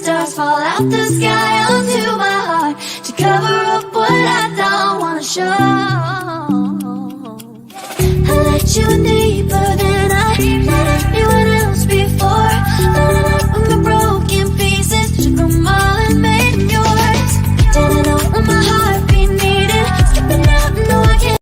stars fall out the sky onto my heart to cover up what I don't wanna show. I let you in deeper than I let anyone else before. Lining up with my broken pieces, took them all and made them yours. Didn't know what my heartbeat needed, skipping out, no I can't.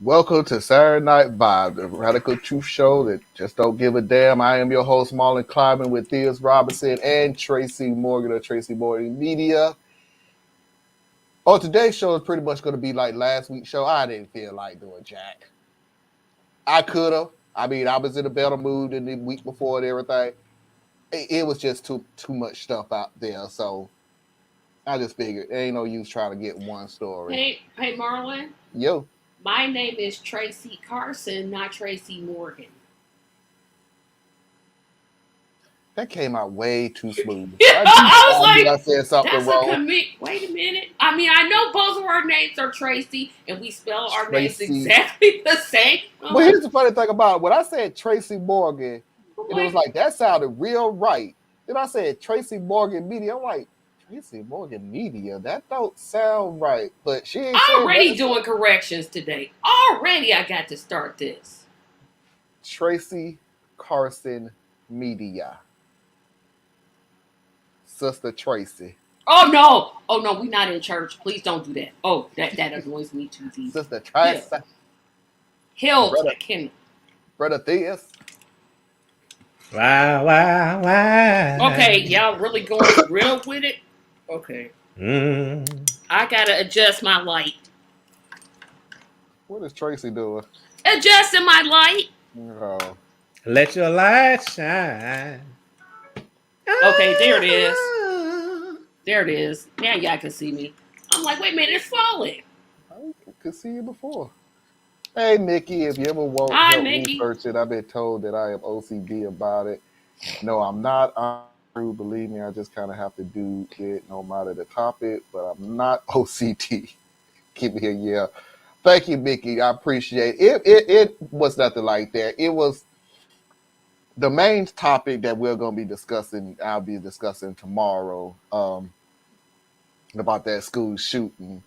Welcome to Saturday Night Vibe, the radical truth show that just don't give a damn. I am your host, Marlon Kleiman, with Theus Robinson and Tracy Morgan of Tracy Morgan Media. Oh, today's show is pretty much going to be like last week's show. I didn't feel like doing jack. I could have. I mean, I was in a better mood than the week before and everything. It was just too much stuff out there, so I just figured there ain't no use trying to get one story. Hey, Marlon. Yo. My name is Tracy Carson, not Tracy Morgan. That came out way too smooth. I was like, I said something that's wrong. Wait a minute. I mean, I know both of our names are Tracy, and we spell our names Tracy. exactly the same. But here's the funny thing about it. When I said Tracy Morgan, and it was like, that sounded real right. Then I said Tracy Morgan Media. I'm like, Tracy Morgan Media? That don't sound right. But she ain't already doing corrections today. Already I got to start this. Tracy Carson Media. Sister Tracy. Oh no, we not in church. Please don't do that. Oh, that annoys me too deep. Sister Tracy. Hell, Brother Theus. Wow. Okay, y'all really going real with it? Okay. I gotta adjust my light. What is Tracy doing? Adjusting my light. Oh. Let your light shine. Okay, there it is. There it is. Now y'all can see me. I'm like, wait a minute, it's falling. I could see you before. Hey, Mickey, if you ever want help research it, I've been told that I am OCD about it. No, I'm not. Believe me, I just kind of have to do it no matter the topic, but I'm not OCD. Keep it here, yeah. Thank you, Mickey. I appreciate it. It was nothing like that. It was the main topic that we're going to be discussing. I'll be discussing tomorrow about that school shooting.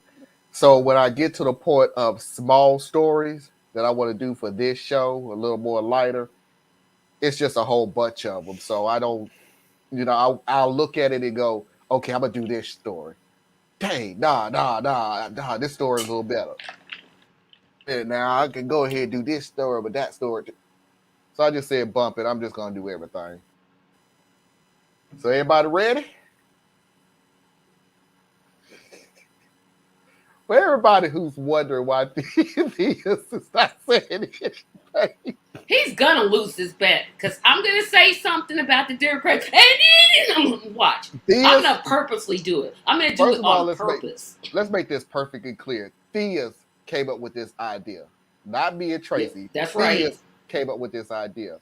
So when I get to the point of small stories that I want to do for this show, a little more lighter, it's just a whole bunch of them. So I don't, I'll look at it and go, okay, I'm going to do this story. Dang, nah, this story is a little better. And now I can go ahead and do this story, but that story. So I just said bump it. I'm just going to do everything. So everybody ready? For everybody who's wondering why Theus is not saying anything. He's going to lose his bet because I'm going to say something about the Democrats. And watch. Theus, I'm going to purposely do it. I'm going to do it on purpose. Let's make this perfectly clear. Theus came up with this idea. Not me and Tracy. Yeah, that's right. Theus came up with this idea.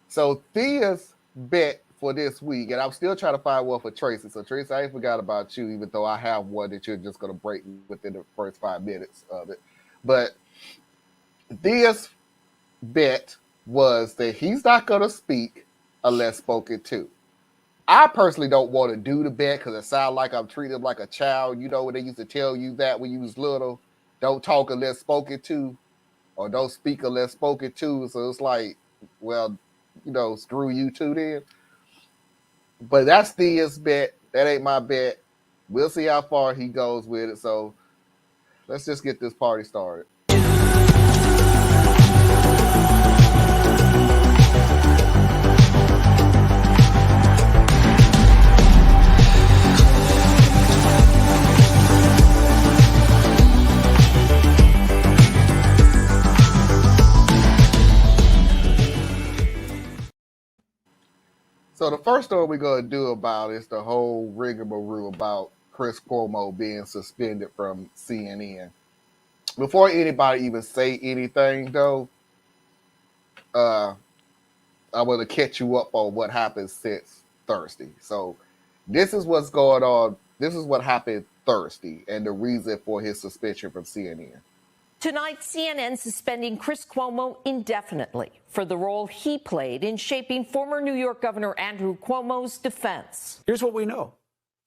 So Theus bet for this week, and I'm still trying to find one for Tracy. So Tracy, I ain't forgot about you, even though I have one that you're just going to break within the first 5 minutes of it. But Theus' bet was that he's not going to speak unless spoken to. I personally don't want to do the bet because it sounds like I'm treating him like a child. You know when they used to tell you that when you was little, don't talk unless spoken to, or don't speak unless spoken to. So it's like, well, screw you too then. But that's Theus' bet. That ain't my bet. We'll see how far he goes with it. So let's just get this party started. So the first story we're going to do about is the whole rigmarole about Chris Cuomo being suspended from CNN. Before anybody even say anything, though, I want to catch you up on what happened since Thursday. So this is what's going on. This is what happened Thursday and the reason for his suspension from CNN. Tonight, CNN suspending Chris Cuomo indefinitely for the role he played in shaping former New York Governor Andrew Cuomo's defense. Here's what we know.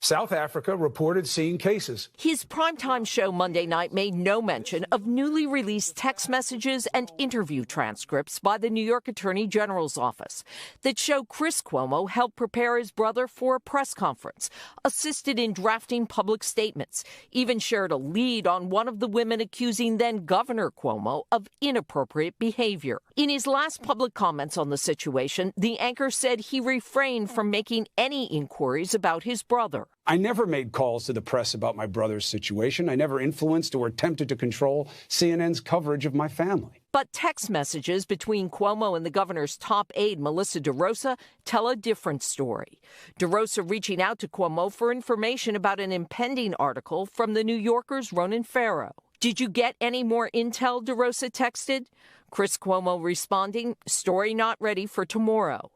South Africa reported seeing cases. His primetime show Monday night made no mention of newly released text messages and interview transcripts by the New York Attorney General's office that show Chris Cuomo helped prepare his brother for a press conference, assisted in drafting public statements, even shared a lead on one of the women accusing then Governor Cuomo of inappropriate behavior. In his last public comments on the situation, the anchor said he refrained from making any inquiries about his brother. I never made calls to the press about my brother's situation. I never influenced or attempted to control CNN's coverage of my family. But text messages between Cuomo and the governor's top aide, Melissa DeRosa, tell a different story. DeRosa reaching out to Cuomo for information about an impending article from the New Yorker's Ronan Farrow. Did you get any more intel, DeRosa texted? Chris Cuomo responding, story not ready for tomorrow.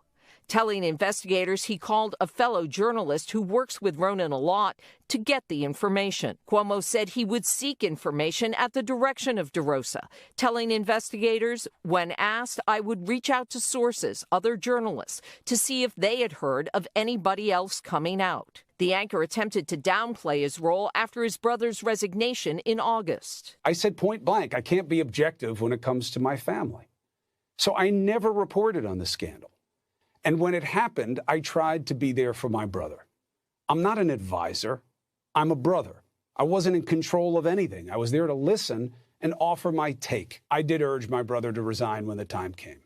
Telling investigators he called a fellow journalist who works with Ronan a lot to get the information. Cuomo said he would seek information at the direction of DeRosa, telling investigators, when asked, I would reach out to sources, other journalists, to see if they had heard of anybody else coming out. The anchor attempted to downplay his role after his brother's resignation in August. I said point blank, I can't be objective when it comes to my family. So I never reported on the scandal. And when it happened, I tried to be there for my brother. I'm not an advisor. I'm a brother. I wasn't in control of anything. I was there to listen and offer my take. I did urge my brother to resign when the time came.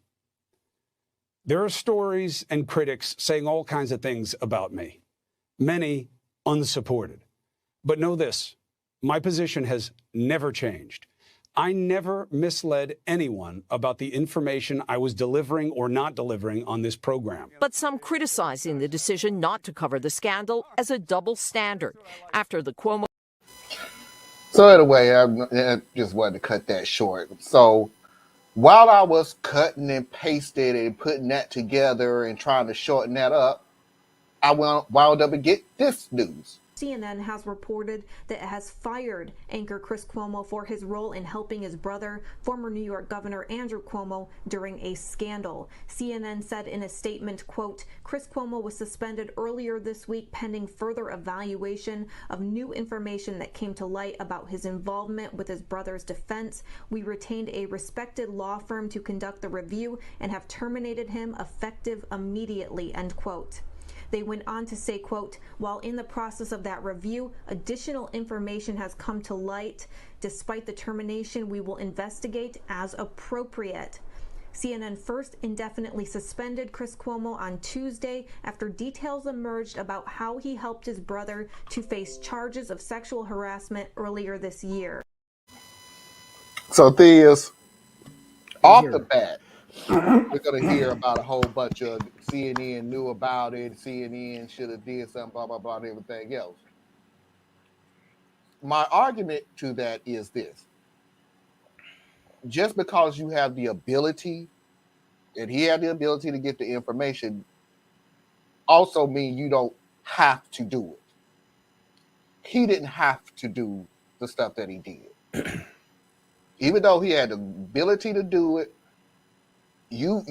There are stories and critics saying all kinds of things about me, many unsupported. But know this, my position has never changed. I never misled anyone about the information I was delivering or not delivering on this program. But some criticizing the decision not to cover the scandal as a double standard after the Cuomo. So anyway, I just wanted to cut that short. So while I was cutting and pasting and putting that together and trying to shorten that up, I wound up and get this news. CNN has reported that it has fired anchor Chris Cuomo for his role in helping his brother, former New York Governor Andrew Cuomo, during a scandal. CNN said in a statement, quote, Chris Cuomo was suspended earlier this week pending further evaluation of new information that came to light about his involvement with his brother's defense. We retained a respected law firm to conduct the review and have terminated him effective immediately, end quote. They went on to say, quote, while in the process of that review, additional information has come to light. Despite the termination, we will investigate as appropriate. CNN first indefinitely suspended Chris Cuomo on Tuesday after details emerged about how he helped his brother to face charges of sexual harassment earlier this year. So Theus, off the bat, we're going to hear about a whole bunch of CNN knew about it, CNN should have did something, blah, blah, blah, and everything else. My argument to that is this. Just because you have the ability, and he had the ability to get the information, also mean you don't have to do it. He didn't have to do the stuff that he did. Even though he had the ability to do it, you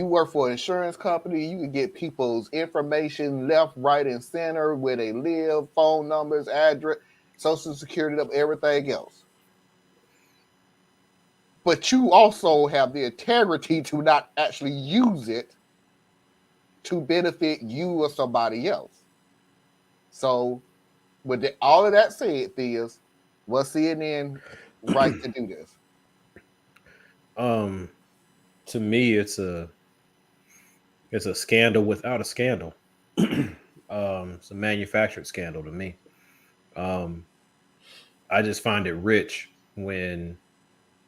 work for an insurance company, you can get people's information left, right, and center, where they live, phone numbers, address, social security number, everything else. But you also have the integrity to not actually use it to benefit you or somebody else. So with all of that said, Theus, was CNN right to do this? To me, it's a scandal without a scandal. It's a manufactured scandal to me. I just find it rich when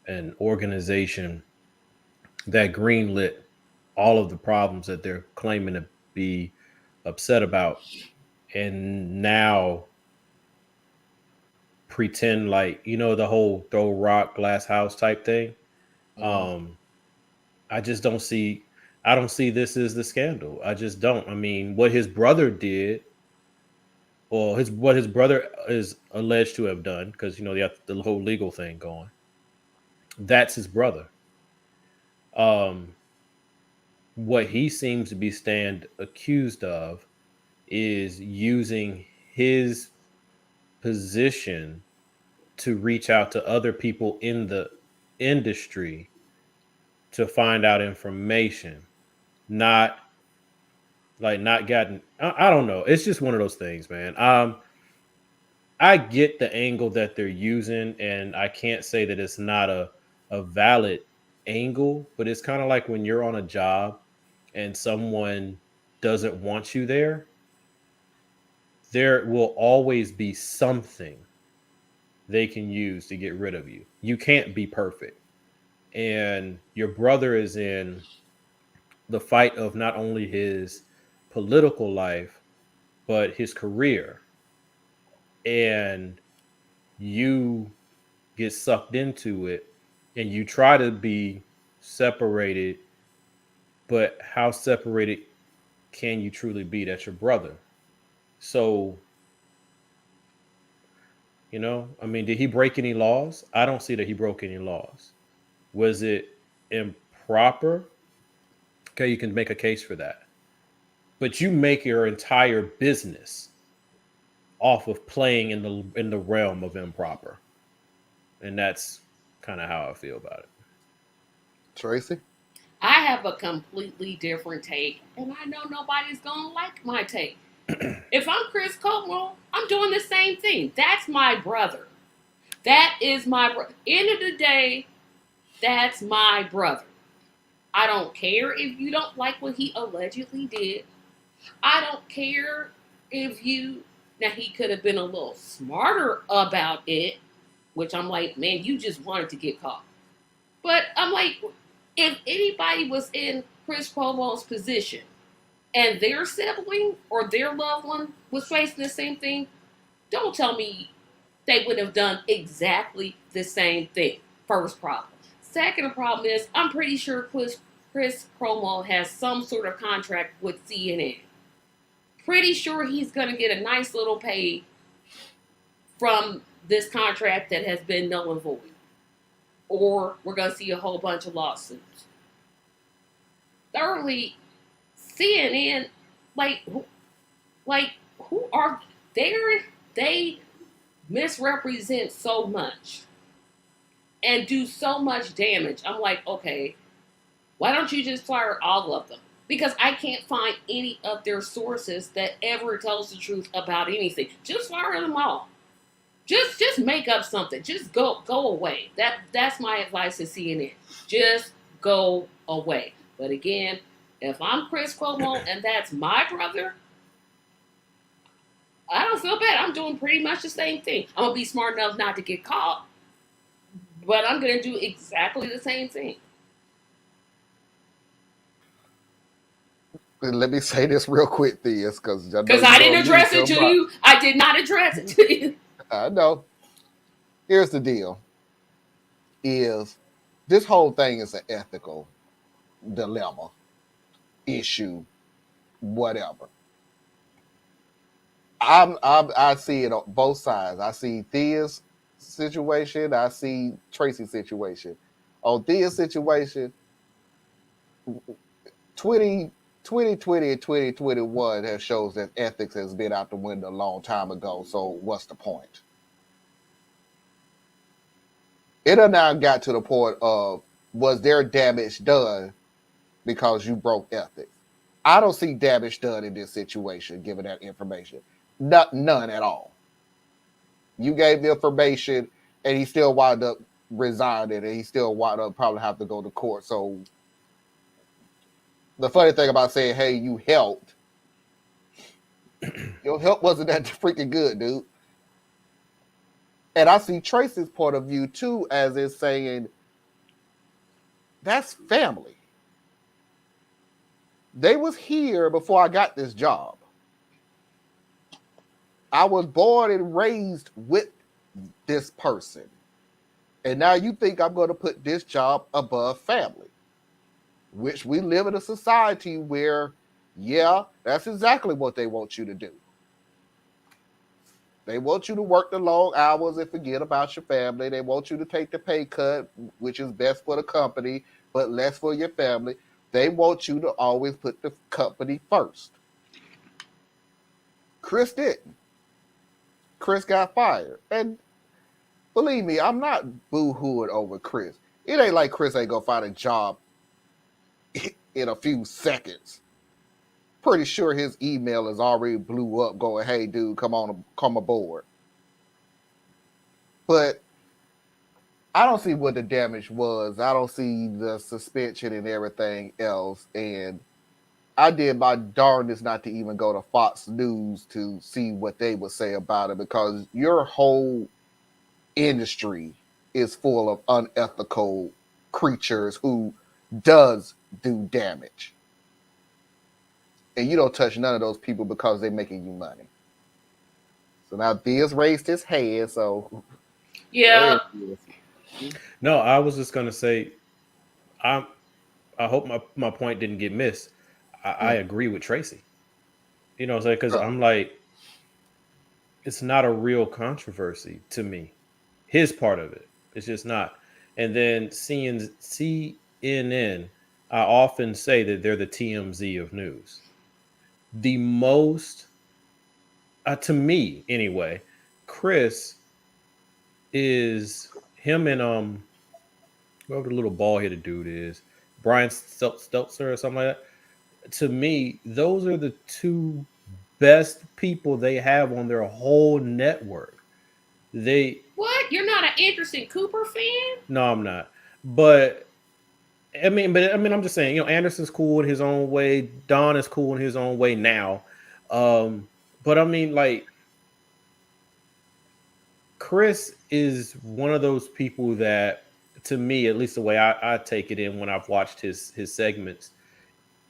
an organization that greenlit all of the problems that they're claiming to be upset about, and now pretend like, the whole throw rock glass house type thing. I just don't see. I don't see this as the scandal. I just don't. I mean, what his brother did, or what his brother is alleged to have done, because they have the whole legal thing going. That's his brother. What he seems to be stand accused of is using his position to reach out to other people in the industry to find out information, not not gotten. I don't know. It's just one of those things, man. I get the angle that they're using, and I can't say that it's not a valid angle, but it's kind of like when you're on a job and someone doesn't want you there will always be something they can use to get rid of you. You can't be perfect. And your brother is in the fight of not only his political life, but his career. And you get sucked into it and you try to be separated, but how separated can you truly be? That's your brother. So, I mean, did he break any laws? I don't see that he broke any laws. Was it improper? Okay, you can make a case for that. But you make your entire business off of playing in the realm of improper. And that's kind of how I feel about it. Tracy? I have a completely different take, and I know nobody's going to like my take. If I'm Chris Cuomo, I'm doing the same thing. That's my brother. That is my brother. End of the day, that's my brother. I don't care if you don't like what he allegedly did. I don't care if now he could have been a little smarter about it, which I'm like, man, you just wanted to get caught. But I'm like, if anybody was in Chris Cuomo's position and their sibling or their loved one was facing the same thing, don't tell me they would have done exactly the same thing. First problem. Second problem is, I'm pretty sure Chris Cuomo has some sort of contract with CNN. Pretty sure he's going to get a nice little pay from this contract that has been null and void. Or we're going to see a whole bunch of lawsuits. Thirdly, CNN, who are they misrepresent so much and do so much damage. I'm like, okay, why don't you just fire all of them? Because I can't find any of their sources that ever tells the truth about anything. Just fire them all. Just make up something. Just go away. That's my advice to CNN. Just go away. But again, if I'm Chris Cuomo and that's my brother, I don't feel bad. I'm doing pretty much the same thing. I'm going to be smart enough not to get caught, but I'm going to do exactly the same thing. Let me say this real quick, Theus, because I didn't address it to you. I did not address it to you. I know. Here's the deal. Is this whole thing is an ethical dilemma, issue, whatever. I see it on both sides. I see Thea's situation. I see Tracy's situation. On Thea's situation, 2020 and 2021 has shows that ethics has been out the window a long time ago. So what's the point? It now got to the point of, was there damage done because you broke ethics? I don't see damage done in this situation, given that information. None at all. You gave the information, and he still wound up resigning, and he still wound up probably have to go to court. So the funny thing about saying, hey, you helped, your help wasn't that freaking good, dude. And I see Tracy's point of view, too, as is saying, that's family. They was here before I got this job. I was born and raised with this person. And now you think I'm going to put this job above family, which we live in a society where, yeah, that's exactly what they want you to do. They want you to work the long hours and forget about your family. They want you to take the pay cut, which is best for the company, but less for your family. They want you to always put the company first. Chris didn't. Chris got fired. And believe me, I'm not boo-hooing over Chris. It ain't like Chris ain't gonna find a job in a few seconds. Pretty sure his email is already blew up going, hey dude, come aboard. But I don't see what the damage was. I don't see the suspension and everything else. And I did my darndest not to even go to Fox News to see what they would say about it, because your whole industry is full of unethical creatures who does do damage. And you don't touch none of those people because they're making you money. So now Thea's raised his hand, so Yeah. No, I was just gonna say, I hope my point didn't get missed. I agree with Tracy. You know what I'm saying? Because I'm like, it's not a real controversy to me. His part of it, it's just not. And then seeing CNN, I often say that they're the TMZ of news. The most, to me anyway, Chris is him and whoever the little bald headed dude is, Brian Stelter or something like that. To me, those are the two best people they have on their whole network. What? You're not an Anderson Cooper fan? No, I'm not. But I'm just saying, Anderson's cool in his own way. Don is cool in his own way now. But I mean, like, Chris is one of those people that, to me, at least the way I take it in when I've watched his segments,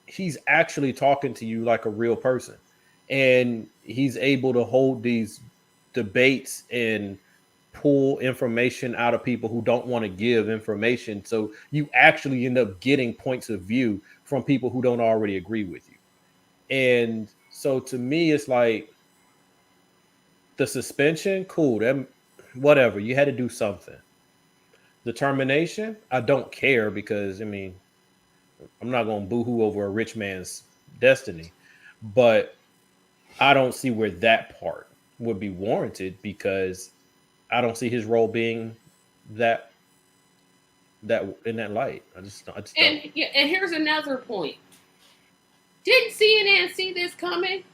he's actually talking to you like a real person. And he's able to hold these debates and pull information out of people who don't want to give information. So you actually end up getting points of view from people who don't already agree with you. And so to me, it's like the suspension, cool. Whatever. You had to do something. The termination, I don't care, because I'm not going to boohoo over a rich man's destiny. But I don't see where that part would be warranted, because I don't see his role being that in that light. I just don't. And here's another point. Didn't CNN see this coming?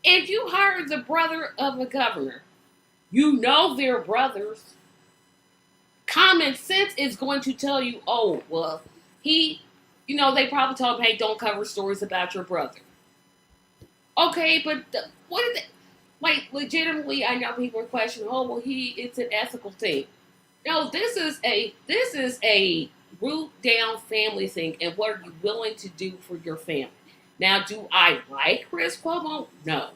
If you hire the brother of the governor, you know they're brothers. Common sense is going to tell you, oh, well, they probably told him, hey, don't cover stories about your brother. Okay, but what is it? Like, legitimately, I know people are questioning, oh, well, it's an ethical thing. No, this is a root down family thing, and what are you willing to do for your family? Now, do I like Chris Cuomo? No.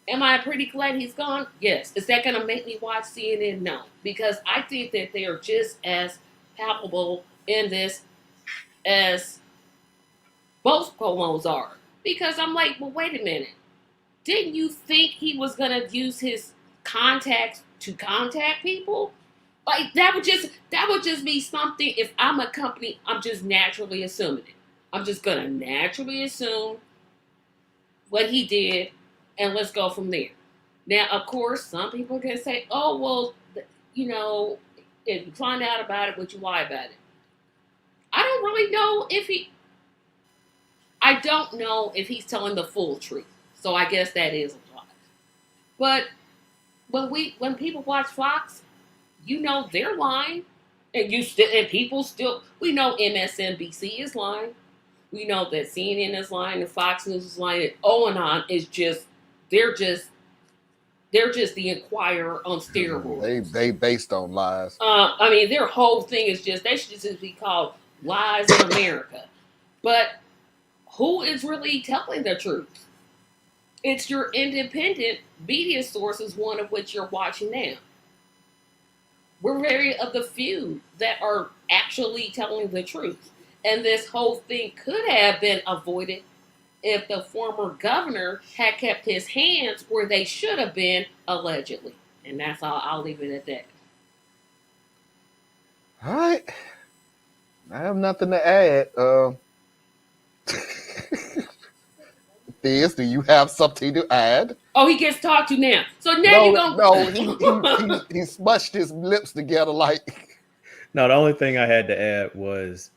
Am I pretty glad he's gone? Yes. Is that going to make me watch CNN? No. Because I think that they are just as palpable in this as both Cuomos are. Because I'm like, well, wait a minute. Didn't you think he was going to use his contacts to contact people? Like, that would just be something. If I'm a company, I'm just naturally assuming it. I'm just going to naturally assume what he did, and let's go from there. Now, of course, some people can say, oh, well, if you find out about it, would you lie about it? I don't really know I don't know if he's telling the full truth. So I guess that is a lie. But when people watch Fox, they're lying. And people still, we know MSNBC is lying. We know that CNN is lying, and Fox News is lying, and Onan is they're just the Inquirer on steroids. They based on lies. Their whole thing is they should just be called Lies in America. But who is really telling the truth? It's your independent media sources, one of which you're watching now. We're very of the few that are actually telling the truth. And this whole thing could have been avoided if the former governor had kept his hands where they should have been, allegedly. And that's all. I'll leave it at that. All right. I have nothing to add. Thiz, do you have something to add? Oh, he gets talked to now. So now you're going No, he smushed his lips together like. No, the only thing I had to add was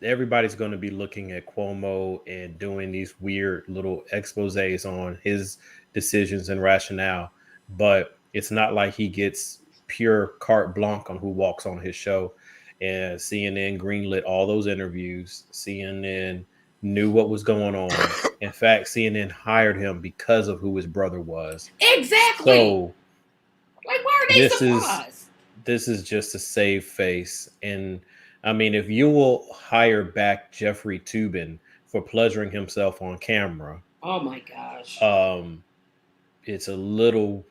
everybody's going to be looking at Cuomo and doing these weird little exposés on his decisions and rationale, but it's not like he gets pure carte blanche on who walks on his show. And CNN greenlit all those interviews. CNN knew what was going on. In fact, CNN hired him because of who his brother was. Exactly. So, like, why are they surprised? This is just a save face. And I mean, if you will hire back Jeffrey Toobin for pleasuring himself on camera, oh my gosh, it's a little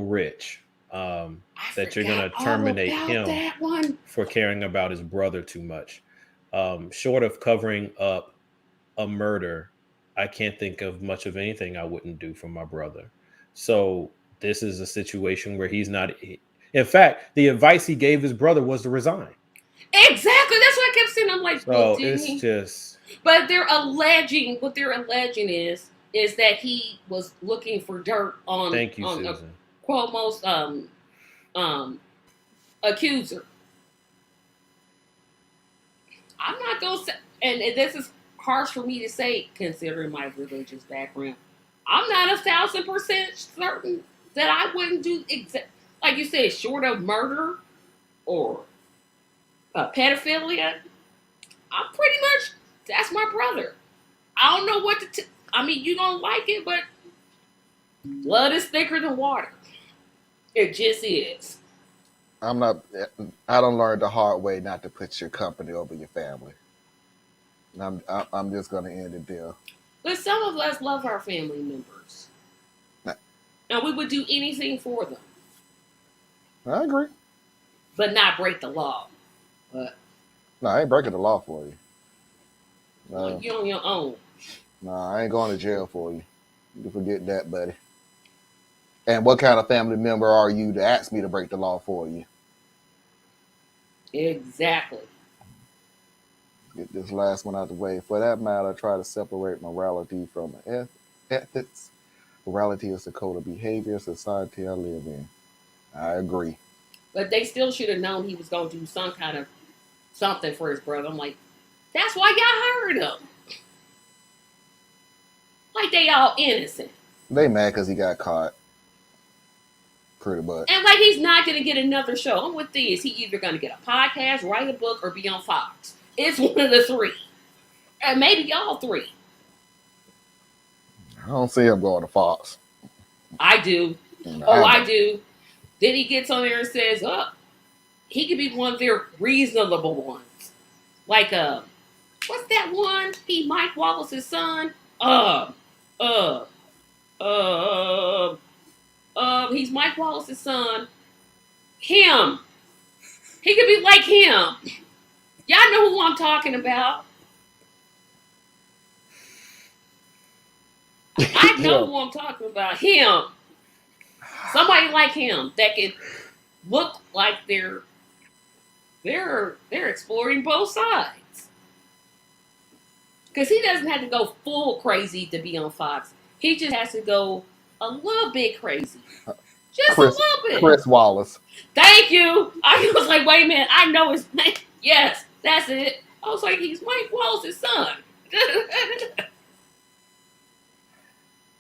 rich. That you're going to terminate him for caring about his brother too much. Short of covering up a murder, I can't think of much of anything I wouldn't do for my brother. So this is a situation where he's not. In fact, the advice he gave his brother was to resign. Exactly. That's what I kept saying. I'm like, so it's just. But they're alleging. What they're alleging is that he was looking for dirt on. Thank you, Susan. Cuomo's accuser. I'm not gonna say, and this is harsh for me to say, considering my religious background. I'm not 1,000% certain that I wouldn't do like you said, short of murder or pedophilia. I'm pretty much, that's my brother. I don't know what to. I mean, you don't like it, but blood is thicker than water. It just is. I don't learn the hard way not to put your company over your family. I'm just going to end it there. But some of us love our family members. And we would do anything for them. I agree. But not break the law. But no, I ain't breaking the law for you. No. You're on your own. No, I ain't going to jail for you. You can forget that, buddy. And what kind of family member are you to ask me to break the law for you? Exactly. Get this last one out of the way. For that matter, I try to separate morality from ethics. Morality is the code of behavior society I live in. I agree. But they still should have known he was going to do some kind of something for his brother. I'm like, that's why y'all hired him. Like they all innocent. They mad because he got caught. Pretty much. And like he's not going to get another show. I'm with this. He either going to get a podcast, write a book, or be on Fox. It's one of the three. And maybe all three. I don't see him going to Fox. I do. I do. Then he gets on there and says, he could be one of their reasonable ones. Like, what's that one? He Mike Wallace's son? He's Mike Wallace's son. Him. He could be like him. Y'all know who I'm talking about. I know who I'm talking about. Him. Somebody like him that can look like they're exploring both sides. Because he doesn't have to go full crazy to be on Fox. He just has to go a little bit crazy. Just a little bit. Chris Wallace. Thank you. I was like, wait a minute. I know his name. Yes, that's it. I was like, he's Mike Wallace's son.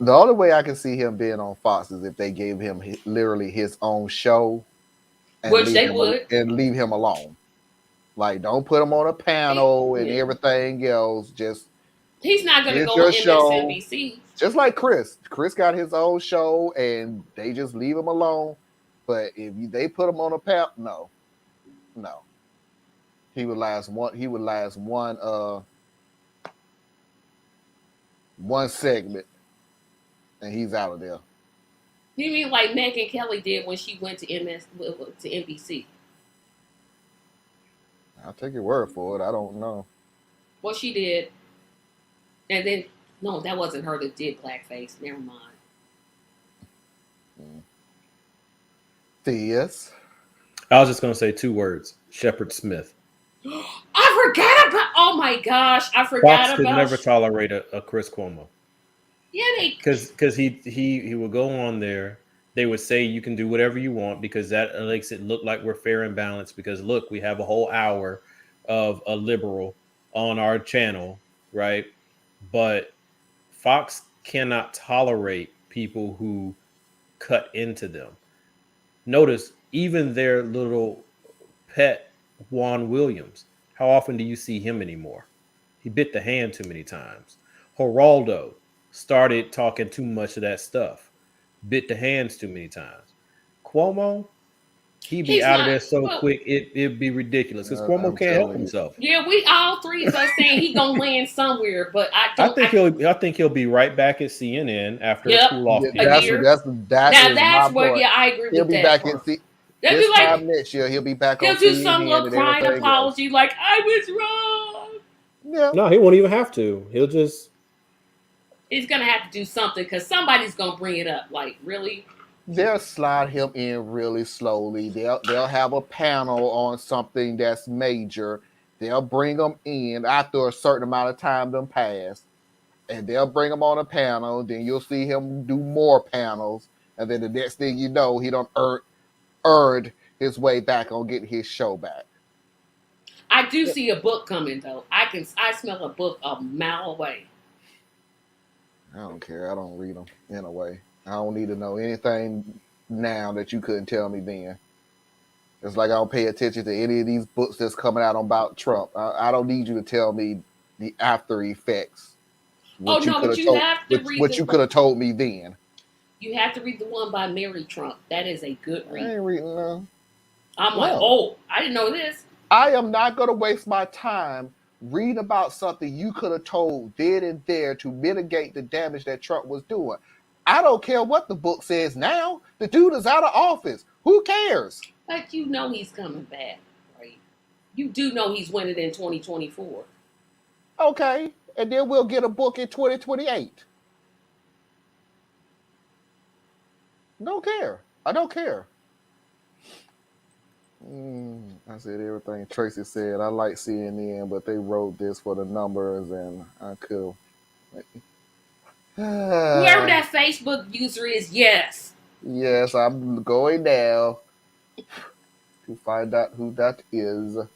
The only way I can see him being on Fox is if they gave him literally his own show. Which they would. And leave him alone. Like, don't put him on a panel and everything else. Just he's not going to go on MSNBC. Just like Chris. Chris got his own show and they just leave him alone. But if they put him on a panel, no. He would last one segment. and he's out of there. You mean like Megyn Kelly did when she went to to NBC? I'll take your word for it. I don't know. Well, she did, and then no, that wasn't her that did blackface. Never mind. Theus. I was just gonna say 2 words: Shepard Smith. I forgot about. Oh my gosh, I Fox forgot could about. never tolerate a Chris Cuomo. Yeah, they. Because he would go on there. They would say you can do whatever you want because that makes it look like we're fair and balanced. Because look, we have a whole hour of a liberal on our channel, right? But Fox cannot tolerate people who cut into them. Notice even their little pet Juan Williams. How often do you see him anymore? He bit the hand too many times. Geraldo started talking too much of that stuff. Bit the hands too many times. Cuomo, he'd be He's out of not. there so Well, quick it'd be ridiculous because Cuomo I'm can't help telling you. himself. yeah, we all 3 of us saying he gonna land somewhere, but I I don't. think he'll be right back at CNN after Yep. a cool off Yeah, A period. year. that Now is that's my where, point. yeah, I agree He'll with be that. back in They'll this be like, time next year. He'll be back he'll on do CNN some little and crying everything else. apology, like I was wrong. Yeah, No, he won't even have to. He'll just He's gonna have to do something because somebody's gonna bring it up. Like, really? they'll slide him in really slowly. They'll have a panel on something that's major. They'll bring him in after a certain amount of time done pass, and they'll bring him on a panel. Then you'll see him do more panels, and then the next thing you know, he done earned his way back on getting his show back. I do see a book coming though. I smell a book a mile away. I don't care. I don't read them in a way. I don't need to know anything now that you couldn't tell me then. It's like I don't pay attention to any of these books that's coming out about Trump. I don't need you to tell me the after effects. Oh no, but you have to read What you could have told me then. You have to read the one by Mary Trump. That is a good I read. ain't reading none. I'm like, oh, I didn't know this. I am not going to waste my time reading about something you could have told then and there to mitigate the damage that Trump was doing. I don't care what the book says now. The dude is out of office. Who cares? But you know he's coming back, right? You do know he's winning in 2024. Okay, and then we'll get a book in 2028. Don't care. I don't care. I said everything Tracy said. I like CNN, but they wrote this for the numbers, and I could. Whoever that Facebook user is, yes. Yes, I'm going now to find out who that is. Hello.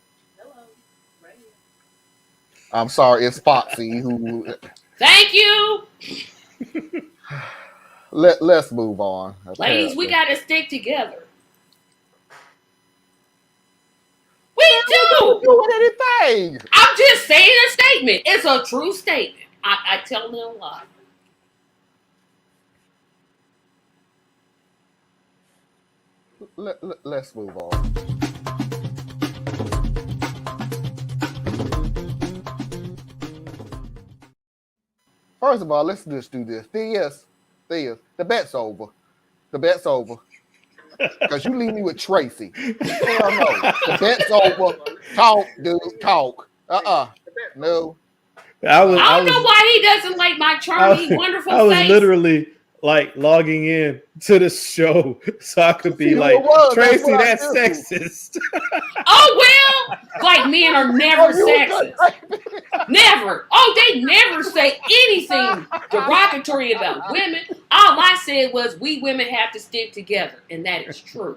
Right here. I'm sorry, it's Foxy who. Thank you. Let's move on. Ladies, we got to stick together. We do. Doing anything. I'm just saying a statement. It's a true statement. I tell them a lot. Let's move on. First of all, let's just do this. Theus, the bet's over. The bet's over. Because you leave me with Tracy. Hell no. The bet's over. Talk, dude. Talk. No. I don't know why he doesn't like my charming, wonderful face. I was literally like logging in to the show so I could be like, Tracy, that's sexist. Oh, well, like men are never sexist. Never. Oh, they never say anything derogatory about women. All I said was we women have to stick together, and that is true.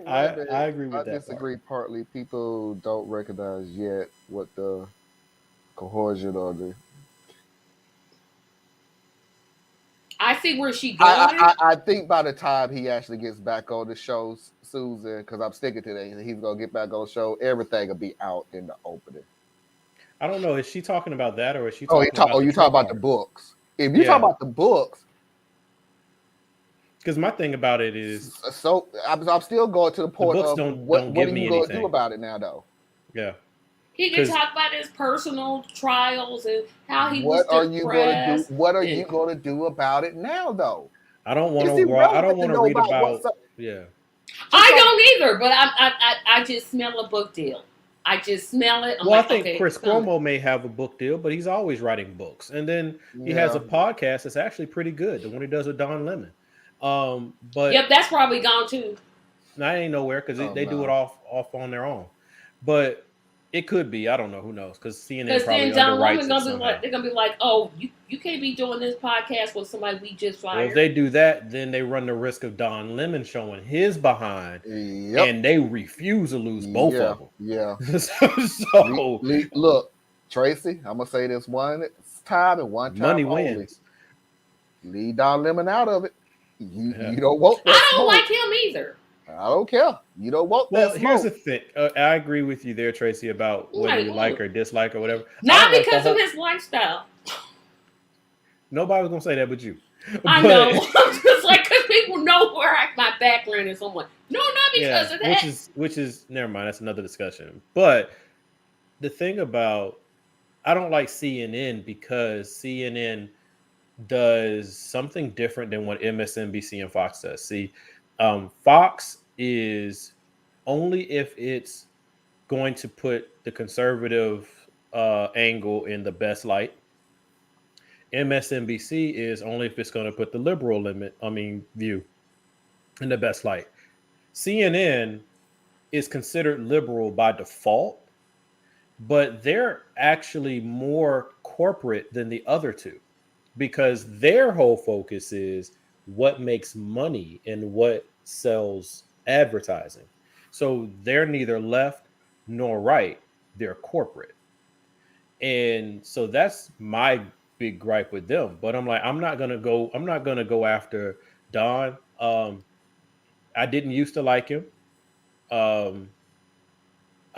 I agree with that. I disagree partly. People don't recognize yet what the coercion or the... I see where she going. I think by the time he actually gets back on the show, Susan, because I'm sticking to that, he's going to get back on the show, everything will be out in the opening. I don't know. Is she talking about that or is she talking you talking about the books. If you talk about the books... Because my thing about it is... So I'm still going to the point of what are you going to do about it now, though? Yeah. He can 'Cause- talk about his personal trials and how he What was are you going to do? depressed. What are you going to do about it now, though? I don't want It's to. I don't irrelevant to want to know read about about. what's up. Yeah. I like- don't either, but I just smell a book deal. I just smell it. I'm Well, like, I think okay, Chris it's coming. Cuomo may have a book deal, but he's always writing books. And then he has a podcast that's actually pretty good, the one he does with Don Lemon. But Yep, that's probably gone too. I ain't nowhere because they do it off on their own. But it could be. I don't know. Who knows? Because CNN Because probably then Don underwrites Lemon it gonna be somehow. like, they're gonna be like, oh, you can't be doing this podcast with somebody we just Well, fired. if they do that, then they run the risk of Don Lemon showing his behind, Yep. and they refuse to lose both of them. Yeah. So Look, Tracy, I'm gonna say this one time and one time money only. wins. Leave Don Lemon out of it. You don't want that I don't smoke. like him either. I don't care. You don't want Well, that here's smoke. the thing. I agree with you there, Tracy, about whether you like or dislike or whatever. Not I don't like because the of whole- his lifestyle. Nobody was gonna say that, but you. I But- know. I'm just like, because people know where my background is. Someone, no, not because of that. which is never mind. That's another discussion. But the thing about I don't like CNN because CNN does something different than what MSNBC and Fox does. See, Fox is only if it's going to put the conservative angle in the best light. MSNBC is only if it's going to put the liberal view in the best light. CNN is considered liberal by default, but they're actually more corporate than the other two because their whole focus is what makes money and what sells advertising. So they're neither left nor right. They're corporate. And so that's my big gripe with them. But I'm like, I'm not gonna go after Don. I didn't used to like him. I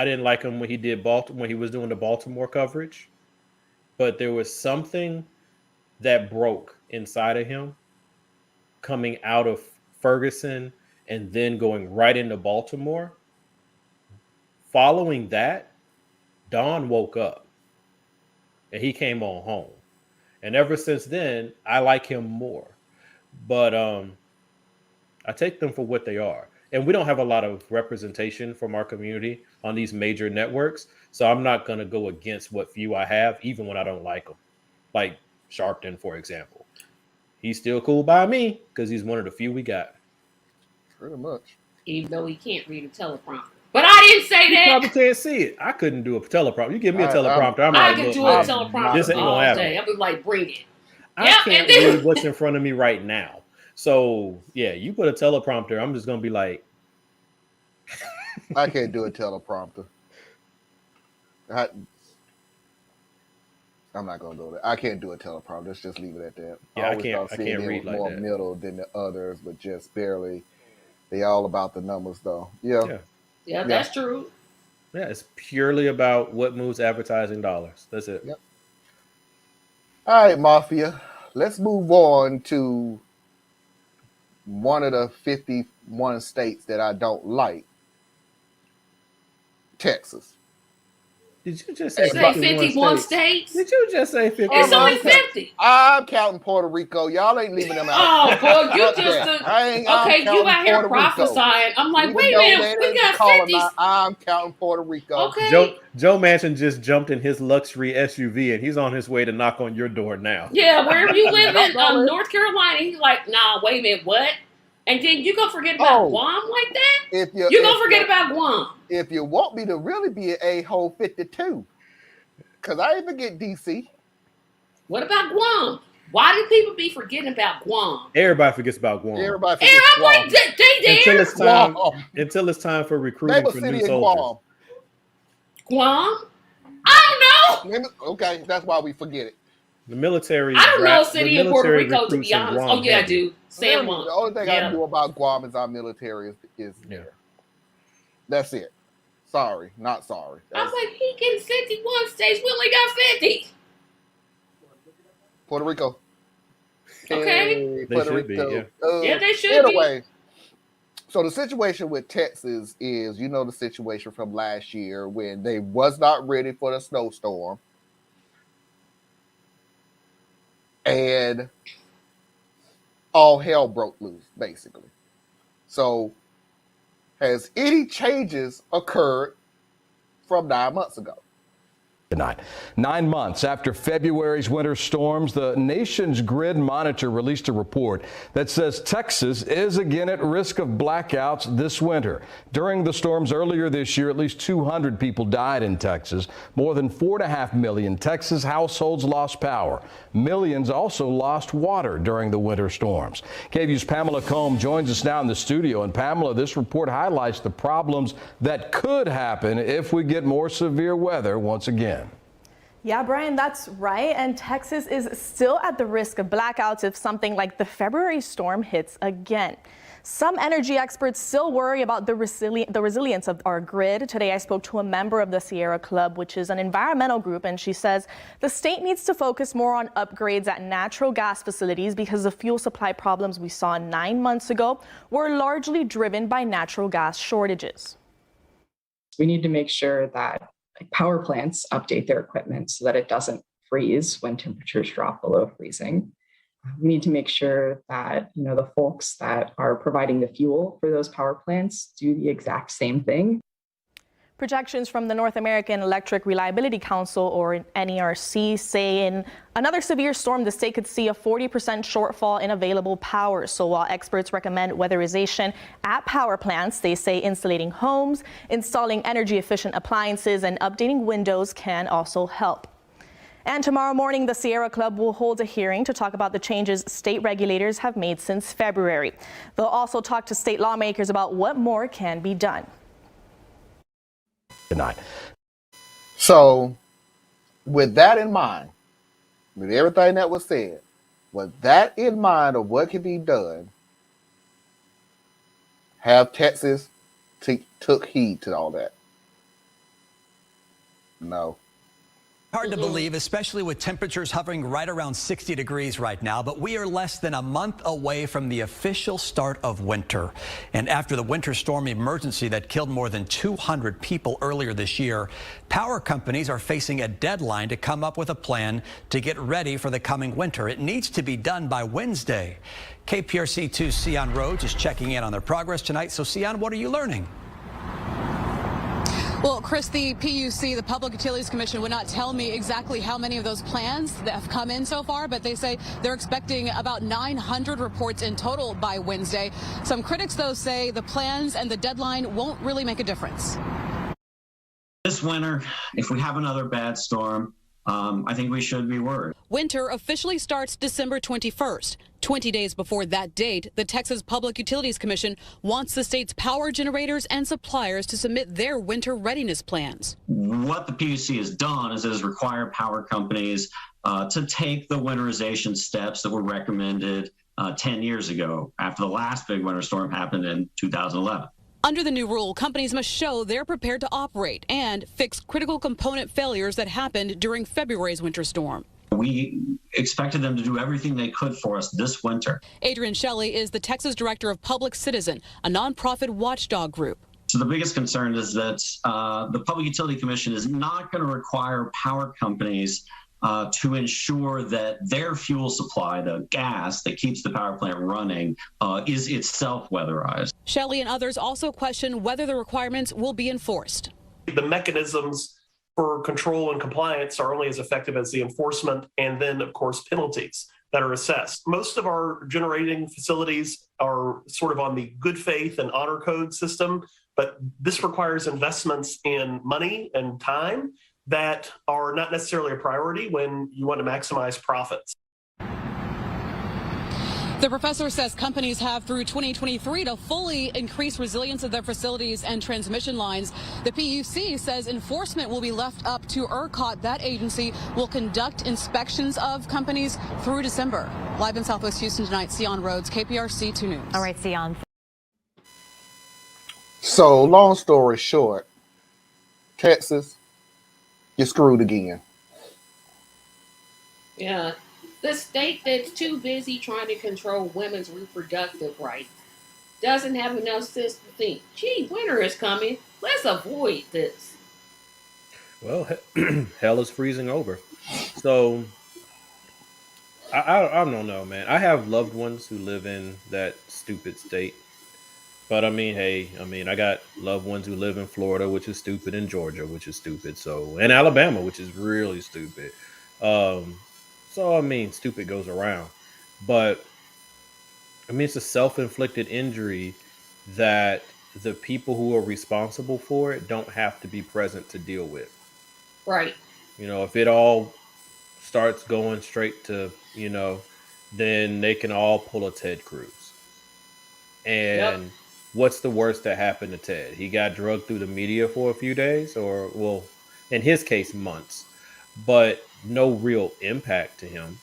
didn't like him when he did when he was doing the Baltimore coverage. But there was something that broke inside of him coming out of Ferguson and then going right into Baltimore. Following that, Don woke up and he came on home. And ever since then, I like him more. But I take them for what they are. And we don't have a lot of representation from our community on these major networks. So I'm not going to go against what few I have, even when I don't like them. Like Sharpton, for example. He's still cool by me because he's one of the few we got. Pretty much. Even though he can't read a teleprompter. But I didn't say You that. probably can't see it. I couldn't do a teleprompter. You give me a teleprompter, I'm I like, can look, do man, a this teleprompter ain't all gonna happen. day. I'll be like, bring it. I Yeah, can't and then- read what's in front of me right now. So yeah, you put a teleprompter, I'm just gonna be like, I can't do a teleprompter. I'm not gonna go there. I can't do a teleprompter. Let's just leave it at that. Yeah, I always can't- thought I can't CNN read was like more that. middle than the others, but just barely. They all about the numbers, though. Yeah. Yeah, that's true. yeah, it's purely about what moves advertising dollars. That's it. Yep. All right, Mafia. Let's move on to one of the 51 states that I don't like. Texas. Did you just say They say 51 51 states? states. Did you just say 51? It's only 50. I'm counting Puerto Rico. Y'all ain't leaving them out. Oh, boy, you Fuck just that. okay. I'm You counting out here Puerto Rico. prophesying. I'm like, Even wait a though minute, they we didn't got call 50. them, I'm counting Puerto Rico. Okay. Joe Manchin just jumped in his luxury SUV and he's on his way to knock on your door now. Yeah, wherever you live in Y'all know it. North Carolina, he's like, nah, wait a minute, what? And then you gonna forget about Guam like that? If You gonna forget about Guam? If you want me to really be an a-hole 52, because I ain't forget DC. What about Guam? Why do people be forgetting about Guam? Everybody forgets about Guam. Everybody And forgets I'm like, they until there? it's time. Guam. Until it's time for recruiting Name a for city new in soldiers. Guam. Guam? I don't know. Okay, that's why we forget it. The military. I don't know a the city in Puerto military Rico, to recruits be in honest. Guam Oh, yeah, I heavy. do. San Really, Juan. the only thing Yeah. I know about Guam is our military is Yeah. there. That's it. Sorry, not sorry. I was like, he getting 51 states. We only got 50. Puerto Rico. Okay. Hey, They Puerto should be, Rico. yeah. Yeah, they should be. Anyway, So the situation with Texas is, you know, the situation from last year when they was not ready for the snowstorm. And all hell broke loose, basically. So has any changes occurred from 9 months ago? Tonight. 9 months after February's winter storms, the nation's grid monitor released a report that says Texas is again at risk of blackouts this winter. During the storms earlier this year, at least 200 people died in Texas. More than 4.5 million Texas households lost power. Millions also lost water during the winter storms. KVU's Pamela Combe joins us now in the studio. And Pamela, this report highlights the problems that could happen if we get more severe weather once again. Yeah, Brian, that's right. And Texas is still at the risk of blackouts if something like the February storm hits again. Some energy experts still worry about the resilience of our grid. Today, I spoke to a member of the Sierra Club, which is an environmental group, and she says the state needs to focus more on upgrades at natural gas facilities because the fuel supply problems we saw 9 months ago were largely driven by natural gas shortages. We need to make sure that power plants update their equipment so that it doesn't freeze when temperatures drop below freezing. We need to make sure that, the folks that are providing the fuel for those power plants do the exact same thing. Projections from the North American Electric Reliability Council, or NERC, say in another severe storm, the state could see a 40% shortfall in available power. So while experts recommend weatherization at power plants, they say insulating homes, installing energy efficient appliances, and updating windows can also help. And tomorrow morning, the Sierra Club will hold a hearing to talk about the changes state regulators have made since February. They'll also talk to state lawmakers about what more can be done. Tonight. So, with that in mind, with everything that was said, with that in mind of what can be done, have Texas took heed to all that? No. Hard to believe, especially with temperatures hovering right around 60 degrees right now, but we are less than a month away from the official start of winter. And after the winter storm emergency that killed more than 200 people earlier this year, power companies are facing a deadline to come up with a plan to get ready for the coming winter. It needs to be done by Wednesday. KPRC2's Sion Rhodes is checking in on their progress tonight. So, Sion, what are you learning? Well, Chris, the PUC, the Public Utilities Commission, would not tell me exactly how many of those plans that have come in so far, but they say they're expecting about 900 reports in total by Wednesday. Some critics, though, say the plans and the deadline won't really make a difference. This winter, if we have another bad storm, I think we should be worried. Winter officially starts December 21st. 20 days before that date, the Texas Public Utilities Commission wants the state's power generators and suppliers to submit their winter readiness plans. What the PUC has done is it has required power companies to take the winterization steps that were recommended 10 years ago after the last big winter storm happened in 2011. Under the new rule, companies must show they're prepared to operate and fix critical component failures that happened during February's winter storm. We expected them to do everything they could for us this winter. Adrian Shelley is the Texas Director of Public Citizen, a nonprofit watchdog group. So the biggest concern is that the Public Utility Commission is not going to require power companies to ensure that their fuel supply, the gas that keeps the power plant running, is itself weatherized. Shelley and others also question whether the requirements will be enforced. The mechanisms for control and compliance are only as effective as the enforcement and then, of course, penalties that are assessed. Most of our generating facilities are sort of on the good faith and honor code system, but this requires investments in money and time that are not necessarily a priority when you want to maximize profits. The professor says companies have through 2023 to fully increase resilience of their facilities and transmission lines. The PUC says enforcement will be left up to ERCOT. That agency will conduct inspections of companies through December. Live in Southwest Houston tonight, Sion Rhodes, KPRC 2 News. All right, Sion. So, long story short, Texas, you're screwed again. Yeah. The state that's too busy trying to control women's reproductive rights doesn't have enough sense to think, gee, winter is coming. Let's avoid this. Well, hell is freezing over. So I don't know, man. I have loved ones who live in that stupid state. But I mean, hey, I mean, I got loved ones who live in Florida, which is stupid, and Georgia, which is stupid. So, and Alabama, which is really stupid. Um, so I mean, stupid goes around. But I mean, it's a self-inflicted injury that the people who are responsible for it don't have to be present to deal with. Right. You know, if it all starts going straight to, then they can all pull a Ted Cruz. Yep. And what's the worst that happened to Ted? He got drugged through the media for a few days, or, well, in his case, months, but no real impact to him.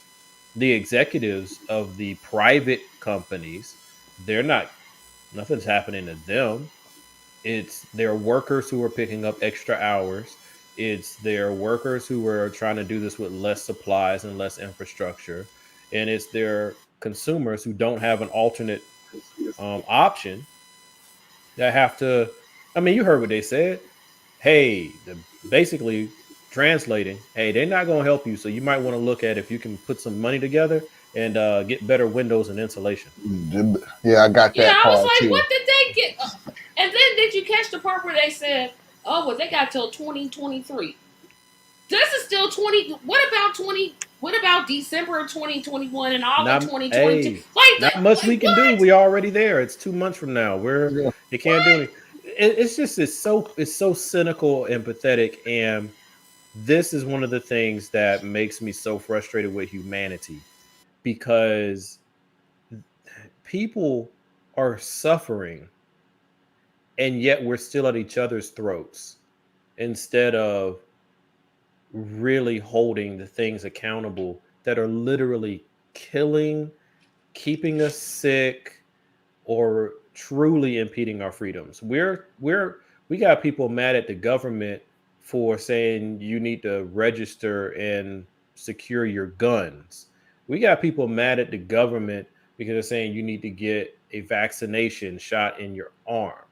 The executives of the private companies, they're not, nothing's happening to them. It's their workers who are picking up extra hours. It's their workers who are trying to do this with less supplies and less infrastructure. And it's their consumers who don't have an alternate option that have to. I mean, you heard what they said. Hey, basically translating, hey, they're not going to help you. So you might want to look at if you can put some money together and get better windows and insulation. Yeah, I got Yeah, that I was part like, too. what did they get? And then did you catch the part where they said, oh, well, they got till 2023. This is still 20. What about 20? What about December of 2021 and all of 2022? Hey, not much we can do. We already there. It's 2 months from now. You can't do anything. It's just it's so cynical and pathetic. And this is one of the things that makes me so frustrated with humanity, because people are suffering and yet we're still at each other's throats instead of really holding the things accountable that are literally killing, keeping us sick, or truly impeding our freedoms. We got people mad at the government for saying you need to register and secure your guns. We got people mad at the government because they're saying you need to get a vaccination shot in your arm.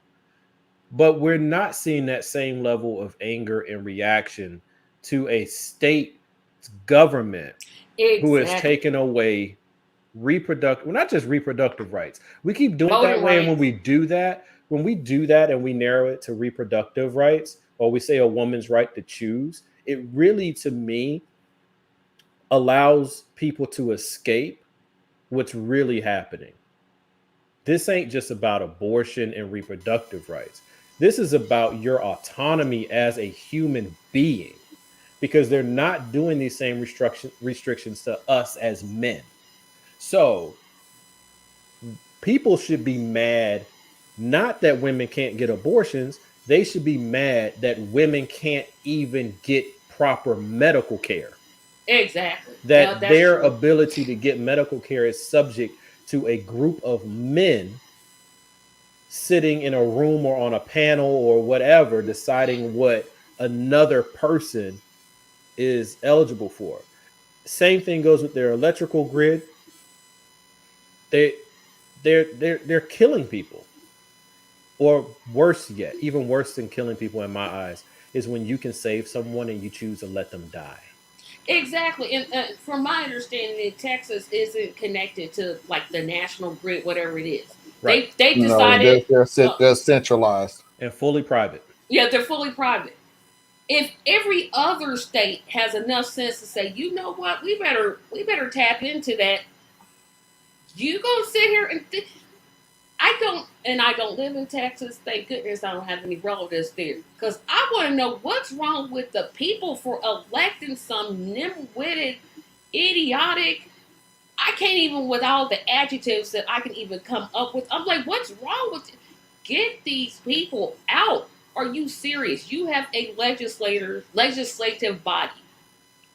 But we're not seeing that same level of anger and reaction to a state government who has taken away reproductive, well, not just reproductive rights. We keep doing it that way. And when we do that and we narrow it to reproductive rights, or we say a woman's right to choose, it really, to me, allows people to escape what's really happening. This ain't just about abortion and reproductive rights. This is about your autonomy as a human being, because they're not doing these same restrictions to us as men. So people should be mad, not that women can't get abortions. They should be mad that women can't even get proper medical care. Exactly. That their ability to get medical care is subject to a group of men sitting in a room or on a panel or whatever, deciding what another person is eligible for. Same thing goes with their electrical grid. They're killing people. Or worse yet, even worse than killing people in my eyes, is when you can save someone and you choose to let them die. Exactly. And from my understanding, Texas isn't connected to like the national grid, whatever it is. Right. They decided they're centralized and fully private. Yeah, they're fully private. If every other state has enough sense to say, you know what, we better tap into that. You gonna sit here and I don't live in Texas. Thank goodness I don't have any relatives there, because I want to know what's wrong with the people for electing some nim-witted, idiotic. I can't even, with all the adjectives that I can even come up with. I'm like, what's wrong with it? Get these people out. Are you serious? You have a legislative body,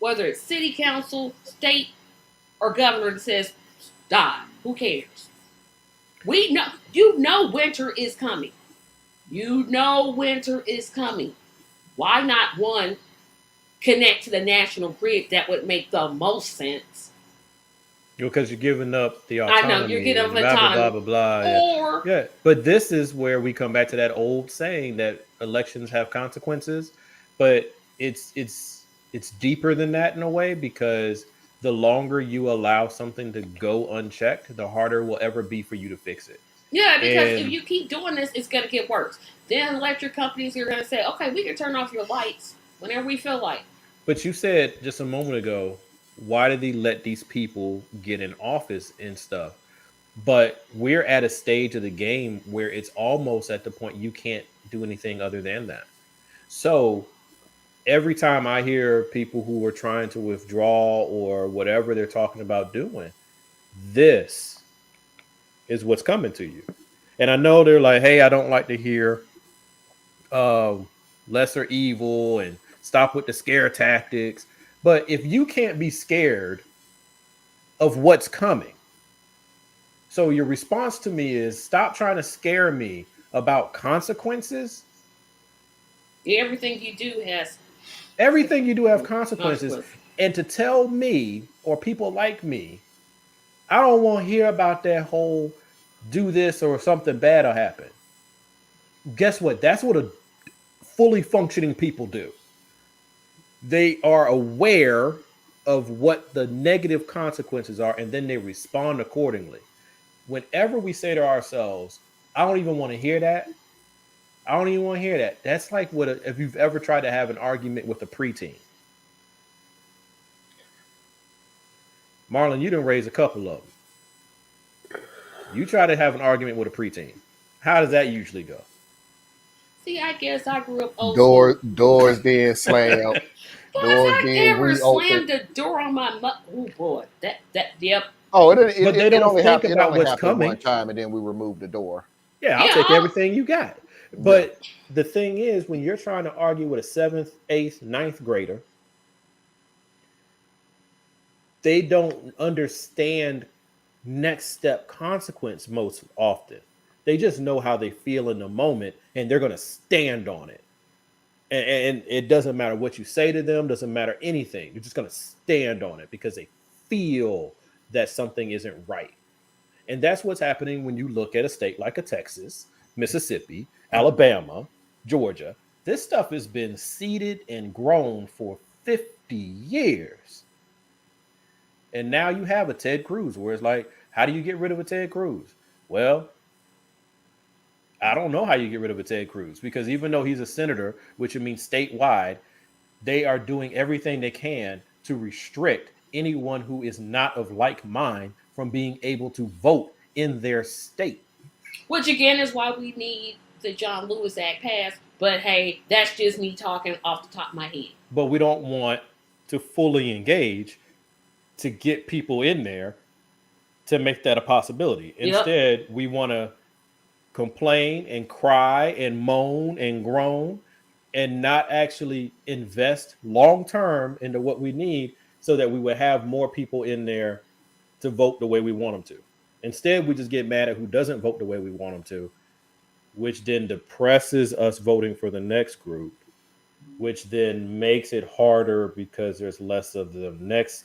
whether it's city council, state, or governor, that says, die. Who cares? We know, winter is coming. Winter is coming. Why not, connect to the national grid? That would make the most sense. Because you're giving up the I autonomy. know you're giving up and blah, autonomy. blah, blah, blah, blah. Or Yeah, but this is where we come back to that old saying that elections have consequences, but it's deeper than that in a way, because the longer you allow something to go unchecked, the harder it will ever be for you to fix it. yeah, because if And you keep doing this, it's gonna get worse. Then electric companies are gonna say, okay, we can turn off your lights whenever we feel like. but you said just a moment ago, why did he let these people get in office and stuff? But we're at a stage of the game where it's almost at the point you can't do anything other than that. So every time I hear people who are trying to withdraw or whatever they're talking about doing, this is what's coming to you. And I know they're like, hey, I don't like to hear uh, lesser evil and stop with the scare tactics. But if you can't be scared of what's coming, so your response to me is stop trying to scare me about consequences. Everything you do has Everything you do have consequences. And to tell me or people like me, I don't want to hear about that whole do this or something bad will happen. Guess what? That's what a fully functioning people do. They are aware of what the negative consequences are, and then they respond accordingly. Whenever we say to ourselves, I don't even want to hear that. I don't even want to hear that. That's like if you've ever tried to have an argument with a preteen. Marlon, you done raise a couple of them. You try to have an argument with a preteen. How does that usually go? See, I guess I grew up old school. Doors being slammed. Doors I being ever reopened. slammed the door on my mother. Oh boy, yep. Oh, but they don't only think happened, about what's happened coming. one time, and then we removed the door. Yeah, I'll take everything you got. But the thing is, when you're trying to argue with a 7th, 8th, 9th grader, they don't understand next step consequence most often. They just know how they feel in the moment, and they're going to stand on it. And it doesn't matter what you say to them, doesn't matter anything. You're just going to stand on it because they feel that something isn't right. And that's what's happening when you look at a state like a Texas, Mississippi, Alabama, Georgia. This stuff has been seeded and grown for 50 years. And now you have a Ted Cruz where it's like, how do you get rid of a Ted Cruz? Well, I don't know how you get rid of a Ted Cruz, because even though he's a senator, which means statewide, they are doing everything they can to restrict anyone who is not of like mind from being able to vote in their state. Which again is why we need the John Lewis Act passed. But hey, that's just me talking off the top of my head. But we don't want to fully engage to get people in there to make that a possibility. Instead, we want to complain and cry and moan and groan and not actually invest long term into what we need so that we would have more people in there to vote the way we want them to. Instead, we just get mad at who doesn't vote the way we want them to, which then depresses us voting for the next group, which then makes it harder because there's less of them next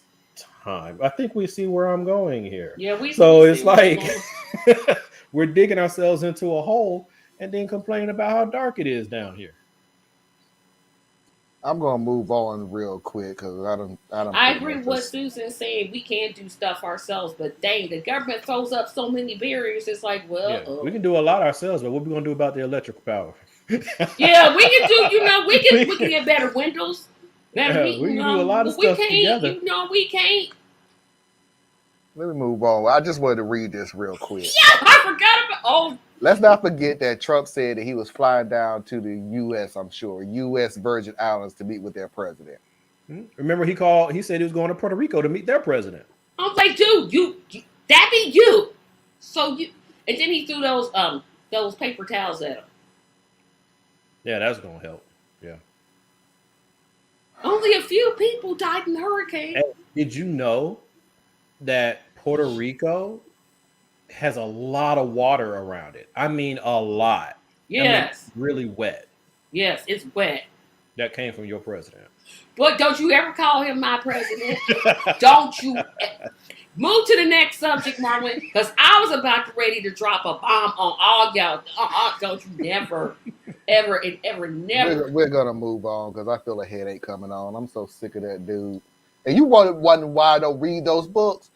time. I think we see where I'm going here. Yeah, so it's like we're digging ourselves into a hole and then complaining about how dark it is down here. I'm gonna move on real quick because I don't. I agree with what Susan's saying. We can't do stuff ourselves, but dang, the government throws up so many barriers. It's like, well, we can do a lot ourselves, but what are we gonna do about the electrical power? Yeah, we can do. We can get better windows, better heat. We can do a lot of stuff together. We can't. Let me move on. I just wanted to read this real quick. Yeah, I forgot about. Oh. Let's not forget that Trump said that he was flying down to the U.S., I'm sure, U.S. Virgin Islands to meet with their president. Remember, he said he was going to Puerto Rico to meet their president. I was like, dude, you that be you. So you, and then he threw those paper towels at him. Yeah, that's going to help. Yeah. Only a few people died in the hurricane. Hey, did you know that Puerto Rico has a lot of water around it? I mean, a lot. Yes. I mean, really wet. Yes, it's wet. That came from your president. But don't you ever call him my president. Don't you. Move to the next subject, Marlon, because I was about to ready to drop a bomb on all y'all. Don't you never, ever, and ever, never. We're gonna move on because I feel a headache coming on. I'm so sick of that dude. And you wondering why I don't read those books?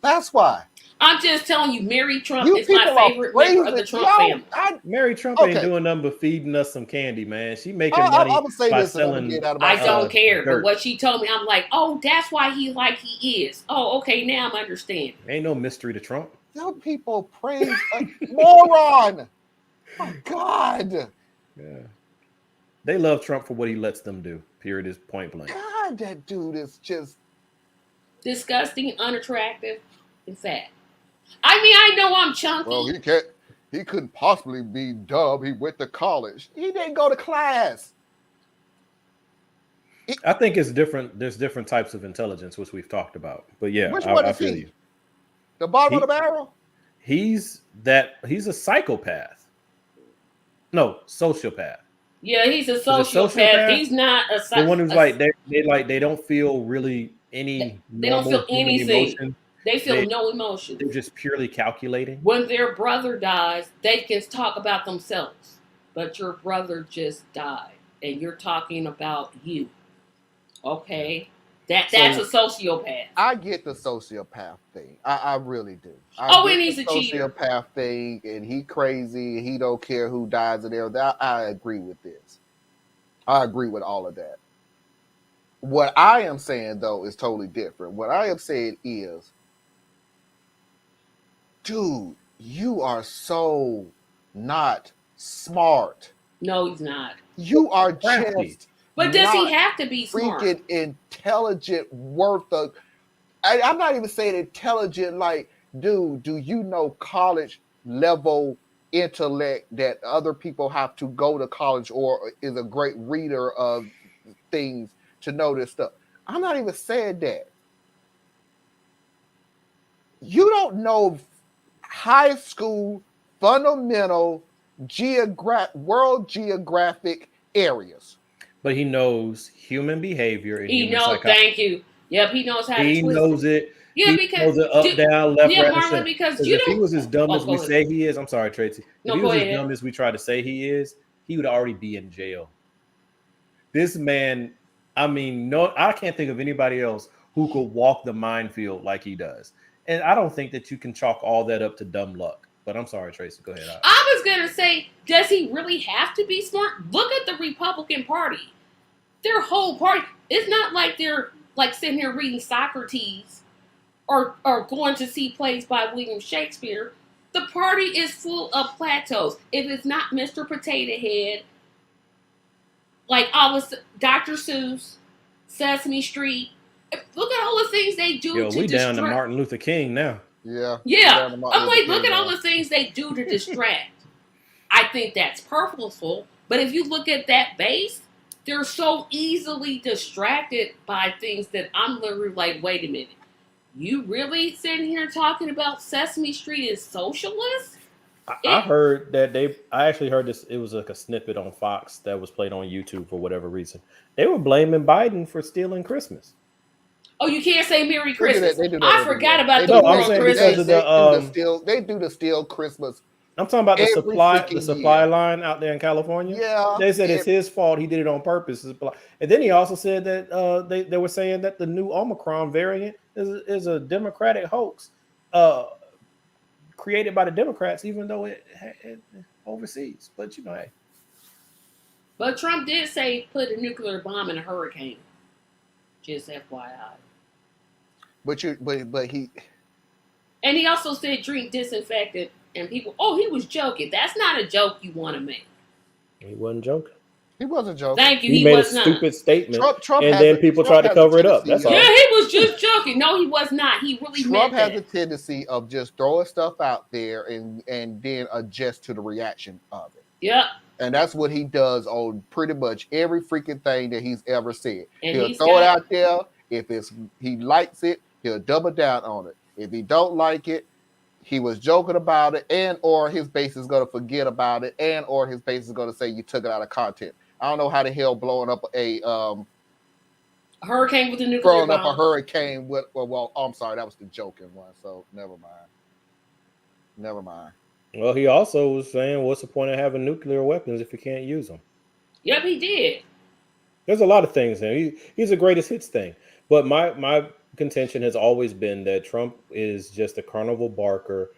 That's why. I'm just telling you, Mary Trump You is my people are favorite member of the crazy. Trump family. Mary Trump ain't doing nothing but feeding us some candy, man. She making money I'm gonna say by this and I'm gonna selling. get out of my I don't care, dirt. but what she told me, I'm like, oh, that's why he is. Oh, okay, now I'm understanding. Ain't no mystery to Trump. Some people praise a moron. My God. Yeah. They love Trump for what he lets them do. Period. Is point blank. God, that dude is just disgusting, unattractive, and fat. I mean, I know I'm chunky. Well, he couldn't possibly be dumb. He went to college. He didn't go to class. I think it's different. There's different types of intelligence, which we've talked about. But yeah, Which one I is feel he? you. The bottom of the barrel? He's a psychopath. No, sociopath. Yeah, he's a sociopath. He's not a the one who's like they don't feel really any. They don't feel anything. Emotion. They feel no emotion. They're just purely calculating. When their brother dies, they can talk about themselves. But your brother just died, and you're talking about you. Okay, that's a sociopath. I get the sociopath thing. I really do. And he's a cheater. Sociopath thing, and he crazy. And he don't care who dies and everything. I agree with this. I agree with all of that. What I am saying though is totally different. What I am saying is, dude, you are so not smart. No, he's not. You are just. But does he have to be smart? Freaking intelligent worth of. I'm not even saying intelligent like, dude, do you know college level intellect that other people have to go to college or is a great reader of things to know this stuff? I'm not even saying that. You don't know high school fundamental world geographic areas. But he knows human behavior. And he knows. Thank you. Yep, he knows how to twist it. He knows it. Yeah, he knows it up, down, left, right, Marlon, center. because you if he was as dumb as we say he is, I'm sorry, Tracy. No, if he was as dumb as we try to say he is, he would already be in jail. This man, I mean, no, I can't think of anybody else who could walk the minefield like he does. And I don't think that you can chalk all that up to dumb luck. But I'm sorry, Tracy. Go ahead. I was going to say, does he really have to be smart? Look at the Republican Party. Their whole party, it's not like they're like sitting here reading Socrates or going to see plays by William Shakespeare. The party is full of plateaus. If it's not Mr. Potato Head, like Dr. Seuss, Sesame Street, look at all the things they do to we distract. Down to Martin Luther King now. Yeah. I'm like, look at all the things they do to distract. I think that's purposeful. But if you look at that base, they're so easily distracted by things that I'm literally like, wait a minute. You really sitting here talking about Sesame Street is socialist? I heard that I actually heard this. It was like a snippet on Fox that was played on YouTube for whatever reason. They were blaming Biden for stealing Christmas. Oh, you can't say Merry Christmas. They do that I forgot about the I'm saying Christmas. because of they do the steal Christmas. I'm talking about the supply line out there in California. Yeah, they said it's his fault. He did it on purpose. And then he also said that they were saying that the new Omicron variant is a Democratic hoax created by the Democrats, even though it overseas. But hey. But Trump did say put a nuclear bomb in a hurricane. Just FYI. But he. And he also said drink disinfectant. And people, he was joking. That's not a joke you want to make. He wasn't joking. He wasn't joking. Thank you. He made a stupid statement, Trump and then people tried to cover it up. That's all. Yeah, he was just joking. No, he was not. He really Trump meant has a tendency of just throwing stuff out there and then adjust to the reaction of it. Yep. And that's what he does on pretty much every freaking thing that he's ever said. And he'll throw it out there. If he likes it, he'll double down on it. If he don't like it, he was joking about it, and or his base is going to forget about it, and or his base is going to say you took it out of content. I don't know how the hell blowing up a A hurricane with a nuclear throwing bomb. up a hurricane with. Well, I'm sorry, that was the joking one. So never mind. Well, he also was saying, what's the point of having nuclear weapons if you can't use them? Yep, he did. There's a lot of things there. He's the greatest hits thing. But my contention has always been that Trump is just a carnival barker,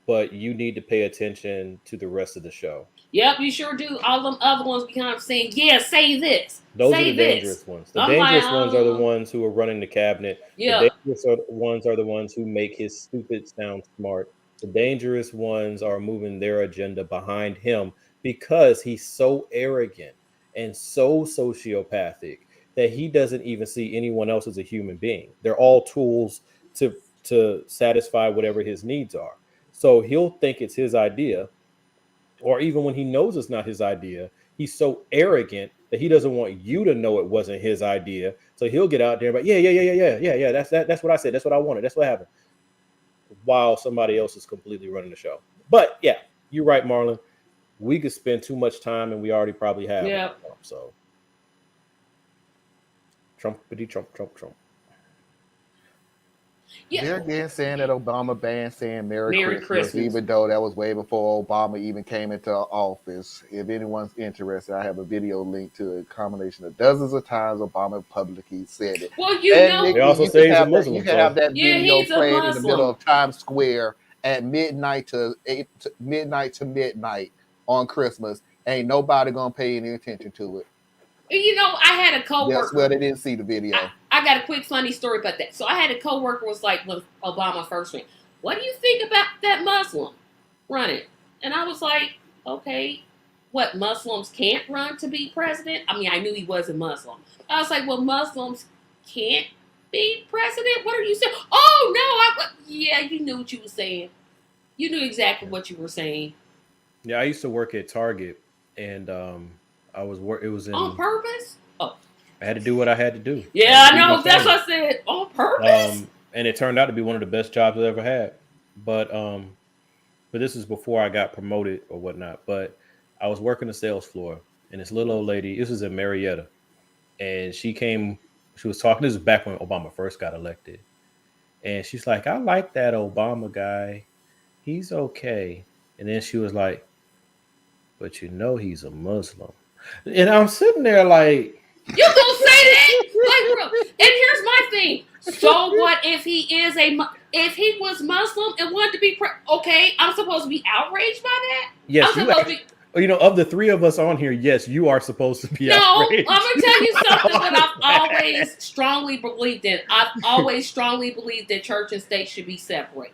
but you need to pay attention to the rest of the show. Yep, you sure do. All them other ones behind saying, yeah, say this. Those say are the dangerous ones. The I'm dangerous like, ones are the ones who are running the cabinet. Yeah. The dangerous ones are the ones who make his stupid sound smart. The dangerous ones are moving their agenda behind him because he's so arrogant and so sociopathic that he doesn't even see anyone else as a human being. They're all tools to satisfy whatever his needs are. So he'll think it's his idea, or even when he knows it's not his idea, he's so arrogant that he doesn't want you to know it wasn't his idea. So he'll get out there and be like, yeah. That's what I said. That's what I wanted. That's what happened. While somebody else is completely running the show. But yeah, you're right, Marlon. We could spend too much time, and we already probably have. Yeah. So Trump. Yeah. They're again saying that Obama banned saying Merry Christmas, Christmas, even though that was way before Obama even came into office. If anyone's interested, I have a video link to a combination of dozens of times Obama publicly said it. Well, They also say he's a Muslim. You can have that video he's a played in the Muslim. middle of Times Square at midnight to midnight on Christmas. Ain't nobody gonna pay any attention to it. You know, I had a coworker. Yes, well, they didn't see the video. I got a quick funny story about that. So I had a coworker was like, when Obama first ran, what do you think about that Muslim running? And I was like, okay, what, Muslims can't run to be president? I mean, I knew he wasn't Muslim. I was like, well, Muslims can't be president? What are you saying? Oh, no, yeah, you knew what you were saying. You knew exactly what you were saying. Yeah, I used to work at Target, and it was in on purpose. Oh, I had to do what I had to do. Yeah, I know. That's what I said. On purpose. And it turned out to be one of the best jobs I ever had. But this is before I got promoted or whatnot. But I was working the sales floor, and this little old lady, this was in Marietta, and she was talking. This is back when Obama first got elected, and she's like, "I like that Obama guy. He's okay." And then she was like, "But you know he's a Muslim." And I'm sitting there like, you gonna say that? Like, bro. And here's my thing. So what if if he was Muslim and wanted to be okay? I'm supposed to be outraged by that? Yes, of the three of us on here, yes, you are supposed to be outraged. I'm gonna tell you something that I've always strongly believed in. I've always strongly believed that church and state should be separated.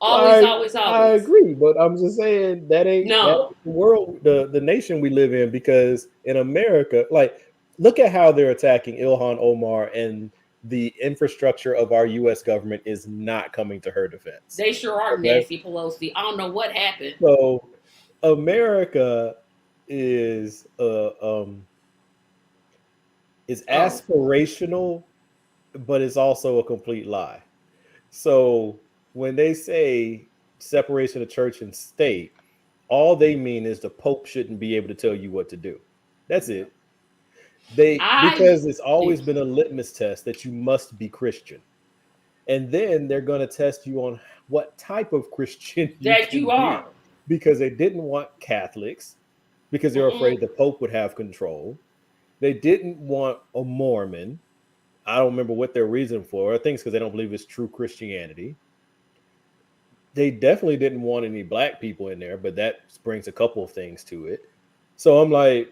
Always. I agree, but I'm just saying that ain't the world, the nation we live in, because in America, like, look at how they're attacking Ilhan Omar, and the infrastructure of our U.S. government is not coming to her defense. They sure are, Nancy Pelosi. I don't know what happened. So America is aspirational, but it's also a complete lie. So when they say separation of church and state, all they mean is the Pope shouldn't be able to tell you what to do. That's it. Because it's always been a litmus test that you must be Christian. And then they're going to test you on what type of Christian you are. Because they didn't want Catholics, because they're afraid the Pope would have control. They didn't want a Mormon. I don't remember what their reason for. I think it's because they don't believe it's true Christianity. They definitely didn't want any black people in there, but that brings a couple of things to it. So I'm like,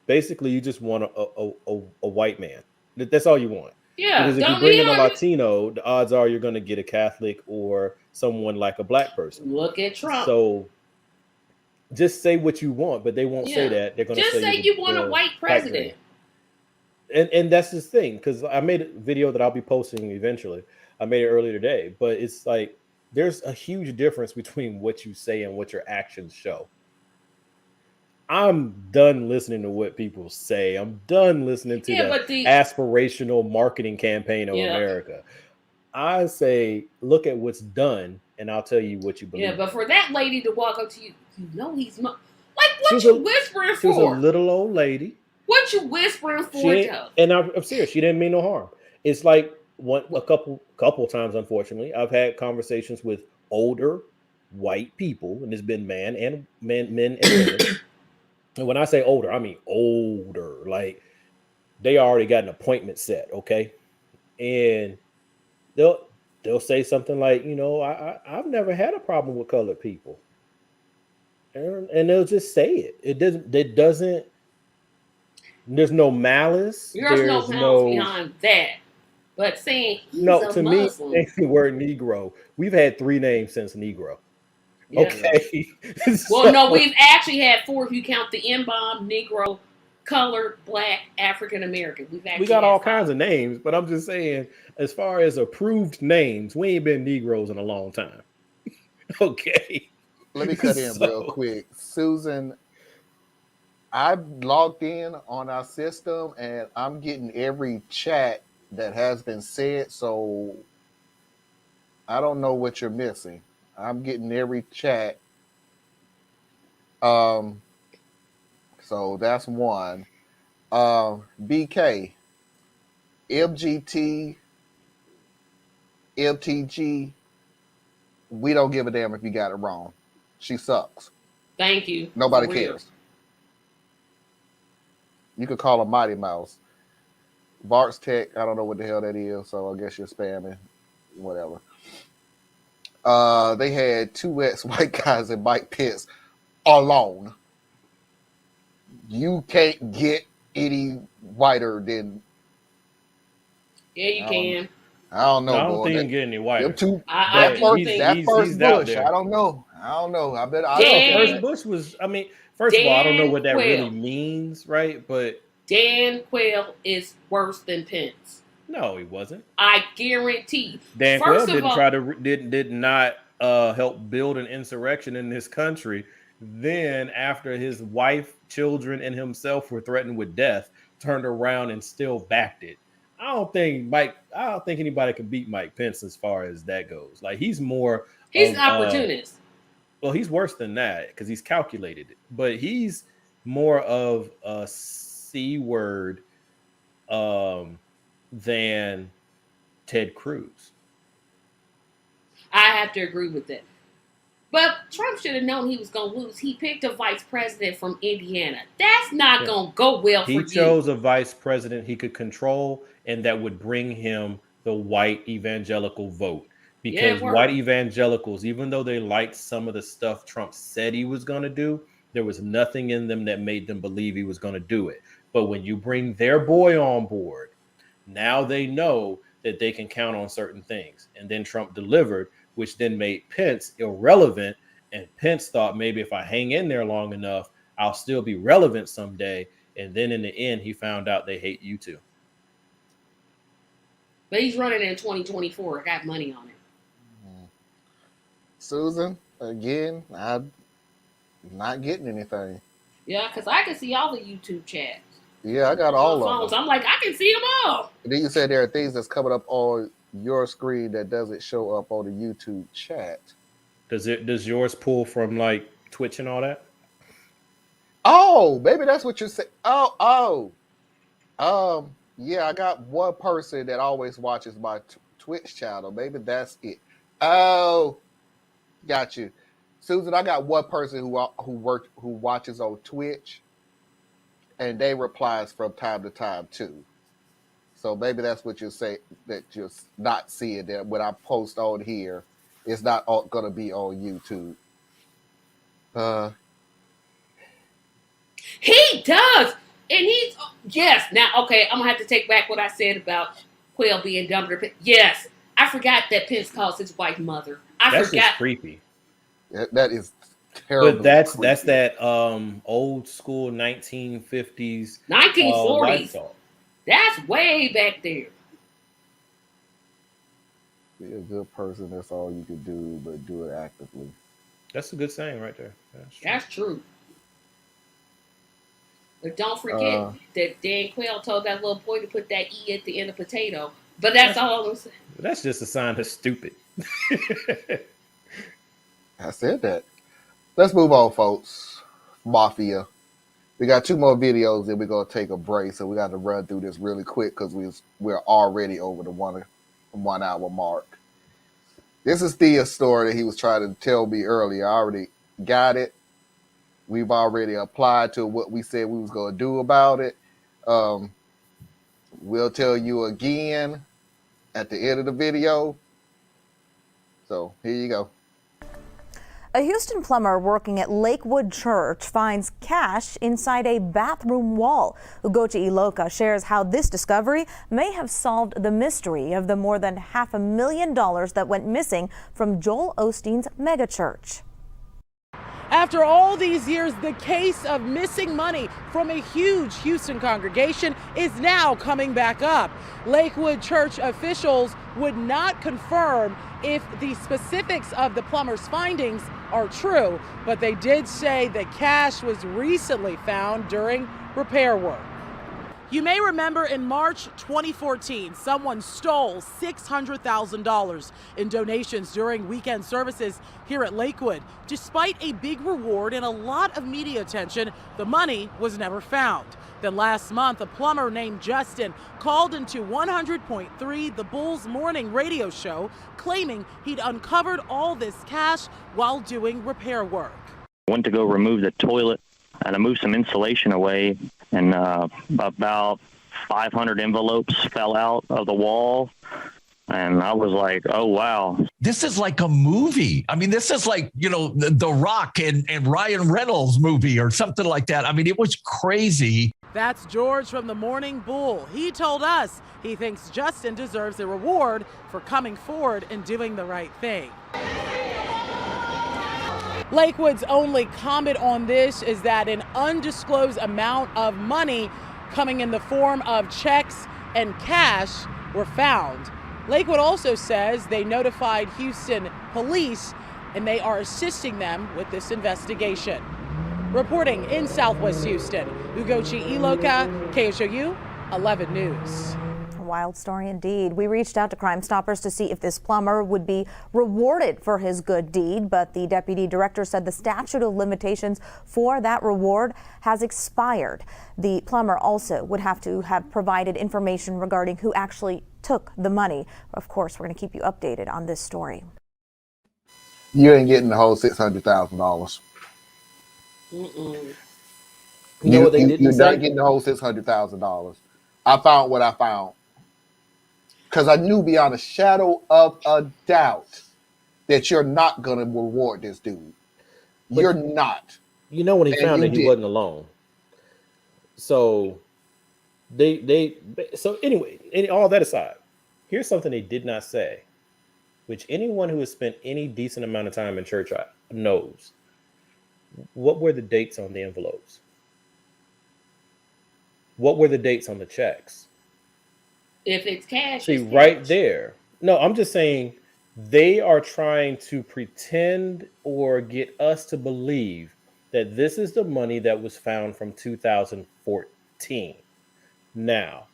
basically, you just want a white man. That's all you want. Yeah. Because if you bring in a Latino, the odds are you're going to get a Catholic or someone like a black person. Look at Trump. So just say what you want, but they won't say that. They're going to say you want a white president. And that's the thing, because I made a video that I'll be posting eventually. I made it earlier today, but it's like there's a huge difference between what you say and what your actions show. I'm done listening to what people say. I'm done listening to the aspirational marketing campaign of America. I say, look at what's done, and I'll tell you what you believe. Yeah, but for that lady to walk up to you, you know he's like, what you whispering for? She was a little old lady. What you whispering She for, ain't, though? and I'm serious. She didn't mean no harm. It's like a couple times, unfortunately, I've had conversations with older white people, and it's been men and women. And when I say older, I mean older. Like they already got an appointment set, okay? And they'll say something like, I've never had a problem with colored people, and they'll just say it. It doesn't. There's no malice. There's no There's malice no. behind that. But saying he's No, a to me, Muslim. the word Negro. We've had 3 names since Negro. Yeah. Okay. Well, no, we've actually had 4 if you count the N-bomb, Negro, colored, black, African American. We got all kinds of names, but I'm just saying, as far as approved names, we ain't been Negroes in a long time. Okay. Let me cut in real quick. Susan, I logged in on our system and I'm getting every chat that has been said. So I don't know what you're missing. I'm getting every chat. So that's one. BK, MGT, MTG, we don't give a damn if you got it wrong. She sucks. Thank you. Nobody cares. You could call her Mighty Mouse. Varks Tech, I don't know what the hell that is, so I guess you're spamming. Whatever. They had 2 ex-white guys in Mike Pence alone. You can't get any whiter than. Yeah, you can. I don't know. No, I don't think you can get any whiter. That first Bush, I don't know. I bet first Bush was. I mean, first of all, I don't know what that really means, right? But Dan Quayle is worse than Pence. No, he wasn't. I guarantee. Dan Quayle did not help build an insurrection in this country. Then, after his wife, children, and himself were threatened with death, turned around and still backed it. I don't think anybody can beat Mike Pence as far as that goes. Like he's more. He's an opportunist. Well, he's worse than that because he's calculated it. But he's more of a C word than Ted Cruz. I have to agree with that. But Trump should have known he was going to lose. He picked a vice president from Indiana. That's not going to go well for you. He chose a vice president he could control and that would bring him the white evangelical vote. Because white evangelicals, even though they liked some of the stuff Trump said he was going to do, there was nothing in them that made them believe he was going to do it. But when you bring their boy on board, now they know that they can count on certain things. And then Trump delivered, which then made Pence irrelevant. And Pence thought maybe if I hang in there long enough, I'll still be relevant someday. And then in the end, he found out they hate you too. But he's running in 2024. I got money on it. Susan, again, I'm not getting anything. Yeah, because I can see all the YouTube chats. Yeah, I got all of them. I'm like, I can see them all. And then you said there are things that's coming up on your screen that doesn't show up on the YouTube chat. Does yours pull from like Twitch and all that? Oh, maybe that's what you're saying. Yeah, I got one person that always watches my Twitch channel. Maybe that's it. Oh, got you, Susan. I got one person who watches on Twitch, and they replies from time to time too. So maybe that's what you're saying, that you're not seeing that when I post on here, it's not going to be on YouTube. He does. And he's, yes. Now, okay, I'm going to have to take back what I said about Quayle being dumber. Yes. I forgot that Pence calls his wife mother. That's just creepy. That is terrible. But that's that old school 1950s. 1940s. That's way back there. Be a good person. That's all you can do, but do it actively. That's a good saying right there. That's true. But don't forget that Dan Quayle told that little boy to put that E at the end of potato. But that's all I'm saying. That's just a sign of stupid. I said that. Let's move on, folks. Mafia. We got 2 more videos, then we're gonna take a break. So we got to run through this really quick because we're already over the 1 hour mark. This is Thea's story that he was trying to tell me earlier. I already got it. We've already applied to what we said we was gonna do about it. We'll tell you again at the end of the video. So here you go. A Houston plumber working at Lakewood Church finds cash inside a bathroom wall. Ugochi Iloka shares how this discovery may have solved the mystery of the more than $500,000 that went missing from Joel Osteen's megachurch. After all these years, the case of missing money from a huge Houston congregation is now coming back up. Lakewood Church officials would not confirm if the specifics of the plumber's findings are true, but they did say that cash was recently found during repair work. You may remember in March 2014, someone stole $600,000 in donations during weekend services here at Lakewood. Despite a big reward and a lot of media attention, the money was never found. Then last month, a plumber named Justin called into 100.3, the Bulls morning radio show, claiming he'd uncovered all this cash while doing repair work. I went to go remove the toilet and I moved some insulation away, and about 500 envelopes fell out of the wall. And I was like, oh, wow. This is like a movie. I mean, this is like, you know, The Rock and Ryan Reynolds movie or something like that. I mean, it was crazy. That's George from the Morning Bull. He told us he thinks Justin deserves a reward for coming forward and doing the right thing. Lakewood's only comment on this is that an undisclosed amount of money coming in the form of checks and cash were found. Lakewood also says they notified Houston police and they are assisting them with this investigation. Reporting in Southwest Houston, Ugochi Iloka, KHOU 11 News. A wild story indeed. We reached out to Crime Stoppers to see if this plumber would be rewarded for his good deed, but the deputy director said the statute of limitations for that reward has expired. The plumber also would have to have provided information regarding who actually took the money. Of course, we're going to keep you updated on this story. You ain't getting the whole $600,000. You know what they didn't You're say? not getting the whole $600,000. I found what I found. Because I knew beyond a shadow of a doubt that you're not going to reward this dude. You're not. You know, when he found that he wasn't alone. So so anyway, all that aside, here's something they did not say, which anyone who has spent any decent amount of time in church knows. What were the dates on the envelopes? What were the dates on the checks? If it's cash, See, it's cash. right there. No, I'm just saying they are trying to pretend or get us to believe that this is the money that was found from 2014. Now,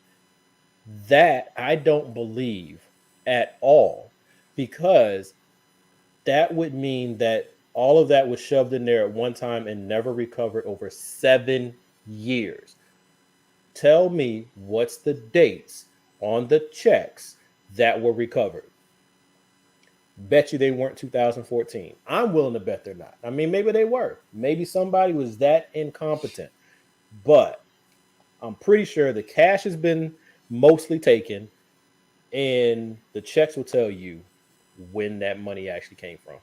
that I don't believe at all, because that would mean that all of that was shoved in there at one time and never recovered over 7 years. Tell me what's the dates on the checks that were recovered. Bet you they weren't 2014. I'm willing to bet they're not. I mean, maybe they were. Maybe somebody was that incompetent. But I'm pretty sure the cash has been mostly taken, and the checks will tell you when that money actually came from.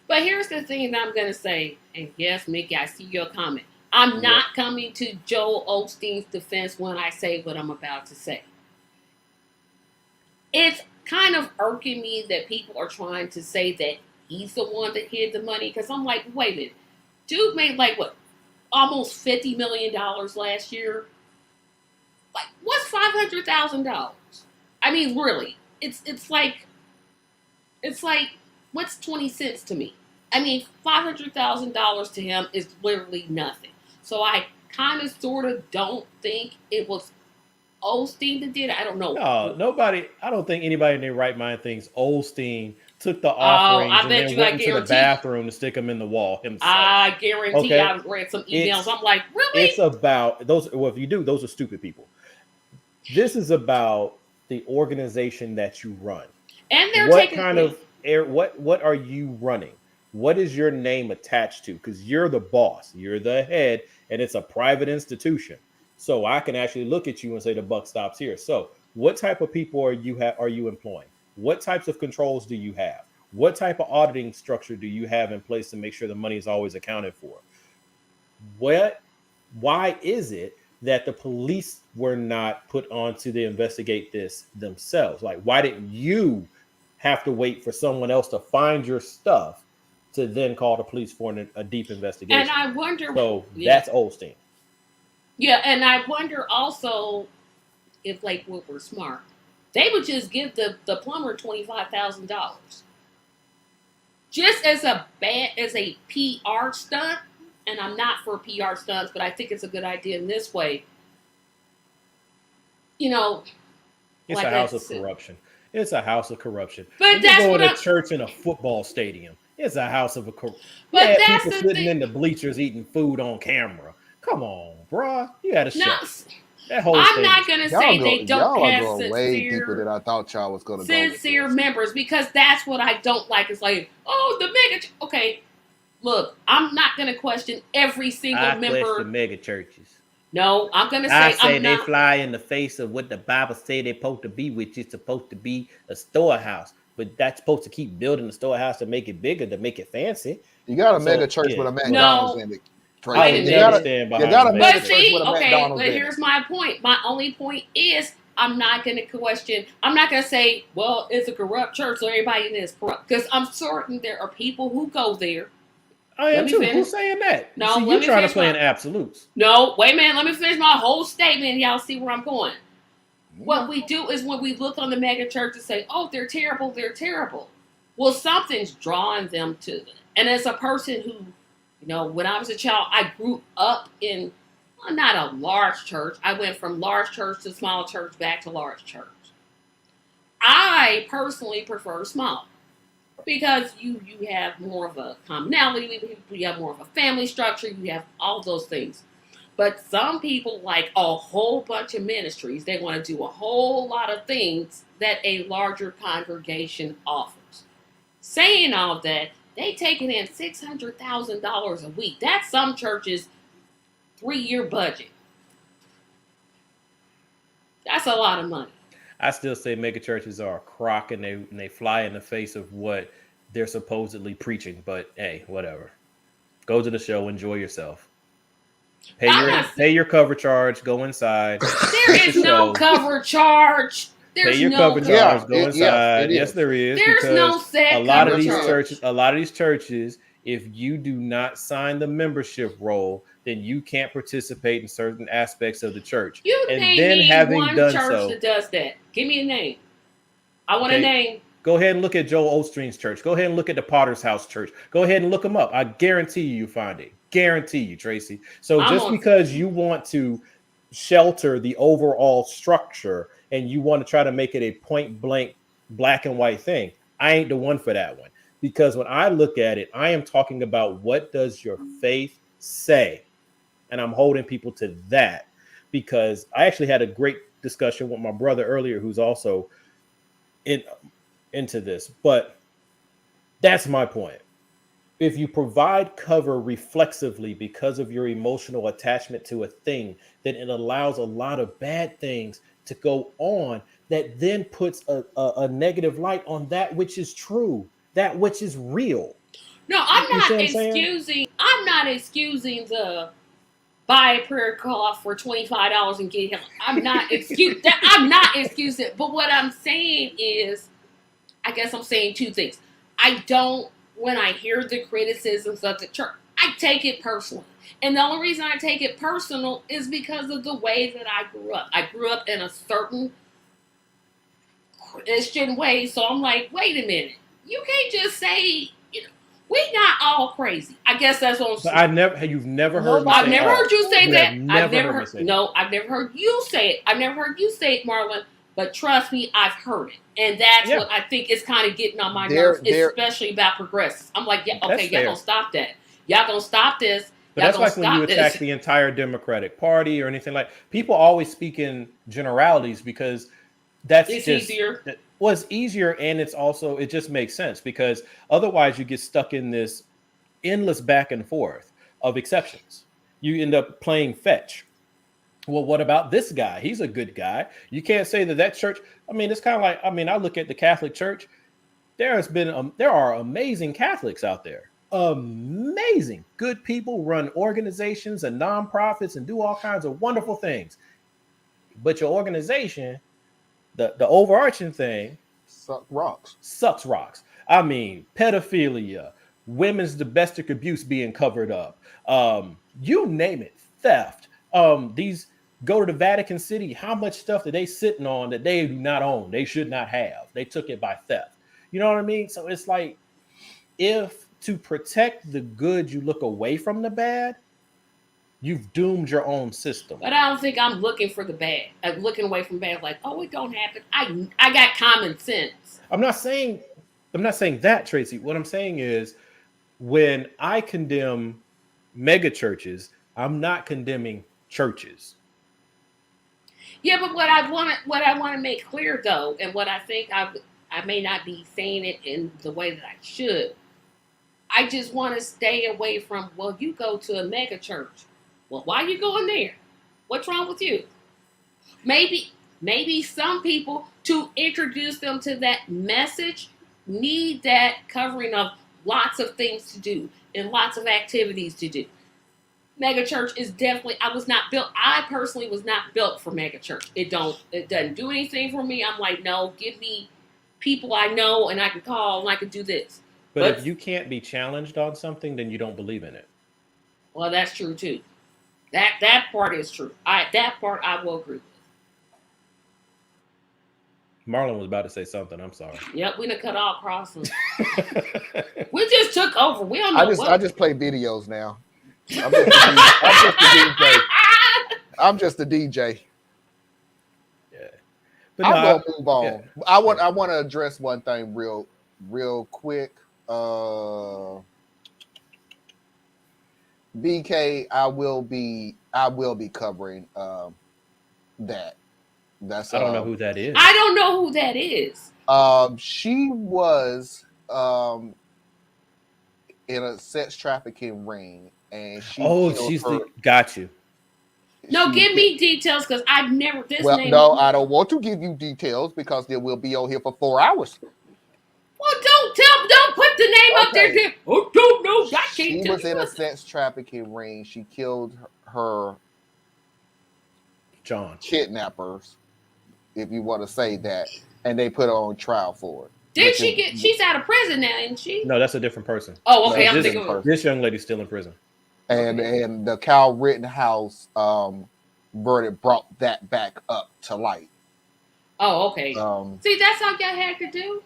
But here's the thing that I'm going to say, and yes, Mickey, I see your comment. I'm not coming to Joel Osteen's defense when I say what I'm about to say. It's kind of irking me that people are trying to say that he's the one that hid the money, because I'm like, wait a minute. Dude made almost $50 million last year. Like, what's $500,000? I mean, really, it's like, what's 20 cents to me? I mean, $500,000 to him is literally nothing. So I kind of sort of don't think it was Osteen that did it. I don't know. No, nobody. I don't think anybody in their right mind thinks Osteen took the offerings I and bet then you went I into the guarantee. bathroom to stick them in the wall himself. I guarantee Okay? I've read some emails. I'm like, really? It's about those. Well, if you do, those are stupid people. This is about the organization that you run. And they're What taking kind of air? What are you running? What is your name attached to? Because you're the boss, you're the head, and it's a private institution. So I can actually look at you and say the buck stops here. So what type of people are you employing? What types of controls do you have? What type of auditing structure do you have in place to make sure the money is always accounted for? Why is it that the police were not put on to investigate this themselves? Like, why didn't you have to wait for someone else to find your stuff to then call the police for a deep investigation? And I wonder. So that's Osteen. Yeah, and I wonder also if Lakewood were smart, they would just give the plumber $25,000 just as a PR stunt. And I'm not for PR stunts, but I think it's a good idea in this way. You know, it's like a house of corruption. It's a house of corruption. But that's going to church in a football stadium. It's a house of a corruption. But that's people sitting in the bleachers eating food on camera. Come on, bruh. You had a shot. That whole I'm thing. not going to say they don't have y'all are going way deeper than I thought y'all was going to go. Sincere members, because that's what I don't like. It's like, oh, the mega. Okay, look, I'm not going to question every single member. I question mega churches. No, I'm going to say I say they fly in the face of what the Bible say they're supposed to be, which is supposed to be a storehouse. But that's supposed to keep building the storehouse to make it bigger, to make it fancy. You got a mega church with a McDonald's in it. But see, okay, but here's my point. My only point is I'm not going to question. I'm not going to say, well, it's a corrupt church, so everybody in this corrupt. Because I'm certain there are people who go there. I am too. Who's saying that? No, see, you're trying to play in absolutes. No, wait a minute. Let me finish my whole statement. Y'all see where I'm going. What we do is when we look on the mega church and say, oh, they're terrible, they're terrible. Well, something's drawing them to them. And as a person who, you know, when I was a child, I grew up in not a large church. I went from large church to small church back to large church. I personally prefer small because you have more of a commonality, you have more of a family structure, you have all those things. But some people like a whole bunch of ministries. They want to do a whole lot of things that a larger congregation offers. Saying all that, they taking in $600,000 a week. That's some churches' 3-year budget. That's a lot of money. I still say mega churches are a crock, and they fly in the face of what they're supposedly preaching. But hey, whatever. Go to the show, enjoy yourself. Pay your cover charge. Go inside. There is no cover charge. There's pay your cover charge. Go inside. Yes, there is. There's no set. A lot of these churches, if you do not sign the membership roll, then you can't participate in certain aspects of the church. You name one church that does that. Give me a name. I want a name. Go ahead and look at Joel Osteen's church. Go ahead and look at the Potter's House Church. Go ahead and look them up. I guarantee you find it. Guarantee you, Tracy. So just because you want to shelter the overall structure and you want to try to make it a point blank black and white thing, I ain't the one for that one. Because when I look at it, I am talking about what does your faith say? And I'm holding people to that, because I actually had a great discussion with my brother earlier, who's also into this. But that's my point. If you provide cover reflexively because of your emotional attachment to a thing, then it allows a lot of bad things to go on that then puts a negative light on that which is true, that which is real. No, I'm not excusing the buy a prayer cloth for $25 and get him. I'm not excusing. But what I'm saying is, I guess I'm saying two things. When I hear the criticisms of the church, I take it personally. And the only reason I take it personal is because of the way that I grew up. I grew up in a certain Christian way. So I'm like, wait a minute. You can't just say, we're not all crazy. I guess that's what I'm saying. You've never heard me say I've never heard you say that. I've never heard you say it. I've never heard you say it, Marlon. But trust me, I've heard it. And that's Yeah. what I think is kind of getting on my There- nerves, there- especially about progressives. I'm like, yeah, That's okay, y'all fair. gonna stop that. Y'all gonna stop this. But Y'all that's gonna like when you stop attack this. the entire Democratic Party or anything like. People always speak in generalities because that's It's just easier. Well, it's easier, and it's also it just makes sense because otherwise you get stuck in this endless back and forth of exceptions. You end up playing fetch. Well, what about this guy? He's a good guy. You can't say that church. I mean, it's kind of like I look at the Catholic Church. There are amazing Catholics out there. Amazing, good people run organizations and nonprofits and do all kinds of wonderful things. But your organization, the overarching thing, Suck rocks. sucks rocks. I mean, pedophilia, women's domestic abuse being covered up, you name it, theft. These go to the Vatican City. How much stuff are they sitting on that they do not own? They should not have. They took it by theft. You know what I mean? So it's like, if to protect the good, you look away from the bad, you've doomed your own system. But I don't think I'm looking for the bad. I'm looking away from bad, like, oh, it don't happen. I got common sense. I'm not saying that, Tracy. What I'm saying is, when I condemn mega churches, I'm not condemning churches. Yeah, but what I want to make clear though, and what I think I may not be saying it in the way that I should. I just want to stay away from, well, you go to a mega church. Well, why are you going there? What's wrong with you? Maybe some people, to introduce them to that message, need that covering of lots of things to do and lots of activities to do. Mega church is definitely, I personally was not built for mega church. It doesn't do anything for me. I'm like, no, give me people I know and I can call and I can do this. But if you can't be challenged on something, then you don't believe in it. Well, that's true too. That part is true. That part I will agree with. Marlon was about to say something. I'm sorry. Yep, we done cut all crossings. We just took over. We don't know I just play videos now. I'm just a DJ. I'm just a DJ. Yeah. But I'm no, gonna move on. yeah. I want to address one thing real quick. BK, I will be covering that. That's I don't know who that is. I don't know who that is. She was in a sex trafficking ring, and she she's got you. No, give me details because I've never No, I don't want to give you details because they will be on here for 4 hours. Well, don't put the name up there. Oh, don't know. She was in a sex trafficking ring. She killed her kidnappers, if you want to say that, and they put her on trial for it. Did she get? She's out of prison now, isn't she? No, that's a different person. Oh, okay. This young lady's still in prison. And the Kyle Rittenhouse verdict brought that back up to light. Oh, okay. See, that's all y'all had to do.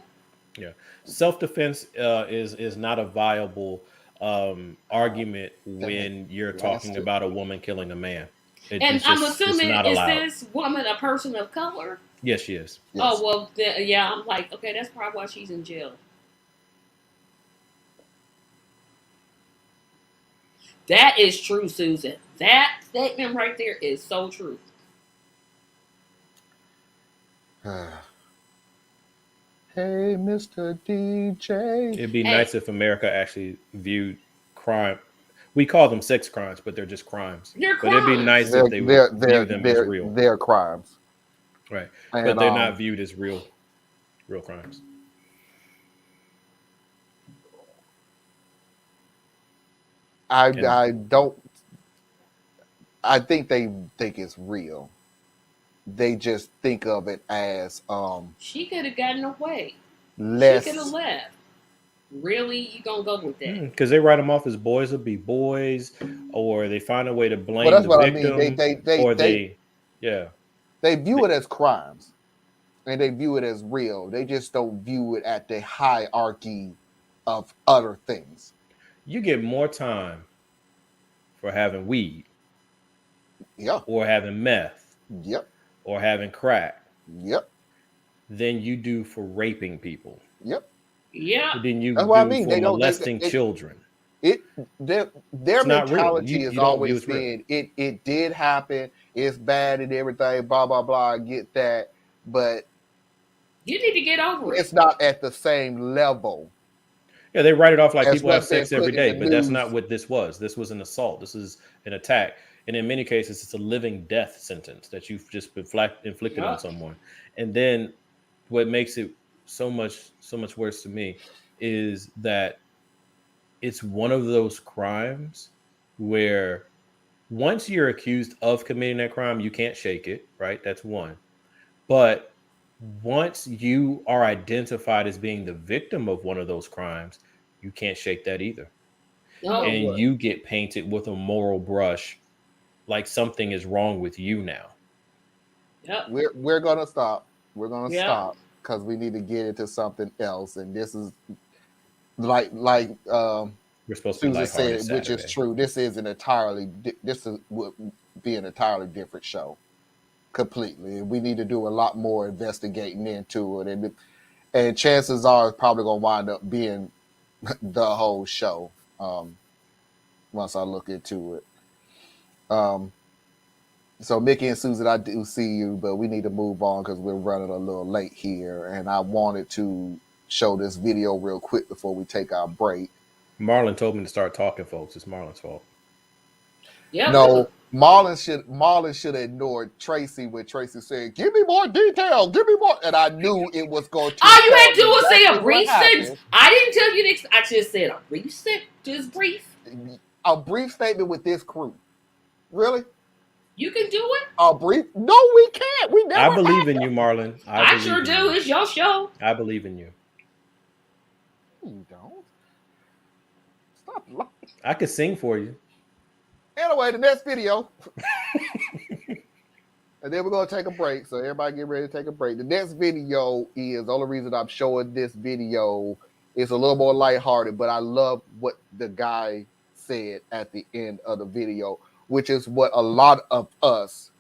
Yeah, self-defense is not a viable argument when you're talking about a woman killing a man. I'm assuming, is this woman a person of color? Yes, she is. Yes. Oh, well, yeah, I'm like, okay, that's probably why she's in jail. That is true, Susan. That statement right there is so true. Hey, Mr. DJ. It'd be nice if America actually viewed crime. We call them sex crimes, but they're just crimes. They're but it'd be nice if they would view them as real. They're crimes. Right. And, but they're not viewed as real crimes. I think they think it's real. They just think of it as she could have gotten away. Less. She could have left. Really, you gonna go with that? Because they write them off as boys will be boys, or they find a way to blame that's the what victim, I mean. They view it as crimes, and they view it as real. They just don't view it at the hierarchy of other things. You get more time for having weed, yeah, or having meth, yep, or having crack, yep, than you do for raping people. Yep. Yeah. Than you That's what I do mean. for They don't. molesting children. Their It's not real. mentality You has don't view always it's real. been it did happen. It's bad and everything. Blah blah blah. I get that, but You need to get over it. it's not at the same level. Yeah, they write it off like As people have what's been sex every put in day, the but that's news. not what this was. This was an assault. This is an attack. And in many cases, it's a living death sentence that you've just inflicted on someone. And then what makes it so much worse to me is that it's one of those crimes where once you're accused of committing that crime, you can't shake it, right? That's one. But once you are identified as being the victim of one of those crimes, you can't shake that either. And you get painted with a moral brush like something is wrong with you now. Yep. We're gonna stop. We're gonna stop because we need to get into something else. And this is like we're supposed to be Susan said, Saturday. which is true. This is would be an entirely different show. Completely. We need to do a lot more investigating into it. And chances are it's probably gonna wind up being the whole show. Once I look into it. So Mickey and Susan, I do see you, but we need to move on because we're running a little late here. And I wanted to show this video real quick before we take our break. Marlon told me to start talking, folks. It's Marlon's fault. Yeah. No, Marlon should have ignored Tracy when Tracy said, "Give me more detail, give me more," and I knew it was going to. All you had to do was say a brief sentence. I didn't tell you next. I just said a brief sentence, just brief. A brief statement with this crew. Really? You can do it. A brief? No, we can't. We never. I believe in you, Marlon. I sure do. It's your show. I believe in you. You don't. Stop lying. I could sing for you. Anyway, the next video. And then we're going to take a break. So everybody get ready to take a break. The next video is, the only reason I'm showing this video is a little more lighthearted, but I love what the guy said at the end of the video, which is what a lot of us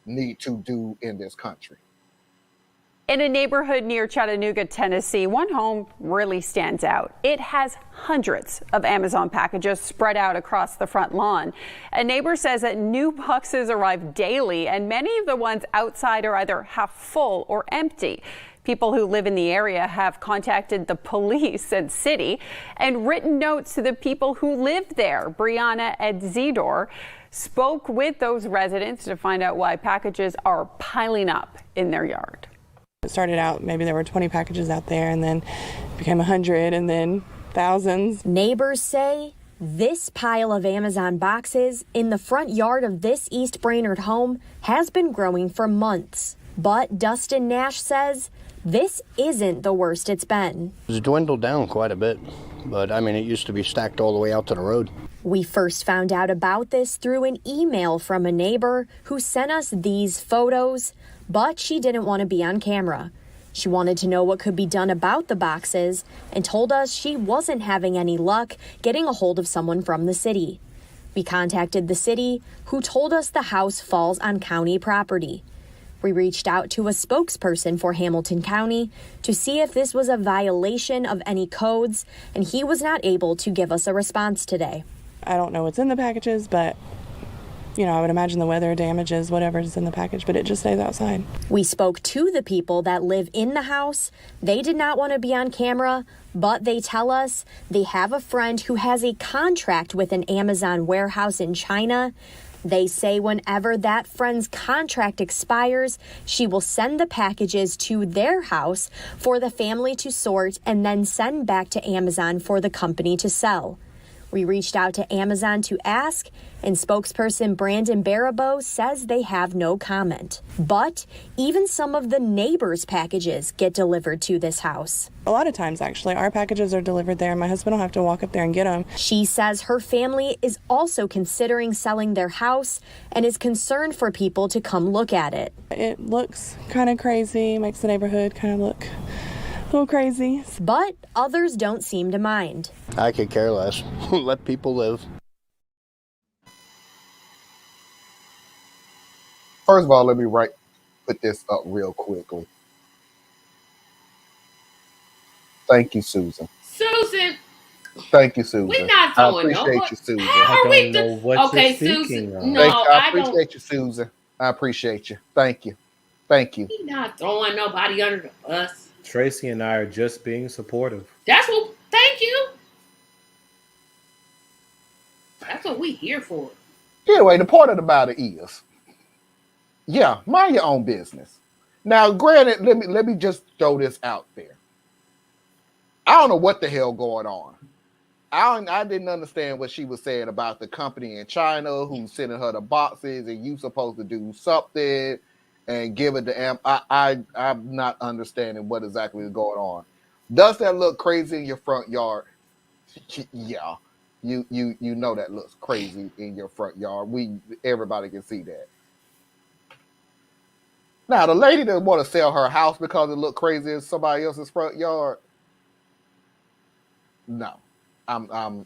need to do in this country. In a neighborhood near Chattanooga, Tennessee, one home really stands out. It has hundreds of Amazon packages spread out across the front lawn. A neighbor says that new boxes arrive daily, and many of the ones outside are either half full or empty. People who live in the area have contacted the police and city and written notes to the people who lived there. Brianna Edzidor spoke with those residents to find out why packages are piling up in their yard. It started out, maybe there were 20 packages out there, and then became 100, and then thousands. Neighbors say this pile of Amazon boxes in the front yard of this East Brainerd home has been growing for months. But Dustin Nash says this isn't the worst it's been. It's dwindled down quite a bit, but I mean, it used to be stacked all the way out to the road. We first found out about this through an email from a neighbor who sent us these photos, but she didn't want to be on camera. She wanted to know what could be done about the boxes and told us she wasn't having any luck getting a hold of someone from the city. We contacted the city, who told us the house falls on county property. We reached out to a spokesperson for Hamilton County to see if this was a violation of any codes, and he was not able to give us a response today. I don't know what's in the packages, but I would imagine the weather damages whatever's in the package, but it just stays outside. We spoke to the people that live in the house. They did not want to be on camera, but they tell us they have a friend who has a contract with an Amazon warehouse in China. They say whenever that friend's contract expires, she will send the packages to their house for the family to sort and then send back to Amazon for the company to sell. We reached out to Amazon to ask, and spokesperson Brandon Barabo says they have no comment. But even some of the neighbors' packages get delivered to this house. A lot of times, actually, our packages are delivered there. My husband will have to walk up there and get them. She says her family is also considering selling their house and is concerned for people to come look at it. It looks kind of crazy, makes the neighborhood kind of look a little crazy. But others don't seem to mind. I could care less. Let people live. First of all, let me put this up real quickly. Thank you, Susan. Susan, Thank you, Susan. we're not I throwing appreciate nobody. you, Susan. How I are we? don't know what you're Okay, speaking Susan. of. No, I I don't. appreciate you, Susan. I appreciate you. Thank you. Thank you. We're not throwing nobody under the bus. Tracy and I are just being supportive. That's what. Thank you. That's what we here for. Anyway, the point of the matter is, yeah, mind your own business. Now, granted, let me just throw this out there. I don't know what the hell going on. I didn't understand what she was saying about the company in China who's sending her the boxes and you supposed to do something and give it to I'm not understanding what exactly is going on. Does that look crazy in your front yard? Yeah. You know that looks crazy in your front yard. Everybody can see that. Now the lady that want to sell her house because it looked crazy in somebody else's front yard. No. I'm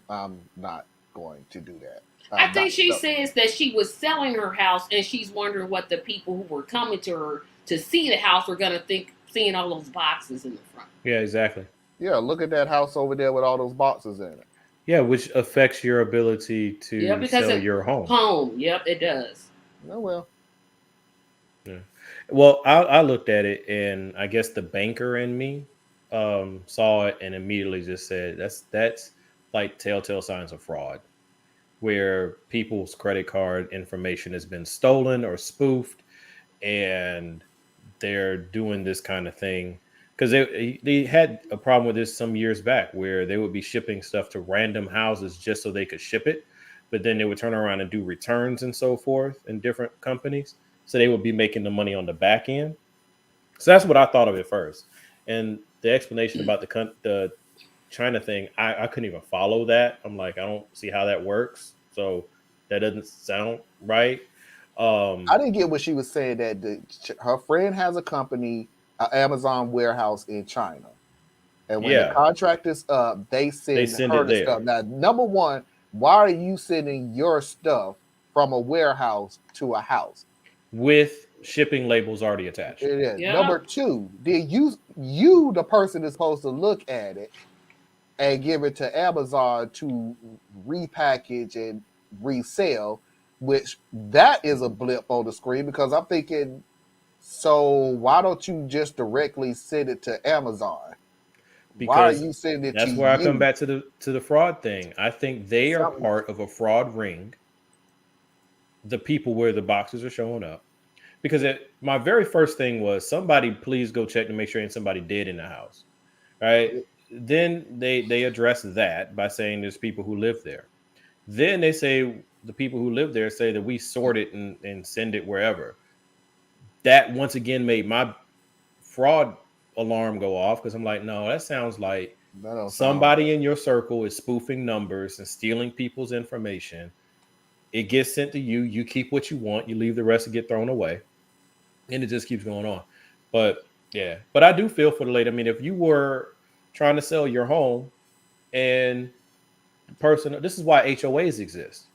not going to do that. I think she says that she was selling her house and she's wondering what the people who were coming to her to see the house were going to think seeing all those boxes in the front. Yeah, exactly. Yeah, look at that house over there with all those boxes in it. Yeah, which affects your ability to sell your home. Yep, it does. Oh, well. Yeah. Well, I looked at it and I guess the banker in me saw it and immediately just said that's like telltale signs of fraud, where people's credit card information has been stolen or spoofed, and they're doing this kind of thing because they had a problem with this some years back where they would be shipping stuff to random houses just so they could ship it, but then they would turn around and do returns and so forth in different companies, so they would be making the money on the back end. So that's what I thought of at first, and the explanation about the China thing, I couldn't even follow that. I'm like, I don't see how that works. So that doesn't sound right. I didn't get what she was saying that her friend has a company, an Amazon warehouse in China. And when the contract is up, they send her the stuff. Now, number one, why are you sending your stuff from a warehouse to a house? With shipping labels already attached. It is. Yeah. Number two, you, the person, is supposed to look at it and give it to Amazon to repackage and resell, which that is a blip on the screen because I'm thinking, so why don't you just directly send it to Amazon? Because why are you sending it that's to where you? I come back to the fraud thing. I think they are part of a fraud ring. The people where the boxes are showing up. Because my very first thing was somebody please go check to make sure ain't somebody dead in the house. Right? Then they address that by saying there's people who live there. Then they say the people who live there say that we sort it and send it wherever. That once again made my fraud alarm go off because I'm like, no, that sounds like somebody in your circle is spoofing numbers and stealing people's information. It gets sent to you. You keep what you want. You leave the rest to get thrown away. And it just keeps going on. But yeah, but I do feel for the lady. I mean, if you were trying to sell your home and this is why HOAs exist,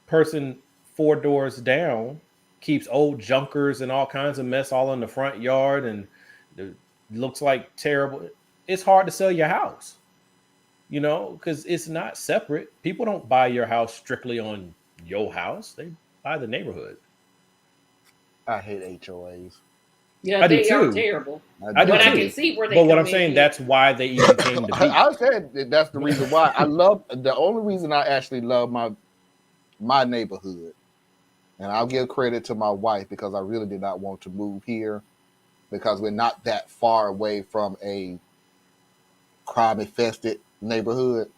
person 4 doors down keeps old junkers and all kinds of mess all in the front yard and it looks like terrible. It's hard to sell your house, because it's not separate. People don't buy your house strictly on your house. They buy the neighborhood. I hate HOAs. Yeah, I they do are too. terrible. I do but too. I can see where they But what come I'm saying, in. that's why they even came to be. I said that's the reason why. The only reason I actually love my neighborhood, and I'll give credit to my wife because I really did not want to move here because we're not that far away from a crime-infested neighborhood.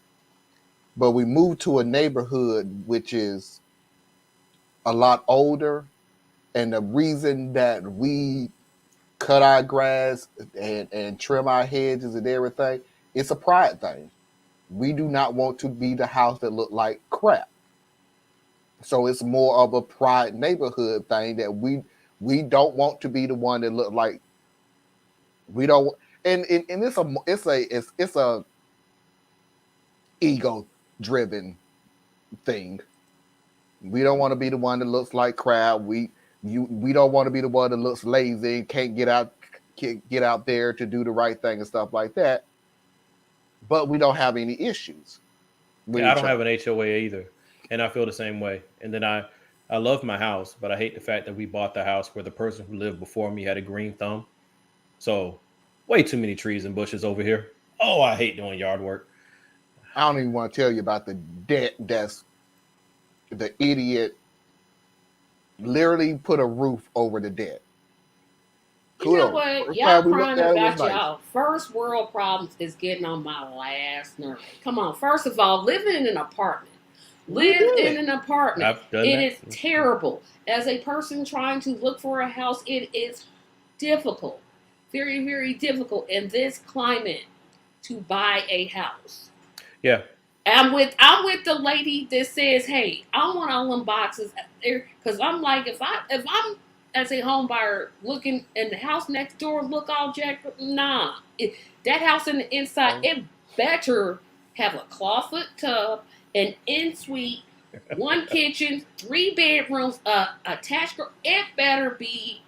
But we moved to a neighborhood which is a lot older, and the reason that we cut our grass and trim our hedges and everything, it's a pride thing. We do not want to be the house that look like crap. So it's more of a pride neighborhood thing that we don't want to be the one that look like we don't. And it's a ego driven thing. We don't want to be the one that looks like crap. We don't want to be the one that looks lazy and can't get out get out there to do the right thing and stuff like that. But we don't have any issues. Yeah, I don't have an HOA either, and I feel the same way. And then I love my house, but I hate the fact that we bought the house where the person who lived before me had a green thumb. So way too many trees and bushes over here. Oh, I hate doing yard work. I don't even want to tell you about the debt that's the idiot literally put a roof over the debt. You know what? Y'all crying about y'all first world problems is getting on my last nerve. Come on. First of all, living in an apartment. In an apartment. It is terrible. As a person trying to look for a house, it is difficult. Very, very difficult in this climate to buy a house. Yeah. I'm with the lady that says, hey, I want all them boxes there. Because I'm like, if I'm as a home buyer looking in the house next door, look all jacked up, nah. That house in the inside, it better have a clawfoot tub, an in-suite, 1 kitchen, 3 bedrooms, attached. It better be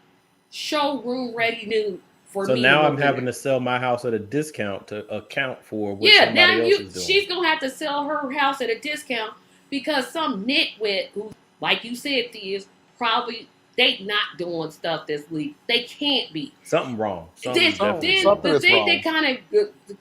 showroom ready new for me. So now I'm having to sell my house at a discount to account for what somebody else is doing. She's gonna have to sell her house at a discount because some nitwit who, like you said, is probably they not doing stuff that's legal. They can't be. Something wrong. The thing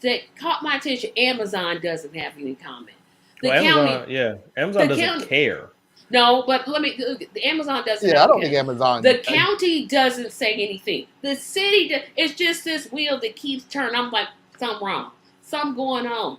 that caught my attention, Amazon doesn't have any comment. Amazon doesn't care. No, but the Amazon doesn't. Yeah, I don't think Amazon. The county doesn't say anything. The city, it's just this wheel that keeps turning. I'm like, something wrong. Something going on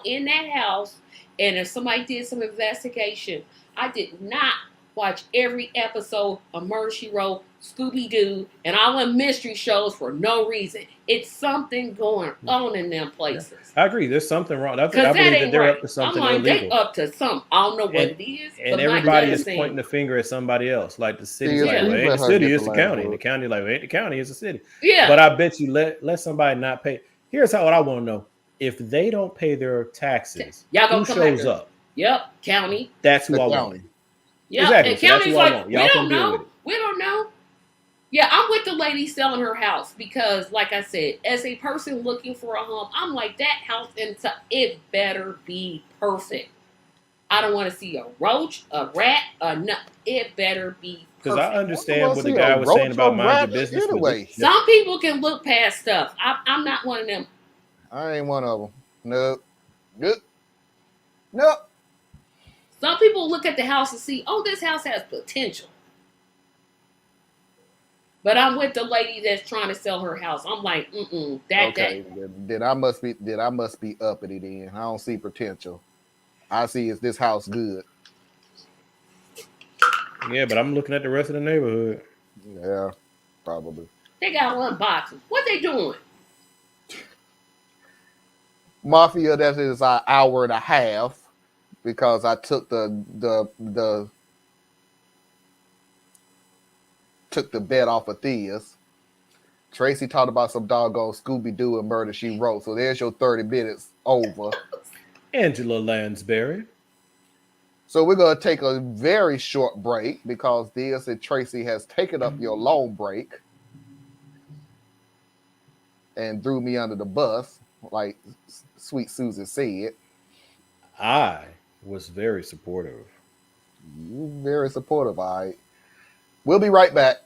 in that house. And if somebody did some investigation, I did not watch every episode of Murder, She Wrote, Scooby-Doo, and all them mystery shows for no reason. It's something going on in them places. I agree. There's something wrong. I believe that they're up to something illegal. They up to something. I don't know what it is. And everybody is pointing the finger at somebody else. Like the city's like, well, ain't the city, it's the county. And the county like, well, ain't the county, it's the city. Yeah. But I bet you let somebody not pay. Here's what I want to know. If they don't pay their taxes, who shows up? Yep, county. That's who I want. Yeah, exactly. And county's like, we don't know. Yeah, I'm with the lady selling her house because, like I said, as a person looking for a home, I'm like, that house inside, it better be perfect. I don't want to see a roach, a rat, a nut. It better be perfect. Because I understand what the guy was saying about mind your business. Anyway. Some people can look past stuff. I'm not one of them. I ain't one of them. Nope. Nope. Some people look at the house and see, oh, this house has potential. But I'm with the lady that's trying to sell her house. I'm like, Then I must be uppity then. I don't see potential. I see is this house good. Yeah, but I'm looking at the rest of the neighborhood. Yeah, probably. They got 1 box. What they doing? Mafia, that is an hour and a half because I took the bet off of Thea's. Tracy talked about some doggone Scooby-Doo and Murder, She Wrote. So there's your 30 minutes over. Angela Lansbury. So we're going to take a very short break because Thea and Tracy has taken up your long break and threw me under the bus, like Sweet Susan said. I was very supportive. You're very supportive, all right. We'll be right back.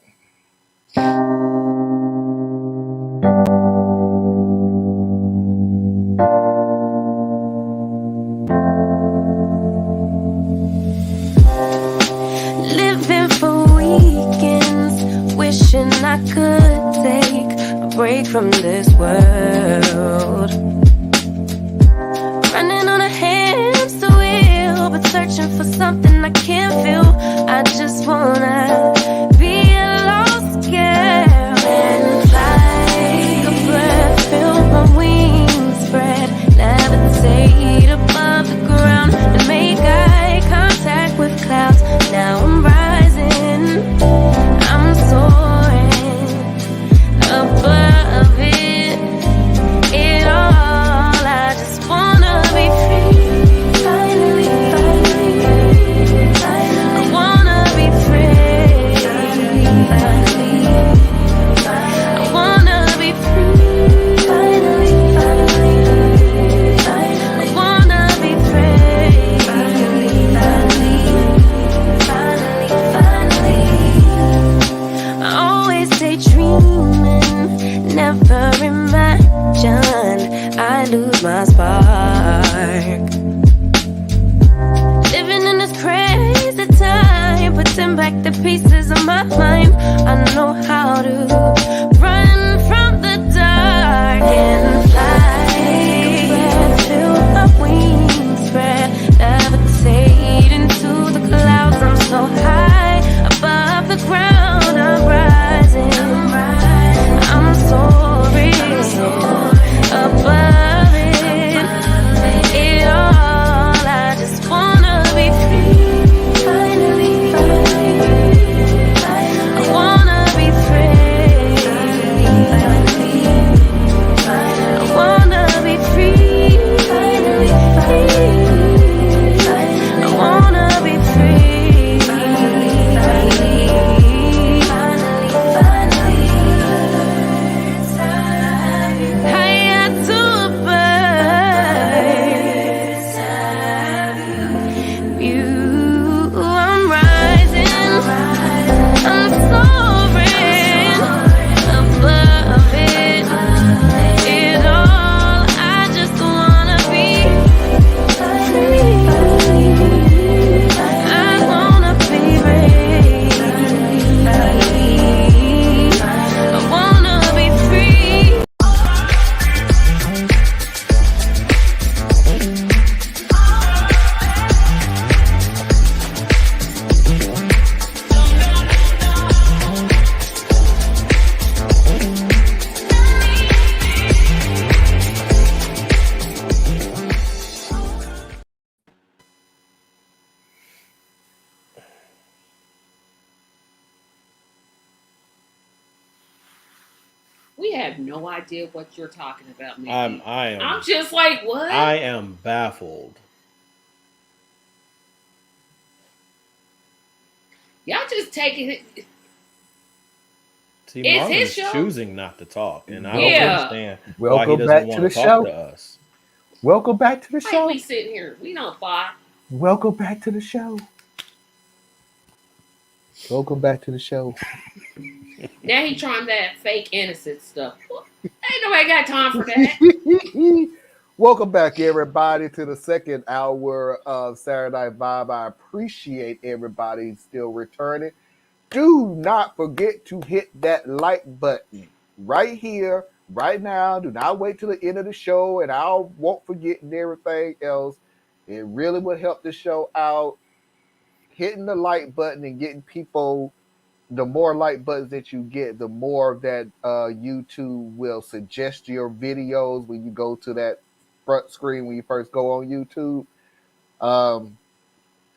Living for weekends, wishing I could take a break from this world. Running on a hamster wheel, but searching for something I can't feel. I just wanna be a lost girl and fly. Take a breath, feel my wings spread, levitate above the ground and make eye contact with clouds. Now I'm rising, I'm soaring above it all. might lose my spark. Living in this crazy time, putting back the pieces of my mind. I know how to run from the dark and fly. Feel my wings spread, levitate into the clouds. I'm so high above the ground. I'm rising. I'm soaring above it. It all. I just wanna be free. Finally, I wanna be free. I wanna be free. Finally, I wanna be free. Higher to above you, I'm rising, I'm soaring above it. It all, I just wanna be free. I wanna be free. I wanna be free. We have no idea what you're talking about, Mickey. I'm just like, what? I am baffled. Y'all just taking it. See, It's Marvin's his show. choosing not to talk, and I don't Yeah. understand why he Welcome doesn't back want to to the talk show. to us. Welcome back to the Like show. we sitting here, we don't fly. Welcome back to the show. Welcome back to the show. Now he trying that fake innocent stuff. Ain't nobody got time for that. Welcome back, everybody, to the second hour of Saturday Night Vibe. I appreciate everybody still returning. Do not forget to hit that like button right here, right now. Do not wait till the end of the show, and I won't forget and everything else. It really would help the show out. Hitting the like button and getting people, the more like buttons that you get, the more that YouTube will suggest your videos when you go to that front screen when you first go on YouTube.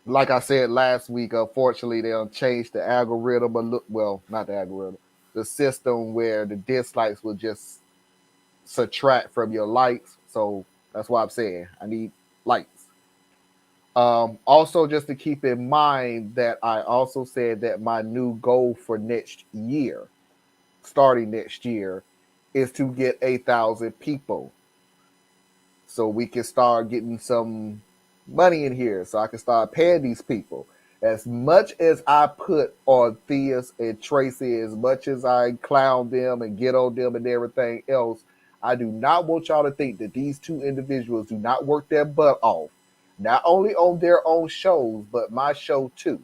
Like I said last week, unfortunately, they'll change the algorithm a little. Well, not the algorithm, the system where the dislikes will just subtract from your likes. So that's why I'm saying I need likes. Also, just to keep in mind that I also said that my new goal for next year, starting next year, is to get 8,000 people. So we can start getting some money in here so I can start paying these people. As much as I put on Theus and Tracy, as much as I clown them and get on them and everything else, I do not want y'all to think that these two individuals do not work their butt off. Not only on their own shows, but my show too.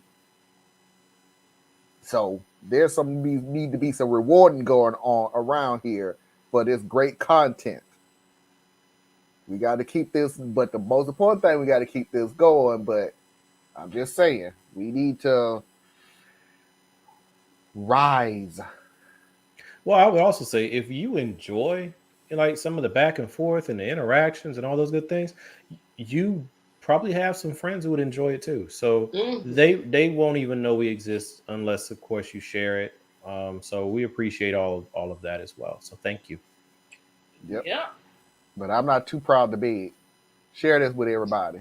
So there's some need to be some rewarding going on around here for this great content. We got to keep this, but the most important thing, we got to keep this going. But I'm just saying, we need to rise. Well, I would also say if you enjoy like some of the back and forth and the interactions and all those good things, you probably have some friends who would enjoy it too. So they won't even know we exist unless, of course, you share it. So we appreciate all of that as well. So thank you. Yep. Yeah. But I'm not too proud to beg. Share this with everybody.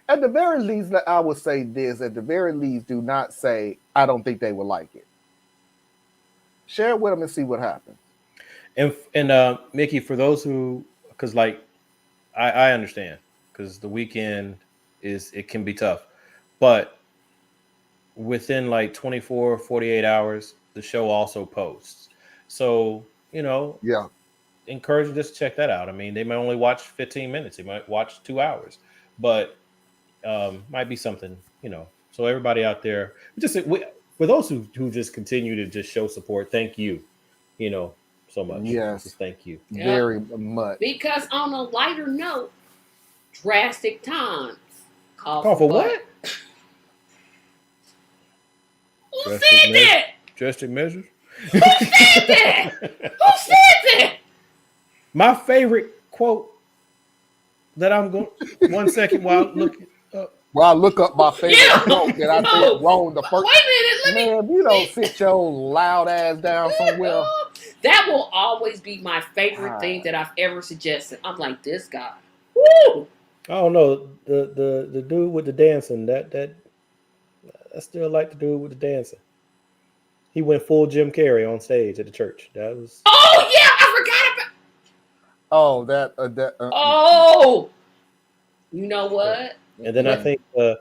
At the very least, I would say this. At the very least, do not say, I don't think they would like it. Share it with them and see what happens. And Mickey, for those who, because like, I understand, because the weekend it can be tough. But within like 24, 48 hours, the show also posts. So, yeah, encourage you just to check that out. I mean, they might only watch 15 minutes. They might watch 2 hours, but might be something, So everybody out there, for those who just continue to just show support, thank you, so much. Yes. Just thank you. Very much. Because on a lighter note, drastic times Call for what? Who said that? Drastic measures? Who said that? Who said that? My favorite quote that I'm going. 1 second while I look up. While I look up my favorite quote that I said wrong the first. Wait a minute, man, you don't sit your loud ass down somewhere. That will always be my favorite thing that I've ever suggested. I'm like, this guy. Woo! I don't know, the dude with the dancing. That I still like the dude with the dancing. He went full Jim Carrey on stage at the church. That was. Oh yeah, I forgot about. Oh, that. Oh, you know what? And then I think the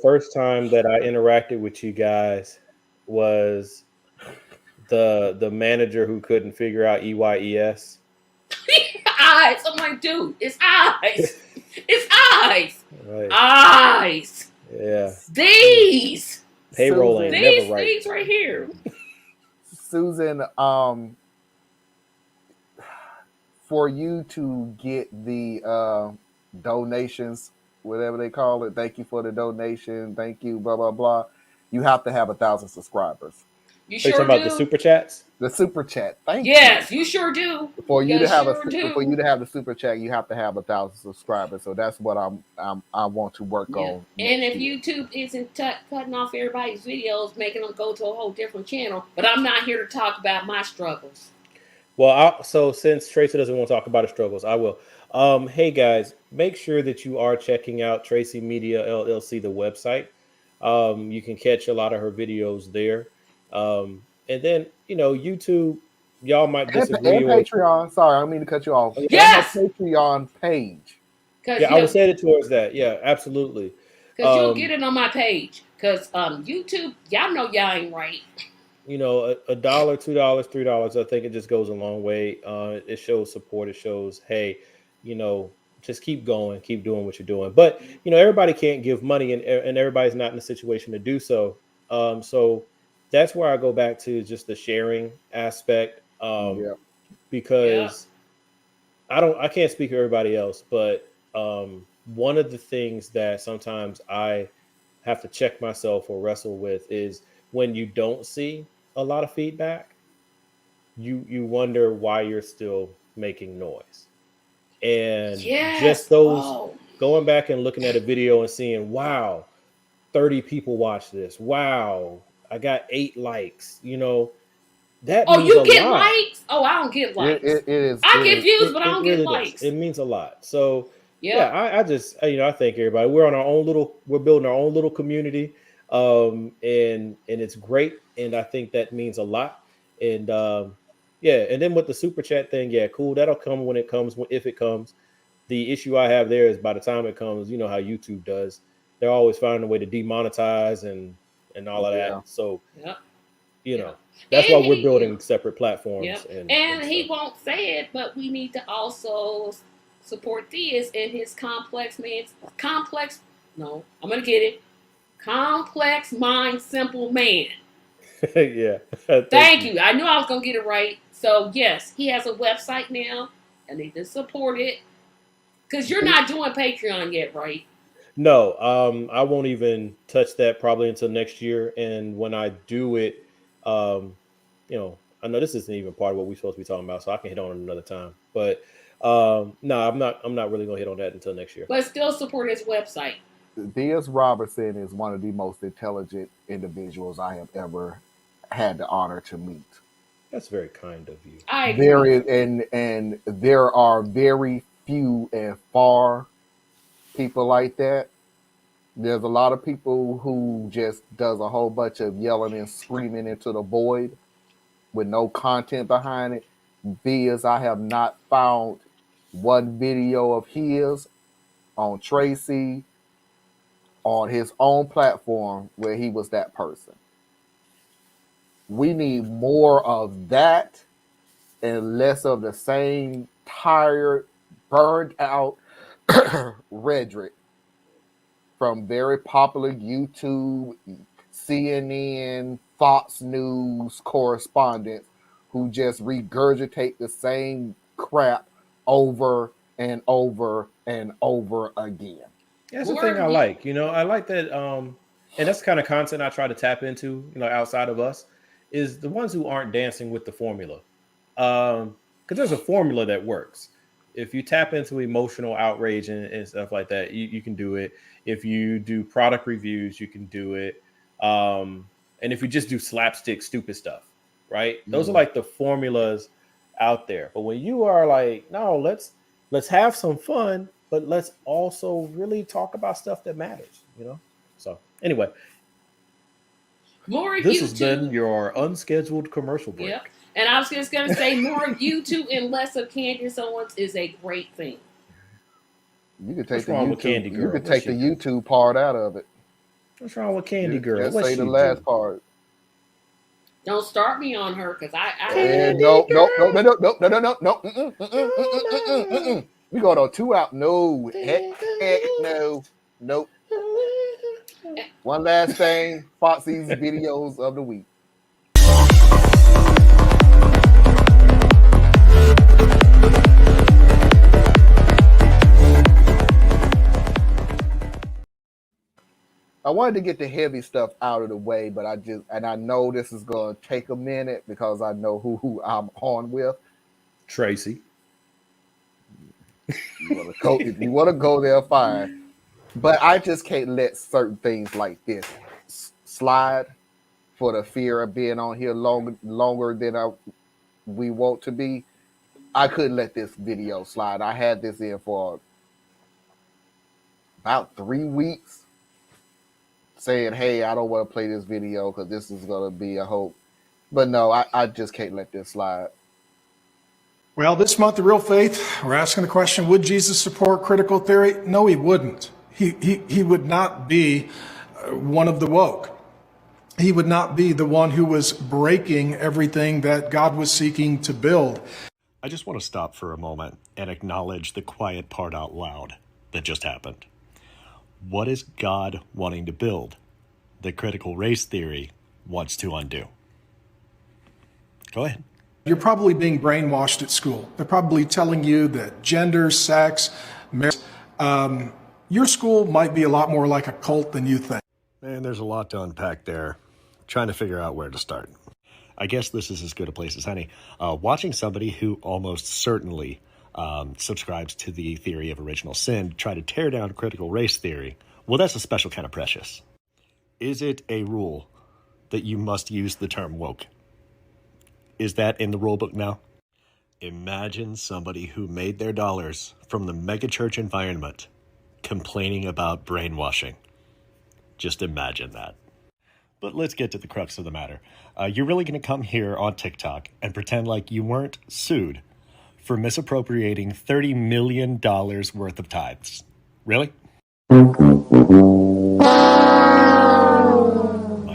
first time that I interacted with you guys was the manager who couldn't figure out EYES. Eyes. I'm like, dude, it's eyes. It's eyes. Right. Eyes. Yeah. These. Payroll ain't never right. These right here. Susan, for you to get the donations, whatever they call it, thank you for the donation, thank you, blah blah blah. You have to have 1,000 subscribers. You sure talking about the super chats? The super chat. Thank you. Yes, you sure do. For you to have do. for you to have the super chat, you have to have 1,000 subscribers. So that's what I want to work on. And if YouTube isn't cutting off everybody's videos, making them go to a whole different channel, but I'm not here to talk about my struggles. Well, so since Tracy doesn't want to talk about her struggles, I will. Hey guys, make sure that you are checking out Tracy Media LLC, the website. You can catch a lot of her videos there. And then, YouTube, y'all might disagree. And Patreon. Sorry, I don't mean to cut you off. Yes! And her Patreon page. Yeah, I was headed towards that. Yeah, absolutely. Because you'll get it on my page. Because YouTube, y'all know y'all ain't right. $1, $2, $3, I think it just goes a long way. It shows support. It shows, hey, just keep going, keep doing what you're doing. But, everybody can't give money and everybody's not in a situation to do so. So that's where I go back to just the sharing aspect. Because I can't speak for everybody else, but one of the things that sometimes I have to check myself or wrestle with is when you don't see a lot of feedback, you wonder why you're still making noise. And just those going back and looking at a video and seeing, wow, 30 people watch this. Wow, I got 8 likes. That means you a get lot. likes? Oh, I don't get likes. It is. I get views, but I don't get really likes. Does. It means a lot. So I just I thank everybody. We're building our own little community, and it's great. And I think that means a lot. And and then with the super chat thing, cool. That'll come when it comes. If it comes, the issue I have there is by the time it comes, you know how YouTube does. They're always finding a way to demonetize and all of that. So that's why we're building separate platforms. And he won't say it, but we need to also support Theus and his complex mind, simple man. Yeah. Thank you. I knew I was going to get it right. So, yes, he has a website now. I need to support it. Because you're not doing Patreon yet, right? No, I won't even touch that probably until next year. And when I do it, I know this isn't even part of what we're supposed to be talking about, so I can hit on it another time. But no, I'm not really gonna hit on that until next year. But still support his website. Theus Robertson is one of the most intelligent individuals I have ever had the honor to meet. That's very kind of you. I agree. And there are very few and far people like that. There's a lot of people who just does a whole bunch of yelling and screaming into the void with no content behind it. Theus, I have not found one video of his on Tracy on his own platform where he was that person. We need more of that and less of the same tired, burned out rhetoric from very popular YouTube, CNN, Fox News correspondents who just regurgitate the same crap over and over and over again. That's the thing I like. I like that. And that's the kind of content I try to tap into, outside of us, is the ones who aren't dancing with the formula. Because there's a formula that works. If you tap into emotional outrage and stuff like that, you can do it. If you do product reviews, you can do it. And if you just do slapstick, stupid stuff, right? Those are like the formulas out there. But when you are like, no, let's have some fun, but let's also really talk about stuff that matters, So anyway, this has been your unscheduled commercial break. Yep. And I was just going to say more of YouTube and less of Candace Owens is a great thing. You can take What's wrong with Candy Girl? You can take the YouTube part out of it. What's wrong with Candy Girl? Just say the last part. Don't start me on her because I no. We going on 2 out. No. Heck no. Nope. One last thing. Foxy's videos of the week. I wanted to get the heavy stuff out of the way, but I know this is going to take a minute because I know who I'm on with. Tracy. If you want to go there, fine. But I just can't let certain things like this slide for the fear of being on here longer than we want to be. I couldn't let this video slide. I had this in for about 3 weeks, saying, hey, I don't want to play this video because this is going to be a hope. But no, I just can't let this slide. Well, this month, the Real Faith, we're asking the question, would Jesus support critical theory? No, he wouldn't. He would not be one of the woke. He would not be the one who was breaking everything that God was seeking to build. I just want to stop for a moment and acknowledge the quiet part out loud that just happened. What is God wanting to build that critical race theory wants to undo? Go ahead. You're probably being brainwashed at school. They're probably telling you that gender, sex, marriage, your school might be a lot more like a cult than you think. And there's a lot to unpack there. Trying to figure out where to start. I guess this is as good a place as any. Watching somebody who almost certainly subscribes to the theory of original sin try to tear down critical race theory, well, that's a special kind of precious. Is it a rule that you must use the term woke? Is that in the rule book now? Imagine somebody who made their dollars from the megachurch environment complaining about brainwashing. Just imagine that. But let's get to the crux of the matter. You're really going to come here on TikTok and pretend like you weren't sued for misappropriating $30 million worth of tithes. Really? My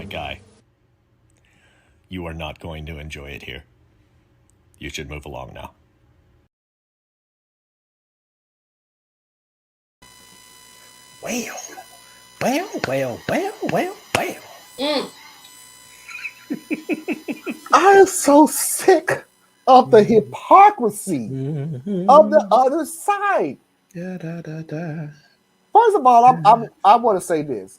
guy, you are not going to enjoy it here. You should move along now. Well. I am so sick of the hypocrisy of the other side. First of all, I want to say this.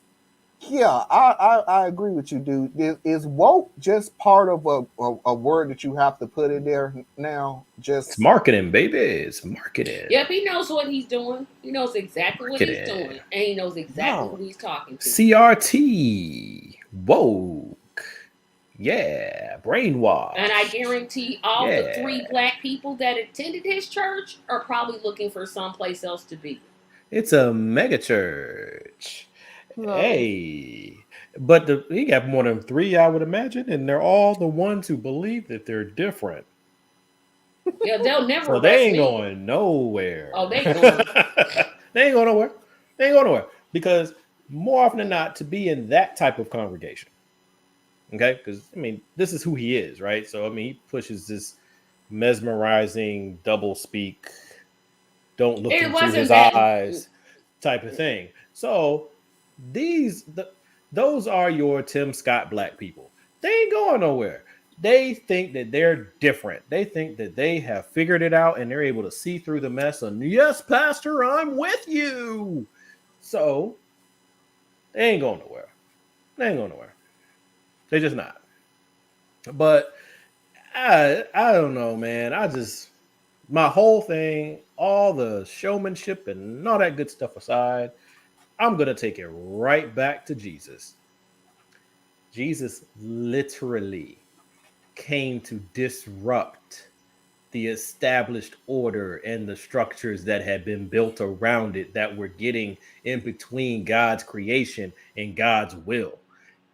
Yeah, I agree with you, dude. Is woke just part of a word that you have to put in there now? It's marketing, baby. It's marketing. Yep, he knows what he's doing. He knows exactly what he's doing. And he knows exactly who he's talking to. CRT. Woke. Yeah. Brainwash. And I guarantee all the 3 black people that attended his church are probably looking for someplace else to be. It's a mega church. Hey, but he got more than 3, I would imagine, and they're all the ones who believe that they're different. Yeah, they'll never. So they ain't going nowhere. Oh, they going. They ain't going nowhere. They ain't going nowhere because more often than not, to be in that type of congregation, okay? Because I mean, this is who he is, right? So I mean, he pushes this mesmerizing, double speak, don't look It into wasn't his that. eyes type of thing. So those are your Tim Scott black people. They ain't going nowhere. They think that they're different. They think that they have figured it out and they're able to see through the mess. And yes, Pastor, I'm with you. So they ain't going nowhere. They ain't going nowhere. They just not. But I don't know, man. My whole thing, all the showmanship and all that good stuff aside, I'm gonna take it right back to Jesus. Jesus literally came to disrupt the established order and the structures that had been built around it that were getting in between God's creation and God's will.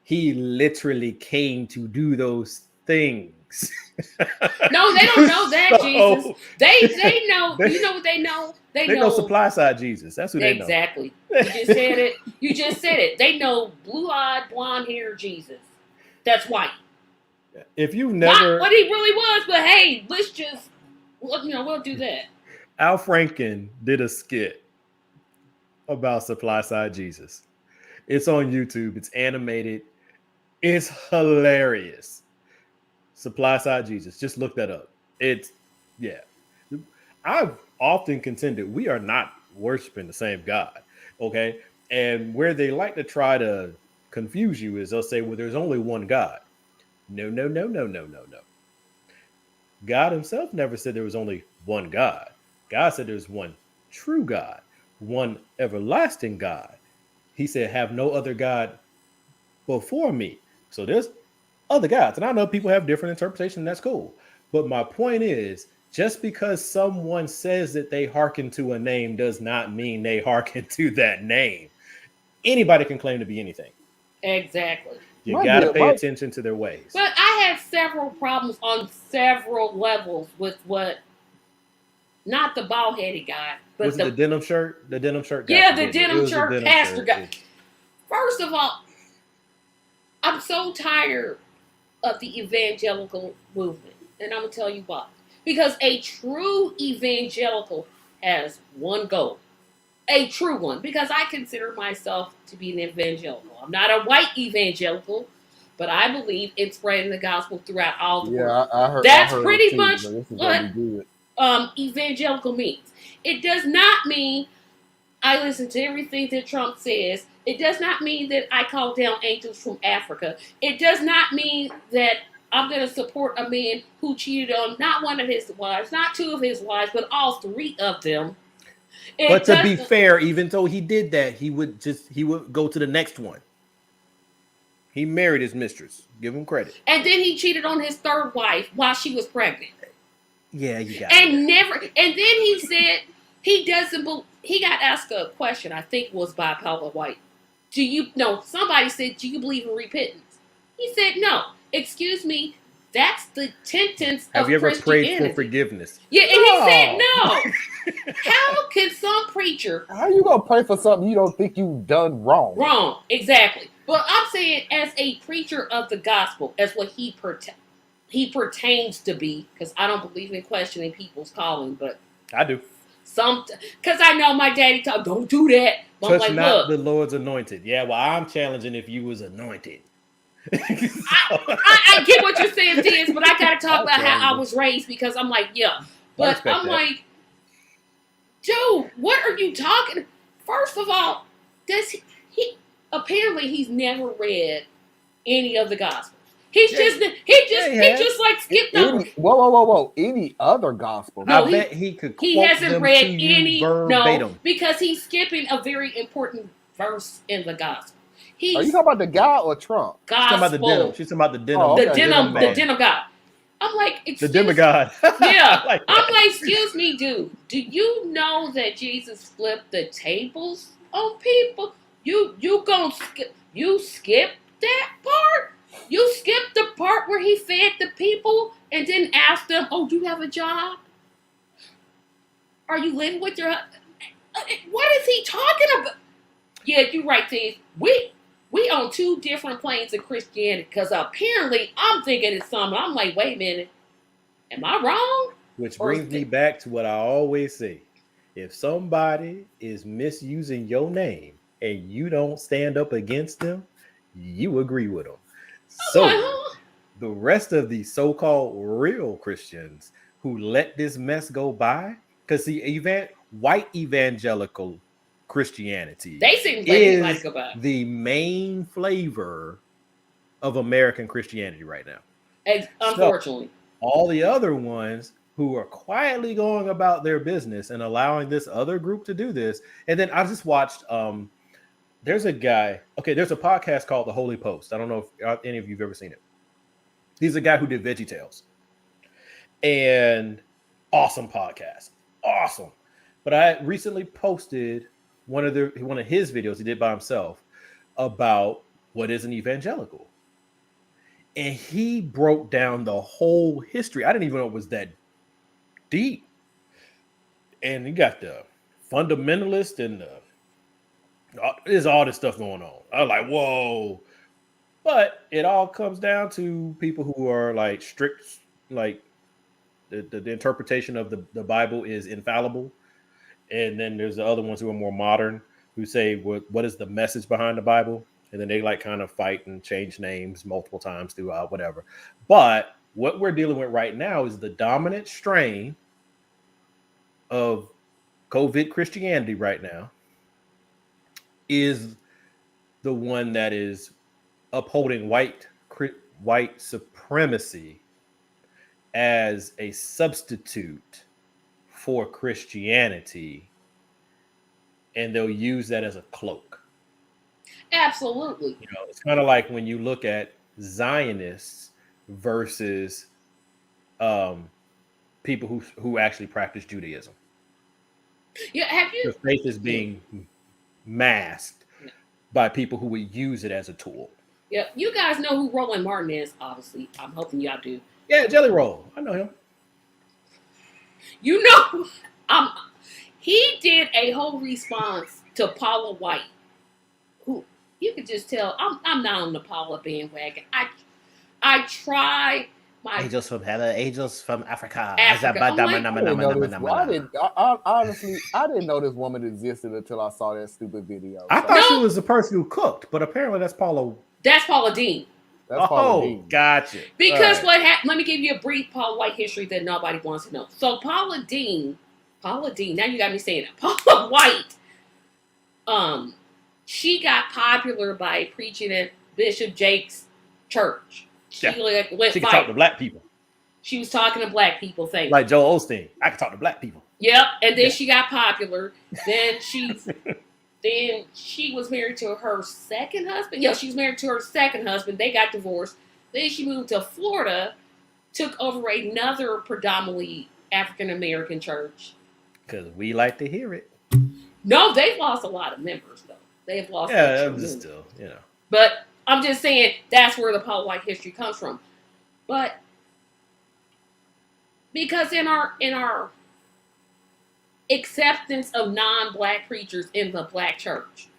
He literally came to do those things. No, they don't know that, So, Jesus. They know. You know what they know? They know supply side Jesus. That's who they know. Exactly. You just said it. You just said it. They know blue-eyed, blonde-haired Jesus. That's white. If you've Not never, what he really was, but hey, let's just, we'll do that. Al Franken did a skit about supply side Jesus. It's on YouTube. It's animated. It's hilarious. Supply side Jesus. Just look that up. I've often contended we are not worshiping the same God. Okay. And where they like to try to confuse you is they'll say, well, there's only one God. No. God himself never said there was only one God. God said there's one true God, one everlasting God. He said, have no other God before me. So there's other gods. And I know people have different interpretations, and that's cool. But my point is, just because someone says that they hearken to a name does not mean they hearken to that name. Anybody can claim to be anything. Exactly. You got to pay attention to their ways. But I had several problems on several levels with not the bald-headed guy, but was it the denim shirt? The denim shirt guy. Yeah, the denim shirt pastor guy. First of all, I'm so tired of the evangelical movement. And I'm going to tell you why. Because a true evangelical has one goal. A true one. Because I consider myself to be an evangelical. I'm not a white evangelical, but I believe in spreading the gospel throughout all the world. I heard. That's I heard pretty too, much so this is what gonna be good. Evangelical means. It does not mean I listen to everything that Trump says. It does not mean that I call down angels from Africa. It does not mean that I'm going to support a man who cheated on not one of his wives, not two of his wives, but all three of them. But to be fair, even though he did that, he would go to the next one. He married his mistress. Give him credit. And then he cheated on his third wife while she was pregnant. Yeah, you got it. And then he said he doesn't believe. He got asked a question, I think was by Paula White. Somebody said, do you believe in repentance? He said, no. Excuse me, that's the sentence of Christianity. Have you ever prayed for forgiveness? Yeah, and he said no. How can some preacher... How you going to pray for something you don't think you've done wrong? Wrong, exactly. But I'm saying as a preacher of the gospel, as what he pertains to be, because I don't believe in questioning people's calling, but... I do. Because I know my daddy taught, don't do that. But touch not the Lord's anointed. Yeah, well, I'm challenging if you was anointed. I get what you're saying, Diaz, but I got to talk about how I was raised because I'm like, yeah. But I'm like, dude, what are you talking? First of all, apparently he's never read any of the Gospels. He just like skipped over. Whoa! Any other gospel? No, I bet he could. He hasn't read any. No, because he's skipping a very important verse in the gospel. Are you talking about the guy or Trump? Gospel. She's talking about the denim. Oh, okay. The denim guy. I'm like, the demigod. Yeah. I'm like, excuse me, dude. Do you know that Jesus flipped the tables on people? You skip that part? You skipped the part where he fed the people and then asked them, oh, do you have a job? Are you living with your... What is he talking about? Yeah, you're right, Steve. We on two different planes of Christianity because apparently I'm thinking it's something. I'm like, wait a minute. Am I wrong? Which brings me back to what I always say. If somebody is misusing your name and you don't stand up against them, you agree with them. So the rest of the so-called real Christians who let this mess go by, because see, white evangelical Christianity They seem like anybody is go by. the main flavor of American Christianity right now. Unfortunately. So, all the other ones who are quietly going about their business and allowing this other group to do this. And then I just watched, there's a guy, there's a podcast called The Holy Post. I don't know if any of you've ever seen it. He's a guy who did VeggieTales. And awesome podcast. Awesome. But I recently posted one of his videos he did by himself about what is an evangelical. And he broke down the whole history. I didn't even know it was that deep. And you got the fundamentalist and there's all this stuff going on. I was like, whoa. But it all comes down to people who are like strict, like the interpretation of the Bible is infallible. And then there's the other ones who are more modern who say, what is the message behind the Bible? And then they like kind of fight and change names multiple times throughout, whatever. But what we're dealing with right now is the dominant strain of COVID Christianity right now is the one that is upholding white supremacy as a substitute for Christianity. And they'll use that as a cloak. Absolutely. You know, it's kind of like when you look at Zionists versus people who actually practice Judaism. Yeah, have you? The faith is being masked by people who would use it as a tool. Yeah, you guys know who Roland Martin is, obviously. I'm hoping y'all do. Yeah, Jelly Roll. I know him. You know, he did a whole response to Paula White, who you could just tell I'm not on the Paula bandwagon. I try my angels from heaven, angels from Africa. Honestly, I didn't know this woman existed until I saw that stupid video. I thought she was the person who cooked, but apparently that's Paula. That's Paula Dean. That's Paula Dean. Gotcha. Because what happened? Let me give you a brief Paula White history that nobody wants to know. So Paula Dean. Now you got me saying it. Paula White. She got popular by preaching at Bishop Jake's church. She can talk to black people. She was talking to black people, like Joel Osteen. I can talk to black people. Yep, and then she got popular. Then she was married to her second husband. Yeah, she was married to her second husband. They got divorced. Then she moved to Florida, took over another predominantly African American church. Because we like to hear it. No, they've lost a lot of members though. They've lost. Yeah, still, you know. But I'm just saying that's where the Paul White history comes from. But because in our acceptance of non-black preachers in the black church,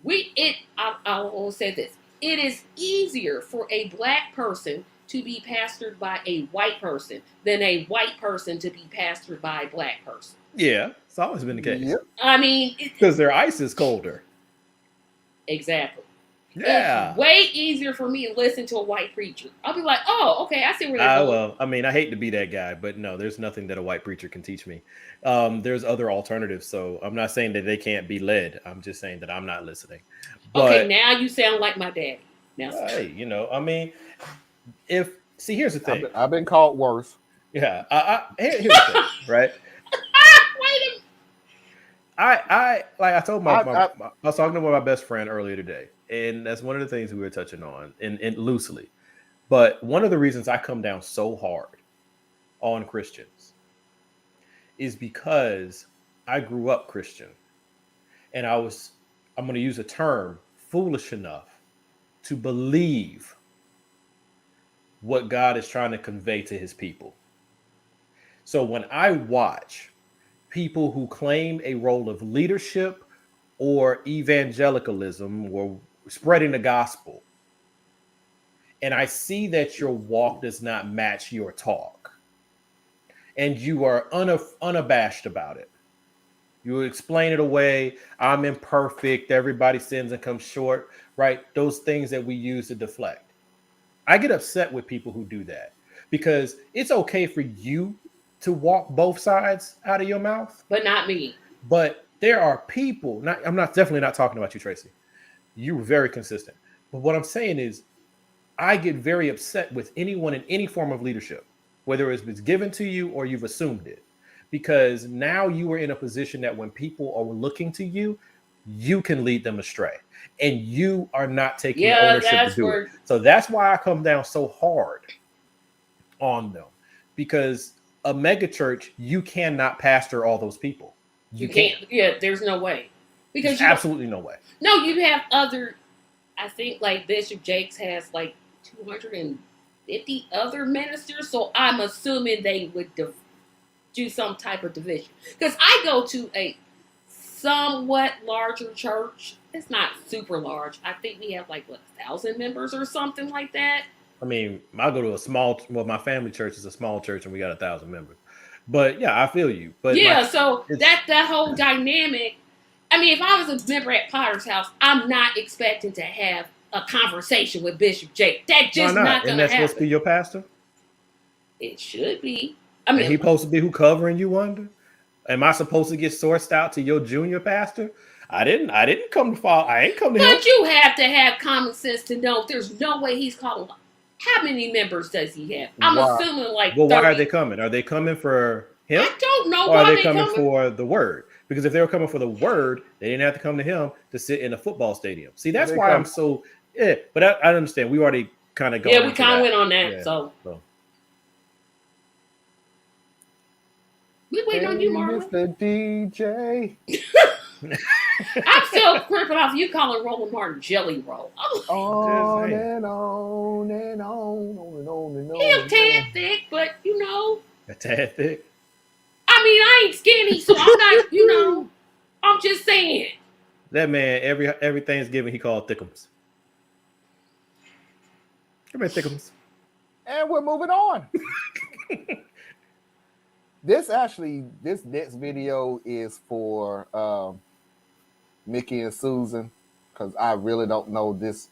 I will say this: it is easier for a black person to be pastored by a white person than a white person to be pastored by a black person. Yeah, it's always been the case. Yep. I mean, because their ice is colder. Exactly. Yeah. It's way easier for me to listen to a white preacher. I'll be like, oh, okay, I see where they're going. Well, I mean, I hate to be that guy, but no, there's nothing that a white preacher can teach me. There's other alternatives, so I'm not saying that they can't be led. I'm just saying that I'm not listening. But, okay, now you sound like my daddy. Now, hey, you know, I mean, here's the thing. I've been called worse. Yeah, here's the thing, right? Wait a I told I was talking to my best friend earlier today, and that's one of the things we were touching on, and loosely. But one of the reasons I come down so hard on Christians is because I grew up Christian, and I'm going to use a term, foolish enough to believe what God is trying to convey to his people. So when I watch people who claim a role of leadership or evangelicalism or spreading the gospel, and I see that your walk does not match your talk, and you are unabashed about it. You explain it away. I'm imperfect. Everybody sins and comes short, right? Those things that we use to deflect. I get upset with people who do that because it's okay for you to walk both sides out of your mouth, but not me. But there are people, I'm definitely not talking about you, Tracy. You were very consistent. But what I'm saying is I get very upset with anyone in any form of leadership, whether it's given to you or you've assumed it. Because now you are in a position that when people are looking to you, you can lead them astray, and you are not taking ownership to do it. So that's why I come down so hard on them, because a mega church, you cannot pastor all those people. You can't. Yeah, there's no way. Because there's absolutely no way. No, you have other. I think like Bishop Jakes has like 250 other ministers, so I'm assuming they would do some type of division. Because I go to a somewhat larger church. It's not super large. I think we have like 1,000 members or something like that. I mean, I go to my family church is a small church and we got 1,000 members. But yeah, I feel you. But yeah, so that whole dynamic. I mean, if I was a member at Potter's House, I'm not expecting to have a conversation with Bishop Jake. That's just not going to happen. And that's supposed to be your pastor? It should be. I mean, and he supposed to be who covering you under? Am I supposed to get sourced out to your junior pastor? I didn't come to fall. I ain't come to him. But you have to have common sense to know there's no way he's calling. How many members does he have? I'm assuming like 30. Why are they coming? Are they coming for him? I don't know. Or are they coming for the word? Because if they were coming for the word, they didn't have to come to him to sit in a football stadium. See, that's why I'm so. Yeah, but I understand. We already kind of we kind of went on that. Yeah, so. We waiting on you, Marlon. Mr. DJ. I'm still cripping off you calling Roland Martin Jelly Roll. On and on and on and on and on. He's a tad thick, but you know. A tad thick? I mean, I ain't skinny, so I'm not, you know. I'm just saying. That man, every Thanksgiving, he called thickums. Everybody thickums. And we're moving on. This next video is for Mickey and Susan, because I really don't know this.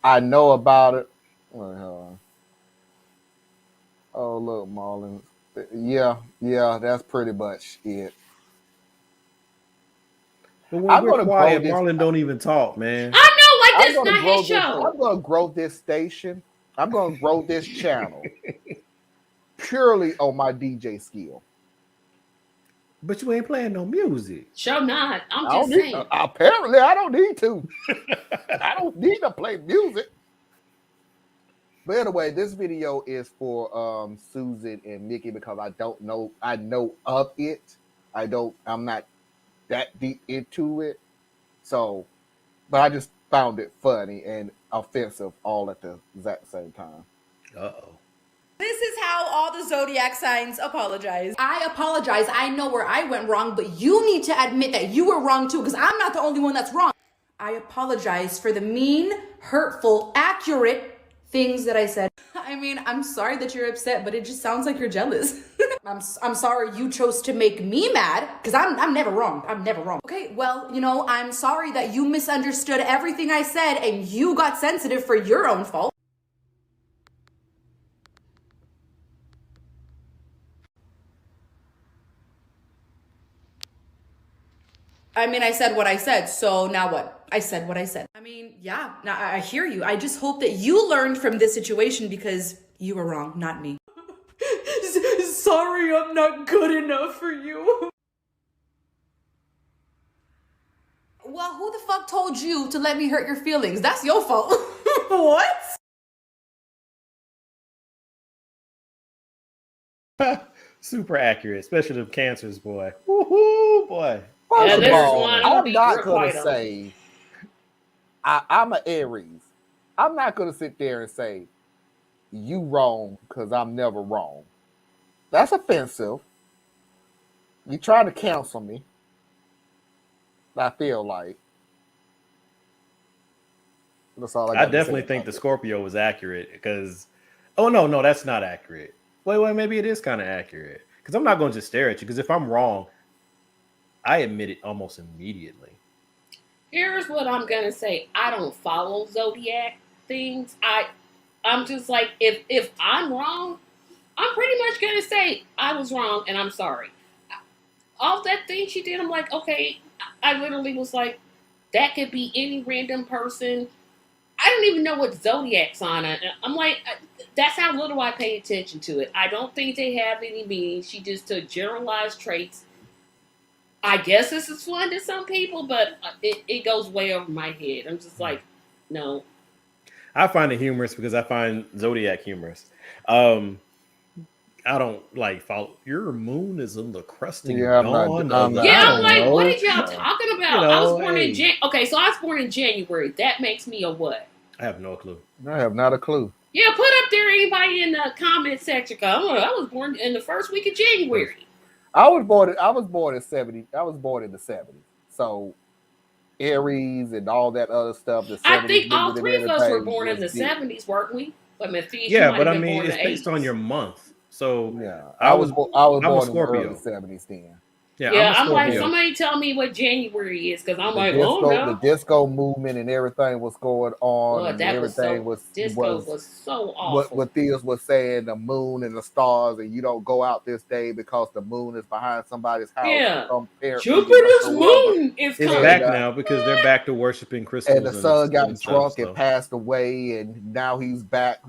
I know about it. Oh, look, Marlon. Yeah, that's pretty much it. But when we're quiet, Marlon don't even talk, man. I know, like this not his show. I'm going to grow this station. I'm going to grow this channel. Purely on my DJ skill. But you ain't playing no music. Sure not. I'm just saying. Apparently, I don't need to. I don't need to play music. But anyway, this video is for Susan and Mickey because I know of it. I'm not that deep into it. So, but I just found it funny and offensive all at the exact same time. Uh-oh. This is how all the zodiac signs apologize. I apologize. I know where I went wrong, but you need to admit that you were wrong too, because I'm not the only one that's wrong. I apologize for the mean, hurtful, accurate things that I said. I mean, I'm sorry that you're upset, but it just sounds like you're jealous. I'm sorry you chose to make me mad, because I'm never wrong. I'm never wrong. Okay, well, I'm sorry that you misunderstood everything I said and you got sensitive for your own fault. I mean, I said what I said, so now what? I said what I said. I mean, yeah, now I hear you. I just hope that you learned from this situation because you were wrong, not me. Sorry, I'm not good enough for you. Well, who the fuck told you to let me hurt your feelings? That's your fault. What? Super accurate, especially the cancers, boy. Woohoo, boy. First of all, I'm not going to say, I'm an Aries. I'm not going to sit there and say, you wrong because I'm never wrong. That's offensive. You trying to cancel me. I feel like. That's all I definitely think the Scorpio was accurate because, no, that's not accurate. Wait, maybe it is kind of accurate. Because I'm not going to just stare at you. Because if I'm wrong, I admit it almost immediately. Here's what I'm gonna say. I don't follow zodiac things. I'm just like, if I'm wrong, I'm pretty much gonna say I was wrong and I'm sorry. All that thing she did, I'm like, okay. I literally was like, that could be any random person. I don't even know what zodiac sign I'm like, that's how little I pay attention to it. I don't think they have any meaning. She just took generalized traits. I guess this is fun to some people, but it goes way over my head. I'm just like, no. I find it humorous because I find zodiac humorous. I don't like follow. Your moon is in the cresting dawn. I'm like, what are y'all talking about? I was born in Okay, so I was born in January. That makes me a what? I have no clue. I have not a clue. Yeah, put up there anybody in the comment section. I was born in the first week of January. I was born in '70. I was born in the '70s. So Aries and all that other stuff. I think all three of us were born in the '70s, weren't we? But yeah, but I mean, it's based on your month. So yeah, I was born in the early '70s then. Yeah, I'm like, somebody tell me what January is, because I'm like, oh no. The disco movement and everything was going on, and everything was so awful. What Theus was saying, the moon and the stars, and you don't go out this day because the moon is behind somebody's house. Yeah, Jupiter's moon is coming back now because they're back to worshiping crystals. And the sun got drunk and passed away, and now he's back.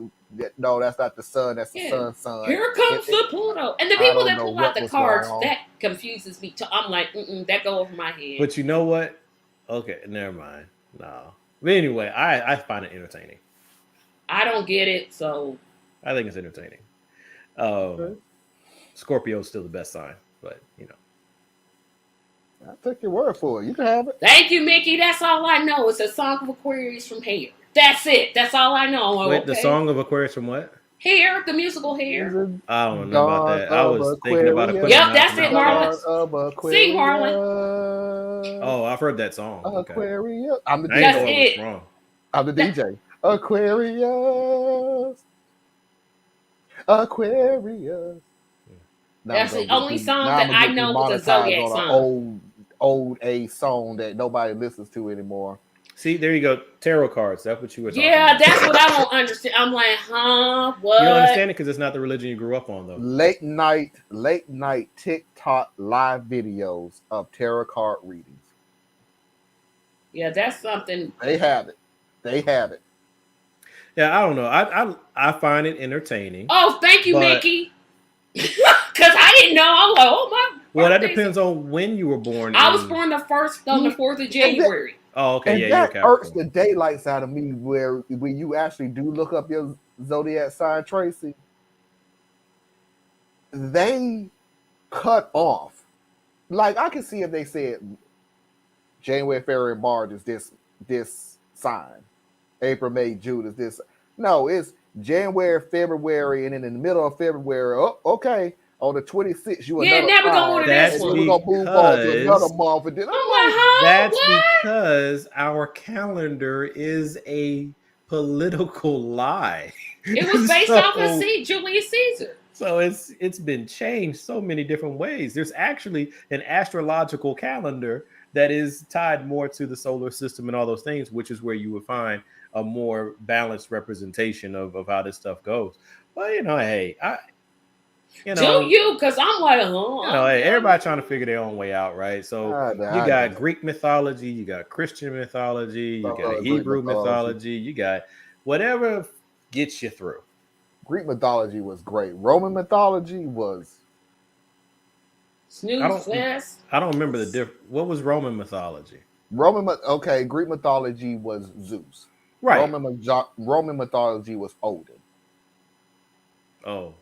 No, that's not the sun. That's the sun's son. Here comes the Pluto. And the people that pull out the cards, that confuses me too. I'm like, that go over my head. But you know what? Okay, never mind. No. But anyway, I find it entertaining. I don't get it, so. I think it's entertaining. Scorpio's still the best sign, but, you know. I take your word for it. You can have it. Thank you, Mickey. That's all I know. It's a Song of Aquarius from Hair. That's it. That's all I know. Wait, the Song of Aquarius from what? Hair, the musical Hair. I don't know about that. I was thinking about it. Yep, that's it, Marlon. Sing, Marlon. Oh, I've heard that song. Aquarius. I'm the DJ. That's it. I'm the DJ. Aquarius. That's the only song that I know with a zodiac song. Old age song that nobody listens to anymore. See, there you go. Tarot cards. That's what you were talking about. Yeah, that's what I don't understand. I'm like, huh? What? You don't understand it because it's not the religion you grew up on, though. Late night TikTok live videos of tarot card readings. Yeah, that's something. They have it. Yeah, I don't know. I find it entertaining. Oh, thank you, Mickey. Because I didn't know. I'm like, oh my. Well, that depends on when you were born. I was born on the 4th of January. Oh, okay, and yeah, that irks the daylights out of me. Where when you actually do look up your zodiac sign, Tracy, they cut off. Like I can see if they said January, February, March is this sign, April, May, June is this. No, it's January, February, and then in the middle of February. Oh, okay. On the 26th, you never go on this one. We're gonna move on to another month, and then that's because our calendar is a political lie. It was based off of Julius Caesar. So it's been changed so many different ways. There's actually an astrological calendar that is tied more to the solar system and all those things, which is where you would find a more balanced representation of how this stuff goes. But hey, because I'm like, hey, everybody trying to figure their own way out, right? So you got Greek mythology, you got Christian mythology, you got Hebrew mythology, you got whatever gets you through. Greek mythology was great. Roman mythology was I don't remember the difference. What was Roman mythology? Greek mythology was Zeus. Right. Roman mythology was Odin. Oh.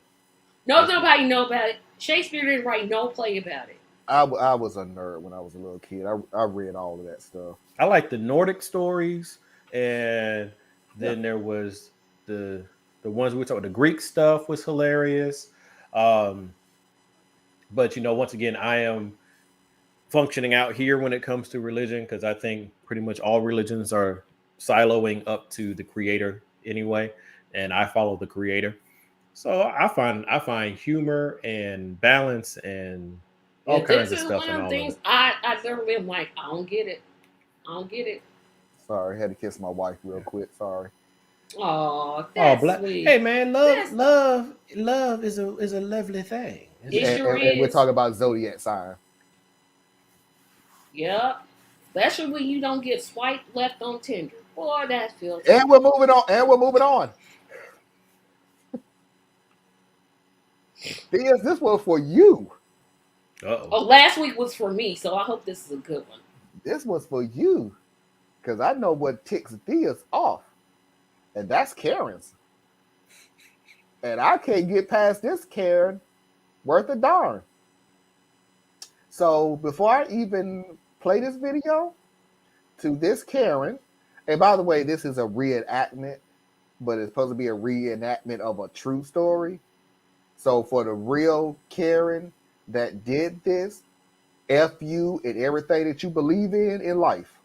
Nobody know about it. Shakespeare didn't write no play about it. I was a nerd when I was a little kid. I read all of that stuff. I like the Nordic stories, and then there was the ones we were talking. The Greek stuff was hilarious. But once again, I am functioning out here when it comes to religion because I think pretty much all religions are siloing up to the creator anyway, and I follow the creator. So I find humor and balance and all Yeah, kinds this of is stuff one in of all the of things it. I literally am like, I don't get it. I don't get it. Sorry, had to kiss my wife real quick. Sorry. Oh, Oh, that's black. sweet. Hey, man, love is a lovely thing. It sure And we're is. talking about zodiac sign. Yep. Especially when you don't get swiped left on Tinder. Boy, that feels And we're moving on. And we're moving on. This was for you. Oh, last week was for me, so I hope this is a good one. This was for you. Because I know what ticks Thea's off. And that's Karen's. And I can't get past this Karen worth a darn. So before I even play this video to this Karen, and by the way, this is a reenactment, but it's supposed to be a reenactment of a true story. So for the real Karen that did this, F you and everything that you believe in life.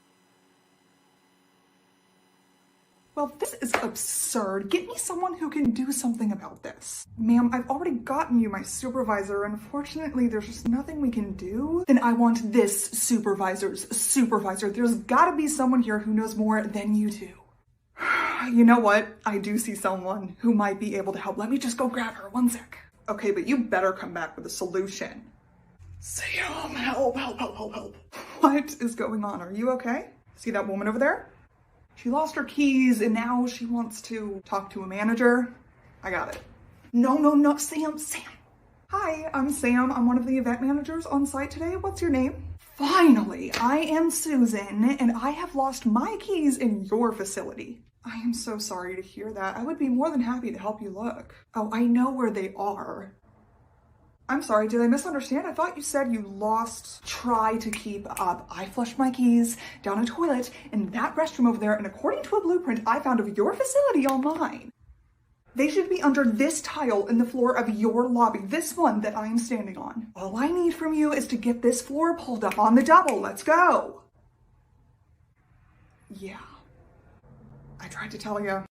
Well, this is absurd. Get me someone who can do something about this. Ma'am, I've already gotten you my supervisor. Unfortunately, there's just nothing we can do. Then I want this supervisor's supervisor. There's gotta be someone here who knows more than you do. You know what? I do see someone who might be able to help. Let me just go grab her. One sec. Okay, but you better come back with a solution. Sam, help. What is going on? Are you okay? See that woman over there? She lost her keys and now she wants to talk to a manager. I got it. No, Sam. Hi, I'm Sam. I'm one of the event managers on site today. What's your name? Finally, I am Susan and I have lost my keys in your facility. I am so sorry to hear that. I would be more than happy to help you look. Oh, I know where they are. I'm sorry, did I misunderstand? I thought you said you lost. Try to keep up. I flushed my keys down a toilet in that restroom over there, and according to a blueprint I found of your facility online, they should be under this tile in the floor of your lobby, this one that I am standing on. All I need from you is to get this floor pulled up on the double. Let's go. Yeah. I tried to tell you.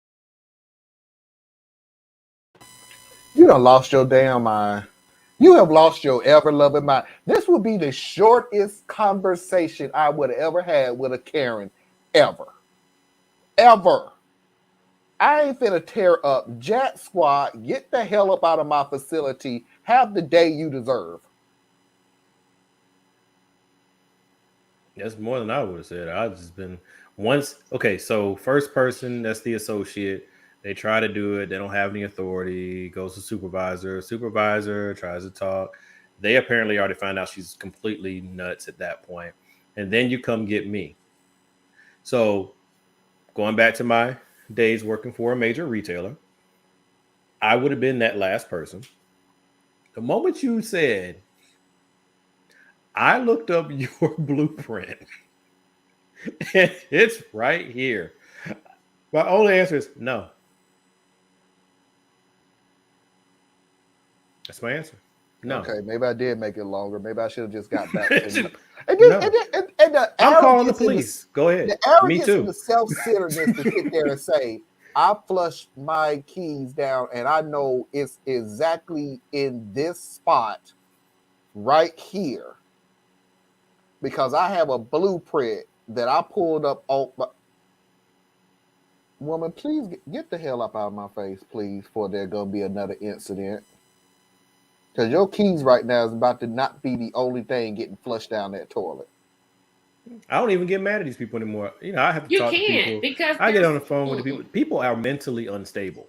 You done lost your damn mind. You have lost your ever-loving mind. This will be the shortest conversation I would have ever had with a Karen, ever. Ever. I ain't finna tear up jack squad. Get the hell up out of my facility. Have the day you deserve. That's more than I would have said. I've just been once. Okay, so first person, that's the associate. They try to do it. They don't have any authority. Goes to supervisor. Supervisor tries to talk. They apparently already find out she's completely nuts at that point. And then you come get me. So going back to my days working for a major retailer, I would have been that last person. The moment you said, I looked up your blueprint and it's right here, my only answer is no. That's my answer. No. Okay, maybe I did make it longer. Maybe I should have just got back. I'm calling the police. Go ahead. The arrogance Me too. and the self-centeredness to sit there and say, I flushed my keys down and I know it's exactly in this spot right here because I have a blueprint that I pulled up on my... Woman, please get the hell up out of my face, please, before there's going to be another incident. Because your keys right now is about to not be the only thing getting flushed down that toilet. I don't even get mad at these people anymore. You know, I have to talk to people. Because I get on the phone with the people. People are mentally unstable.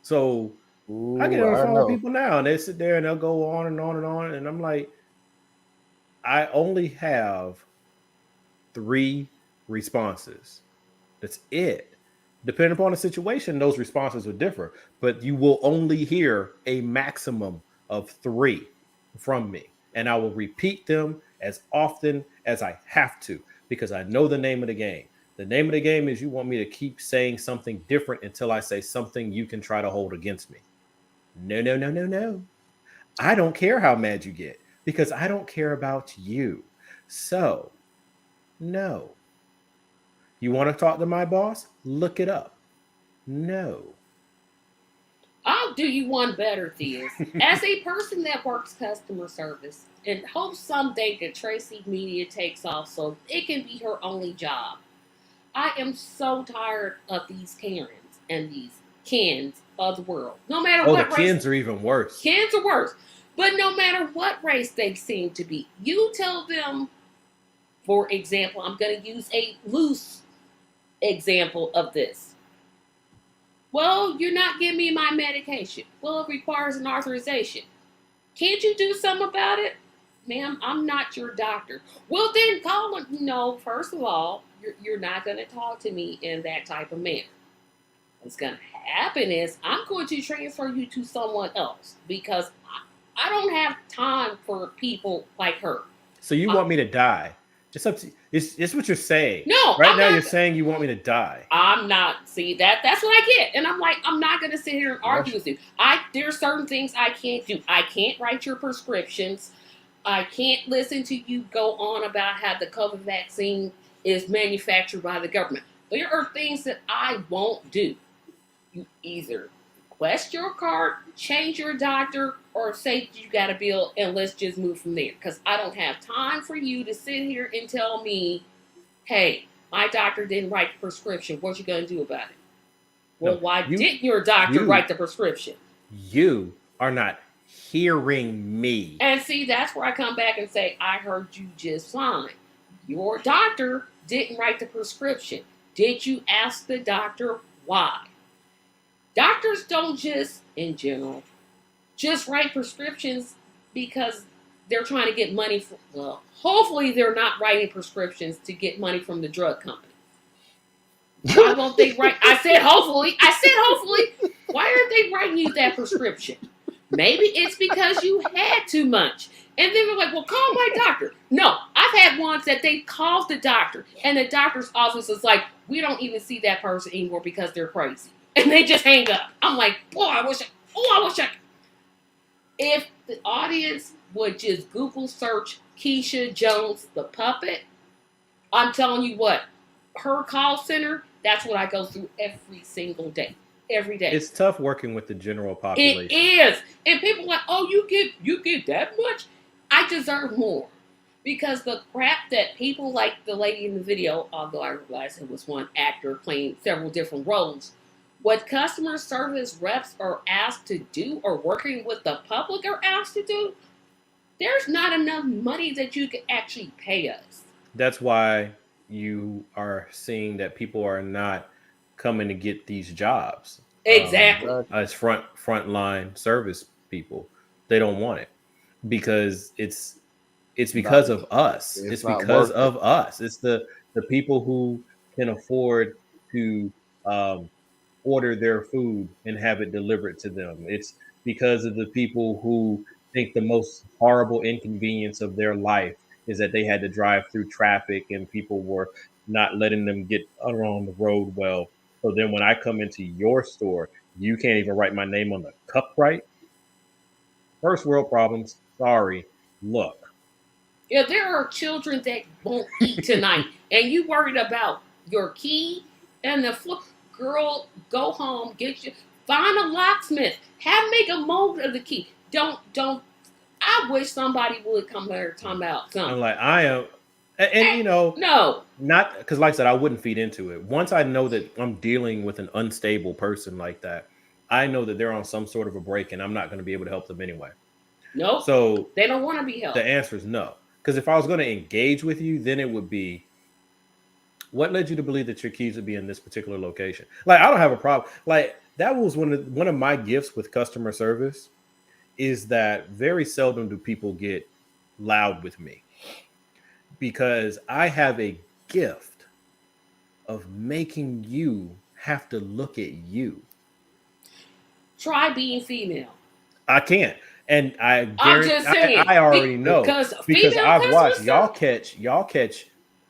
So I get on the phone with people now and they sit there and they'll go on and on and on. And I'm like, I only have 3 responses. That's it. Depending upon the situation, those responses will differ. But you will only hear a maximum of 3 from me. And I will repeat them as often as I have to because I know the name of the game. The name of the game is you want me to keep saying something different until I say something you can try to hold against me. No. I don't care how mad you get because I don't care about you. So, no. You want to talk to my boss? Look it up. No. I I'll do you one better, Theus. As a person that works customer service and hopes someday that Tracy Media takes off so it can be her only job, I am so tired of these Karens and these Kens of the world. No matter Oh, what the race. Kens are even worse. Kens are worse. But no matter what race they seem to be, you tell them, for example, I'm going to use a loose example of this. Well, you're not giving me my medication. Well, it requires an authorization. Can't you do something about it? Ma'am, I'm not your doctor. Well, then call them. No, first of all, you're not going to talk to me in that type of manner. What's going to happen is I'm going to transfer you to someone else because I don't have time for people like her. So you want me to die? Just up to it's what you're saying. No, right I'm now not, you're saying you want me to die. I'm not. See, that's what I get, and I'm like, I'm not going to sit here and argue with you. There are certain things I can't do. I can't write your prescriptions. I can't listen to you go on about how the COVID vaccine is manufactured by the government. There are things that I won't do. You either request your card, change your doctor, or say you got a bill and let's just move from there. Because I don't have time for you to sit here and tell me, hey, my doctor didn't write the prescription. What you going to do about it? Well, why didn't your doctor write the prescription? You are not hearing me. And see, that's where I come back and say, I heard you just fine. Your doctor didn't write the prescription. Did you ask the doctor why? Doctors don't just, in general, just write prescriptions because they're trying to get money from, well, hopefully they're not writing prescriptions to get money from the drug company. Why won't they write? I said hopefully. Why aren't they writing you that prescription? Maybe it's because you had too much. And then they're like, well, call my doctor. No, I've had ones that they called the doctor and the doctor's office is like, we don't even see that person anymore because they're crazy. And they just hang up. I'm like, boy, I wish I. If the audience would just Google search Keisha Jones, the puppet, I'm telling you what, her call center, that's what I go through every single day. Every day. It's tough working with the general population. It is. And people are like, oh, you get that much? I deserve more. Because the crap that people like the lady in the video, although I realize it was one actor playing several different roles, what customer service reps are asked to do or working with the public are asked to do, there's not enough money that you can actually pay us. That's why you are seeing that people are not coming to get these jobs. Exactly. As frontline service people. They don't want it because it's because of us. It's because of us. It's the people who can afford to order their food and have it delivered to them. It's because of the people who think the most horrible inconvenience of their life is that they had to drive through traffic and people were not letting them get around the road well. So then when I come into your store, you can't even write my name on the cup right. First world problems. Sorry. Look. Yeah, there are children that won't eat tonight, and you worried about your key and the floor. Girl, go home, find a locksmith, make a mold of the key. Don't. I wish somebody would come here and talk about something. I'm like, I am, and you know, no, not because, like I said, I wouldn't feed into it. Once I know that I'm dealing with an unstable person like that, I know that they're on some sort of a break, and I'm not going to be able to help them anyway. No, so they don't want to be helped. The answer is no. Because if I was going to engage with you, then it would be, what led you to believe that your keys would be in this particular location? Like, I don't have a problem. Like, that was one of my gifts with customer service is that very seldom do people get loud with me because I have a gift of making you have to look at you. Try being female. I can't. And I'm just saying, I already know because I've watched y'all catch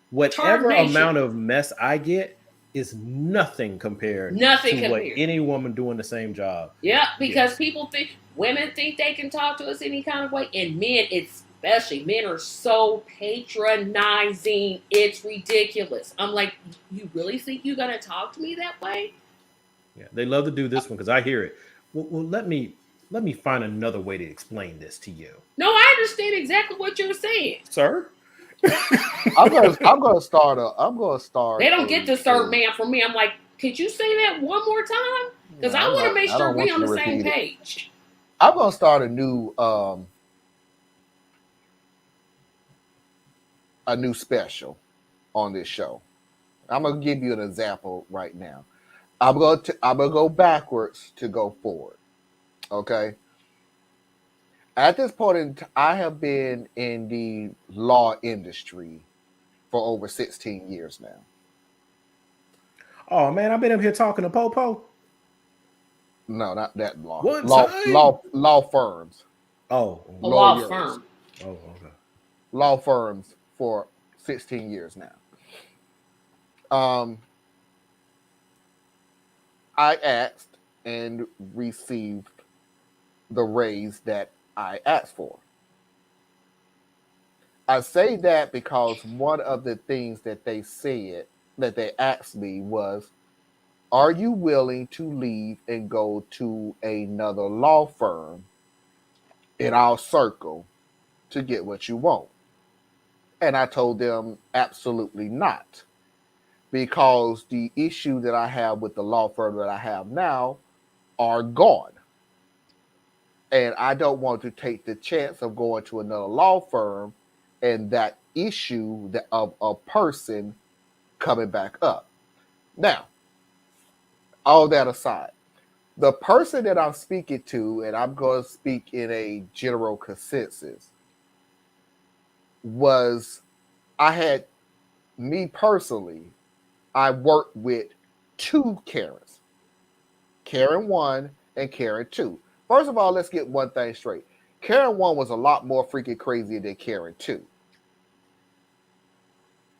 whatever amount of mess I get is nothing compared to what any woman doing the same job. Yeah, because women think they can talk to us any kind of way, and men, especially men, are so patronizing. It's ridiculous. I'm like, you really think you're gonna talk to me that way? Yeah, they love to do this one because I hear it. Well, let me find another way to explain this to you, No, I understand exactly what you're saying. sir. I'm gonna start. They don't get the "sir, ma'am" from me. I'm like, could you say that one more time? Because I want to make I sure don't want we're you on to the same repeat it. page. I'm gonna start a new special on this show. I'm gonna give you an example right now. I'm gonna go backwards to go forward. Okay. At this point, I have been in the law industry for over 16 years now. Oh man, I've been up here talking to Popo. No, not that law. One time. Law firms. Oh, A law lawyers. firm. Oh, okay. Law firms for 16 years now. I asked and received the raise that I asked for. I say that because one of the things that they said that they asked me was, are you willing to leave and go to another law firm in our circle to get what you want? And I told them absolutely not, because the issue that I have with the law firm that I have now are gone. And I don't want to take the chance of going to another law firm and that issue of a person coming back up. Now, all that aside, the person that I'm speaking to, and I'm going to speak in a general consensus, was me personally, I worked with two Karens, Karen 1 and Karen 2. First of all, let's get one thing straight. Karen 1 was a lot more freaking crazy than Karen 2.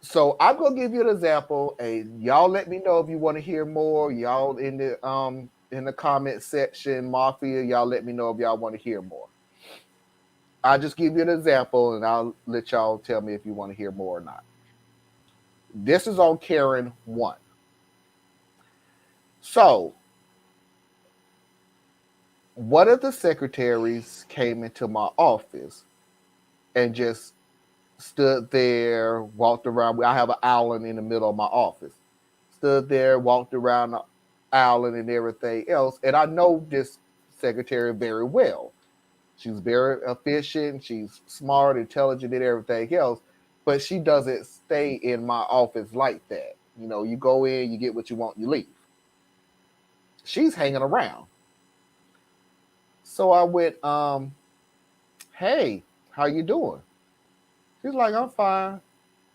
So I'm going to give you an example, and y'all let me know if you want to hear more. Y'all in the comment section, Mafia, y'all let me know if y'all want to hear more. I'll just give you an example, and I'll let y'all tell me if you want to hear more or not. This is on Karen 1. So, one of the secretaries came into my office and just stood there, walked around. I have an island in the middle of my office. Stood there, walked around the island and everything else. And I know this secretary very well. She's very efficient. She's smart, intelligent, and everything else. But she doesn't stay in my office like that. You know, you go in, you get what you want, you leave. She's hanging around. So I went, hey, how you doing? She's like, I'm fine.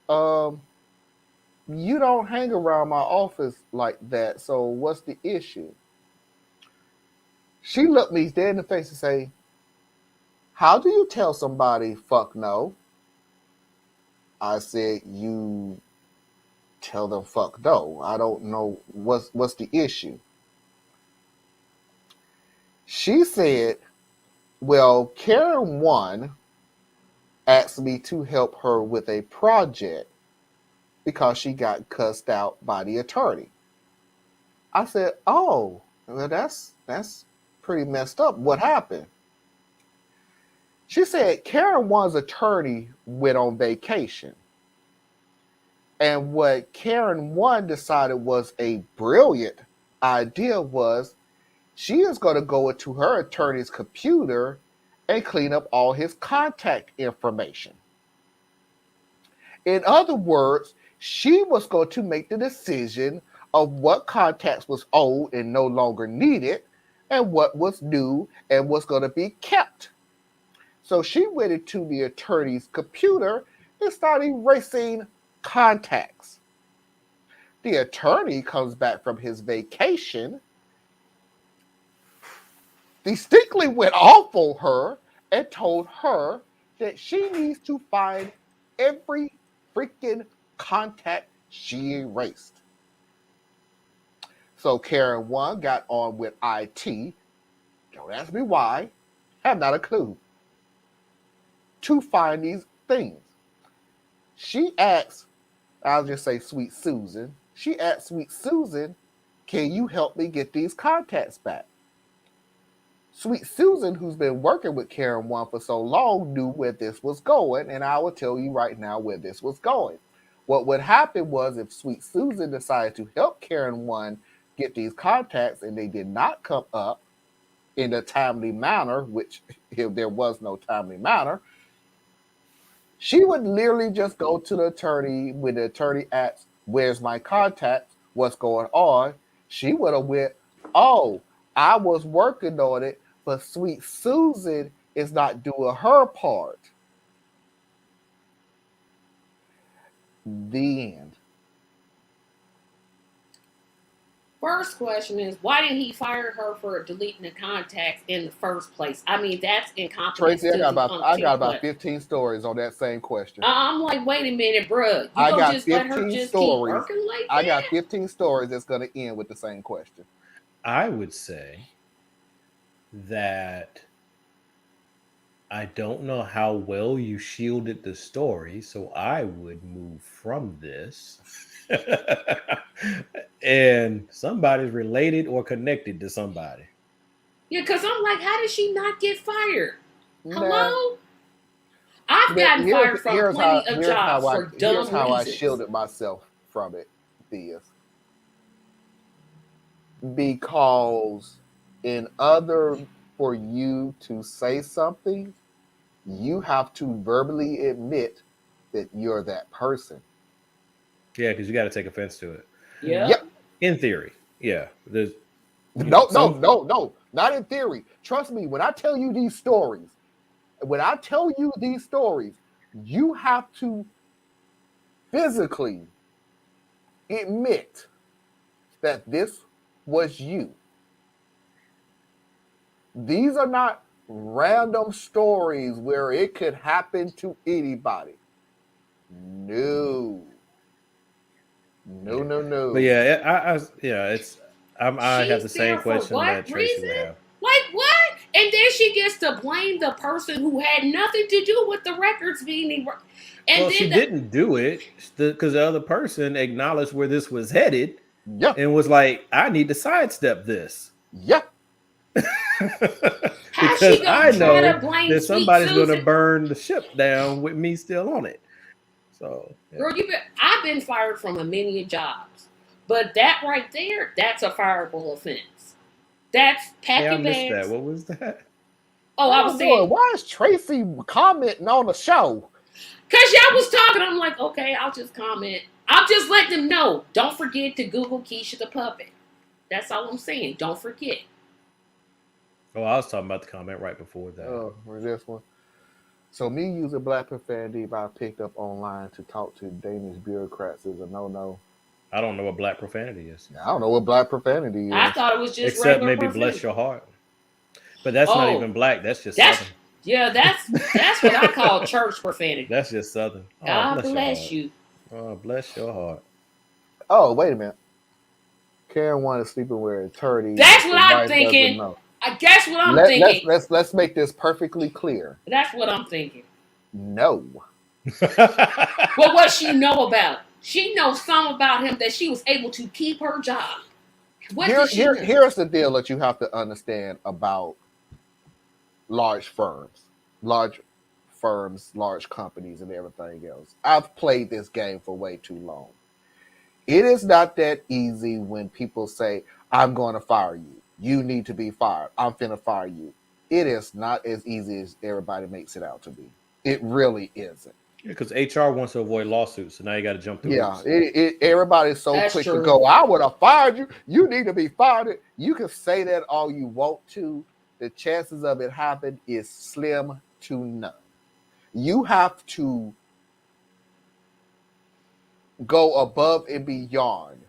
You don't hang around my office like that, so what's the issue? She looked me dead in the face and say, how do you tell somebody fuck no? I said, you tell them fuck no. I don't know what's the issue. She said, well, Karen 1 asked me to help her with a project because she got cussed out by the attorney. I said, oh, well, that's pretty messed up. What happened? She said Karen 1's attorney went on vacation. And what Karen 1 decided was a brilliant idea was she is going to go into her attorney's computer and clean up all his contact information. In other words, she was going to make the decision of what contacts was old and no longer needed and what was new and was going to be kept. So she went into the attorney's computer and started erasing contacts. The attorney comes back from his vacation, distinctly went off on her and told her that she needs to find every freaking contact she erased. So Karen 1 got on with IT. Don't ask me why. Have not a clue. To find these things. She asked, I'll just say Sweet Susan. She asked Sweet Susan, can you help me get these contacts back? Sweet Susan, who's been working with Karen One for so long, knew where this was going, and I will tell you right now where this was going. What would happen was if Sweet Susan decided to help Karen One get these contacts and they did not come up in a timely manner, which if there was no timely manner, she would literally just go to the attorney when the attorney asks, "Where's my contact? What's going on?" She would have went, "Oh, I was working on it, but Sweet Susan is not doing her part." The end. First question is, why didn't he fire her for deleting the contacts in the first place? I mean, that's incompetence. Tracy, I got about 15 stories on that same question. I'm like, wait a minute, bruh. You gonna just let her just keep working like that? I got 15 stories that's going to end with the same question. I would say that I don't know how well you shielded the story, so I would move from this. And somebody's related or connected to somebody. Yeah, because I'm like, how did she not get fired? Hello? I've gotten fired from plenty of jobs for dumb reasons. Here's how I shielded myself from it, Thea. Because in order for you to say something, you have to verbally admit that you're that person. Yeah, because you got to take offense to it. Yeah. Yep. In theory. Yeah. There's No, not in theory. Trust me, when I tell you these stories, you have to physically admit that this was you. These are not random stories where it could happen to anybody. No. But yeah, I have the same question that Tracy would have. Like what? And then she gets to blame the person who had nothing to do with the records being. Well, she didn't do it because the other person acknowledged where this was headed. Yeah. And was like, I need to sidestep this. Yeah. Because I know that somebody's going to burn the ship down with me still on it. So, yeah. Girl, I've been fired from a many jobs, but that right there, that's a fireable offense. That's packing bags. I missed that. What was that? Oh, I was saying, why is Tracy commenting on the show? Because y'all was talking. I'm like, okay, I'll just comment. I'll just let them know. Don't forget to Google Keisha the Puppet. That's all I'm saying. Don't forget. Oh, I was talking about the comment right before that. Oh, for this one. So me using black profanity I picked up online to talk to Danish bureaucrats is a no-no. I don't know what black profanity is. I don't know what black profanity is. I thought it was just except maybe profanity. Bless your heart. But that's not even black. That's just Southern. Yeah, that's what I call church profanity. That's just Southern. Oh, God bless you. Oh, bless your heart. Oh, wait a minute. Karen wanted sleeping with an attorney. That's what I'm thinking. I guess what I'm thinking. Let's make this perfectly clear. That's what I'm thinking. No. Well, what she know about? She knows some about him that she was able to keep her job. Here's the deal that you have to understand about large firms, large companies, and everything else. I've played this game for way too long. It is not that easy when people say, "I'm going to fire you. You need to be fired. I'm finna fire you." It is not as easy as everybody makes it out to be. It really isn't. Yeah, because HR wants to avoid lawsuits, so now you got to jump through. Yeah, everybody's so quick to go, "I would have fired you. You need to be fired." You can say that all you want to. The chances of it happen is slim to none. You have to go above and beyond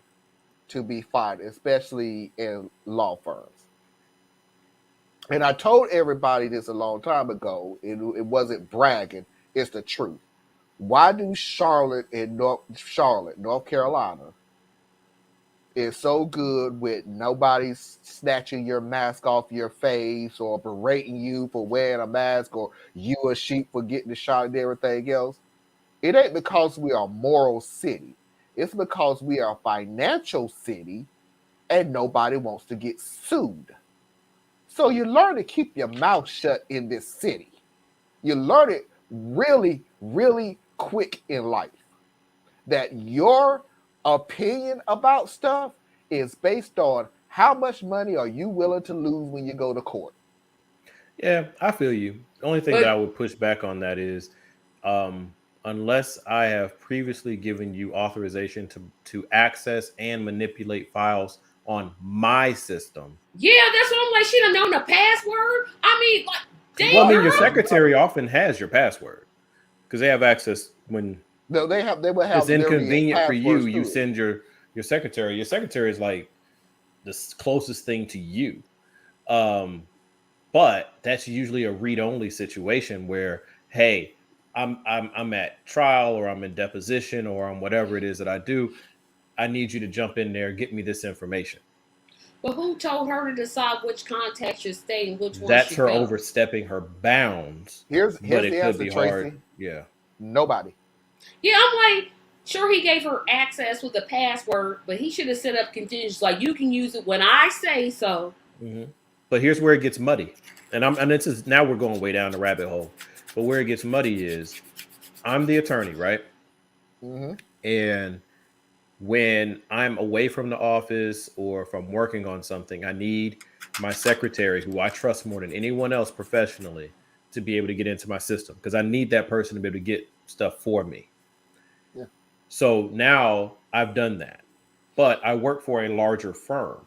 to be fired, especially in law firms. And I told everybody this a long time ago. It wasn't bragging. It's the truth. Why do Charlotte, North Carolina, is so good with nobody snatching your mask off your face or berating you for wearing a mask or you a sheep for getting the shot and everything else? It ain't because we are a moral city. It's because we are a financial city and nobody wants to get sued. So you learn to keep your mouth shut in this city. You learn it really, really quick in life. That your opinion about stuff is based on how much money are you willing to lose when you go to court. Yeah, I feel you. The only thing that I would push back on that is, unless I have previously given you authorization to access and manipulate files on my system. Yeah, that's what I'm like. She done known the password. I mean, like, damn. Well, I mean, your secretary often has your password because they have access when. No, they will have. It's inconvenient for you. You too. send your secretary. Your secretary is like the closest thing to you. But that's usually a read-only situation where, hey, I'm at trial or I'm in deposition or I'm whatever it is that I do. I need you to jump in there, get me this information. But who told her to decide which contacts should stay and which ones That's should her go? overstepping her bounds. Here's but it the could answer, be Tracy. hard. Yeah. Nobody. Yeah, I'm like, sure, he gave her access with the password, but he should have set up conditions like you can use it when I say so. Mm-hmm. But here's where it gets muddy, and this is now we're going way down the rabbit hole. But where it gets muddy is, I'm the attorney, right? Mm-hmm. And when I'm away from the office or if I'm working on something, I need my secretary, who I trust more than anyone else professionally, to be able to get into my system because I need that person to be able to get stuff for me. Yeah. So now I've done that, but I work for a larger firm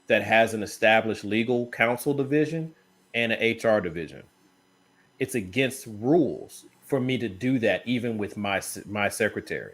that has an established legal counsel division and an HR division. It's against rules for me to do that, even with my secretary.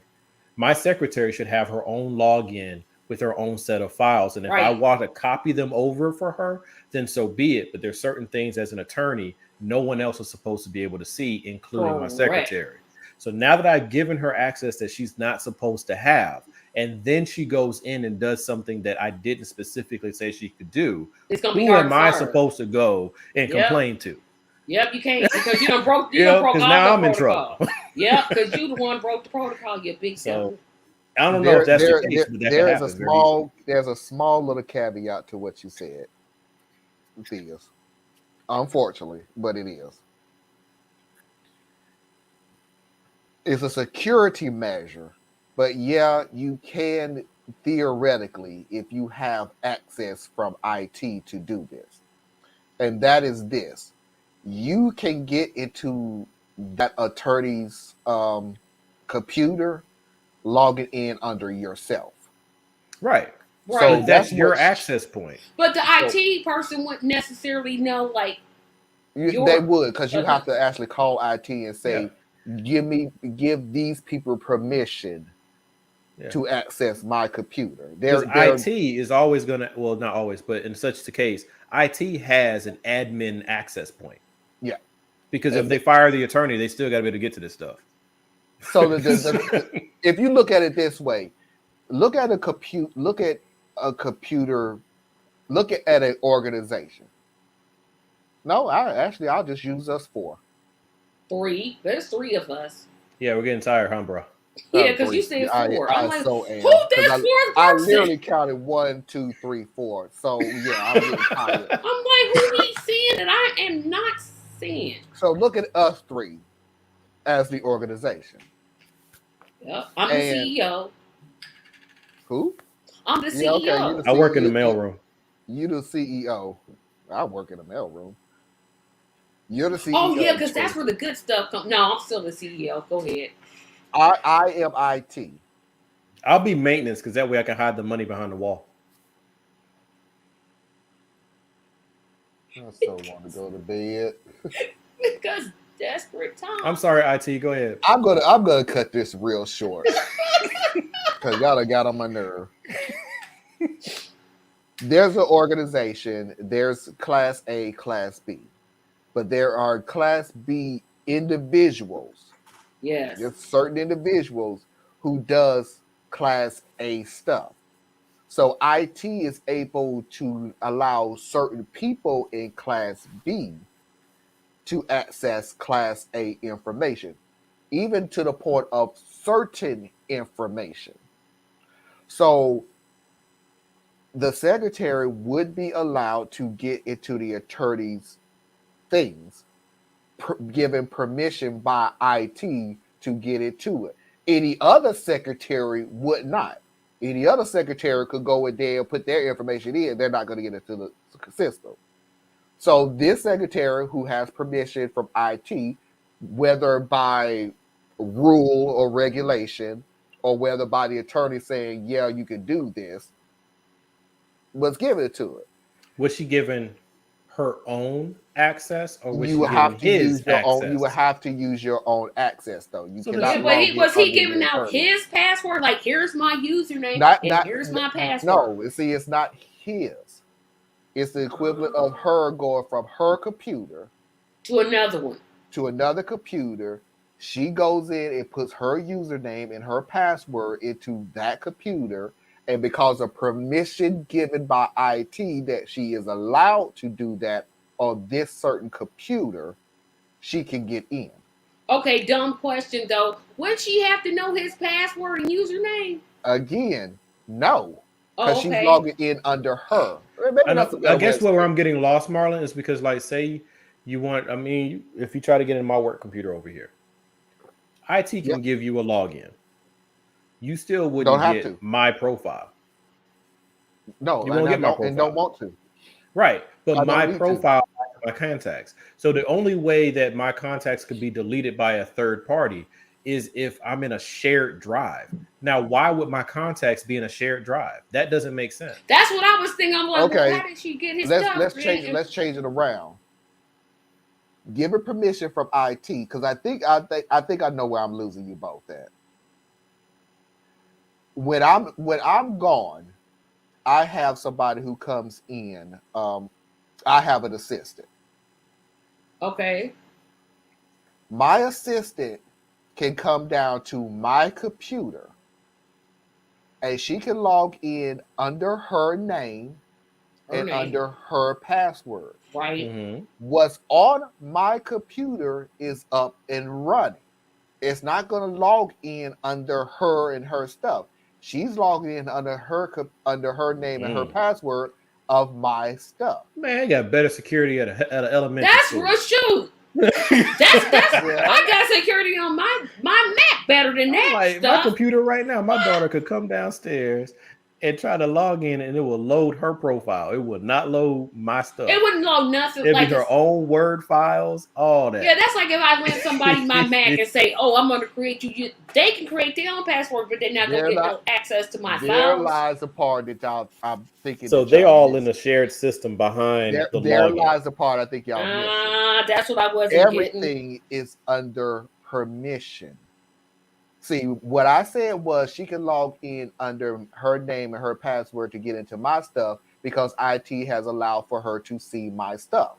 My secretary should have her own login with her own set of files. And if I want to copy them over for her, then so be it. But there's certain things as an attorney, no one else is supposed to be able to see, including my secretary. So now that I've given her access that she's not supposed to have, and then she goes in and does something that I didn't specifically say she could do, who am I supposed to go and complain to? Yep, you can't because you done broke. You done know, broke 'cause all now the I'm in protocol. trouble. Yep, because you the one broke the protocol. You big So I don't know if that's the case, but that there could is happen there's a small little caveat to what you said. It is, unfortunately, but it is. It's a security measure, but yeah, you can theoretically, if you have access from IT to do this, and that is this: you can get into that attorney's computer, logging in under yourself. Right. Right. So that's your access point. But the IT person wouldn't necessarily know, like, they would, because you have to actually call IT and say, give these people permission to access my computer. Because IT is always going to, well, not always, but in such the case, IT has an admin access point. Yeah. Because if they fire the attorney, they still got to be able to get to this stuff. So if you look at it this way, look at an organization. No, I'll just use us four. Three. There's three of us. Yeah, we're getting tired, huh, bro? Yeah, because you said four. I'm like, who this fourth person? I literally counted 1, 2, 3, 4. So yeah, I'm getting tired. I'm like, who we seeing that I am not seeing? So look at us three as the organization. Yep, I'm the CEO. Who? I'm the CEO. Yeah, okay, I work in the mailroom. You the CEO. I work in the mailroom. You're the CEO. Oh yeah, because that's where the good stuff comes. No, I'm still the CEO. Go ahead. I am IT. I'll be maintenance because that way I can hide the money behind the wall. I so want to go to bed. Because desperate time. I'm sorry, IT. Go ahead. I'm gonna cut this real short because y'all done got on my nerve. There's an organization. There's Class A, Class B, but there are Class B individuals. Yes. There's certain individuals who does Class A stuff. So IT is able to allow certain people in Class B to access Class A information, even to the point of certain information. So the secretary would be allowed to get into the attorney's things, given permission by IT to get into it. Any other secretary would not. Any other secretary could go in there and put their information in. They're not going to get into the system. So this secretary who has permission from IT, whether by rule or regulation, or whether by the attorney saying, yeah, you can do this, was given to it. Was she given her own access, or was You she would have given to his use your access? own. You would have to use your own access, though. You So cannot. Was he giving out his password? Like, here's my username here's my password. No, see, it's not his. It's the equivalent of her going from her computer to another one, to another computer. She goes in and puts her username and her password into that computer. And because of permission given by IT that she is allowed to do that on this certain computer, she can get in. Okay, dumb question though. Wouldn't she have to know his password and username? Again, no. Because okay. she's logging in under her. I guess where I'm getting lost, Marlon, is because, like, say you want, I mean, if you try to get in my work computer over here, IT can give you a login. You still wouldn't get my profile. No, you won't get my profile. And don't want to. Right. But my profile, my contacts. So the only way that my contacts could be deleted by a third party is if I'm in a shared drive. Now, why would my contacts be in a shared drive? That doesn't make sense. That's what I was thinking. I'm like, okay, well, how did she get his stuff? Let's change it around. Give her permission from IT, because I think I know where I'm losing you both at. When I'm gone, I have somebody who comes in. I have an assistant. Okay. My assistant can come down to my computer and she can log in under her name and under her password. Right. Mm-hmm. What's on my computer is up and running. It's not going to log in under her and her stuff. She's logging in under her name and her password of my stuff. Man, I got better security at an elementary school. That's shoot. I got security on my Mac better than that Like, stuff. my computer right now, my daughter could come downstairs and try to log in, and it will load her profile. It would not load my stuff. It wouldn't load nothing. It'd like be her own Word files, all that. Yeah, that's like if I lend somebody my Mac and say, "Oh, I'm going to create you." They can create their own password, but they're not going to get no access to my there files. There lies the part that I'm thinking. So they all in the shared system behind the There login. lies the part I think y'all missing. That's what I wasn't getting. Everything is under permission. See, what I said was she can log in under her name and her password to get into my stuff because IT has allowed for her to see my stuff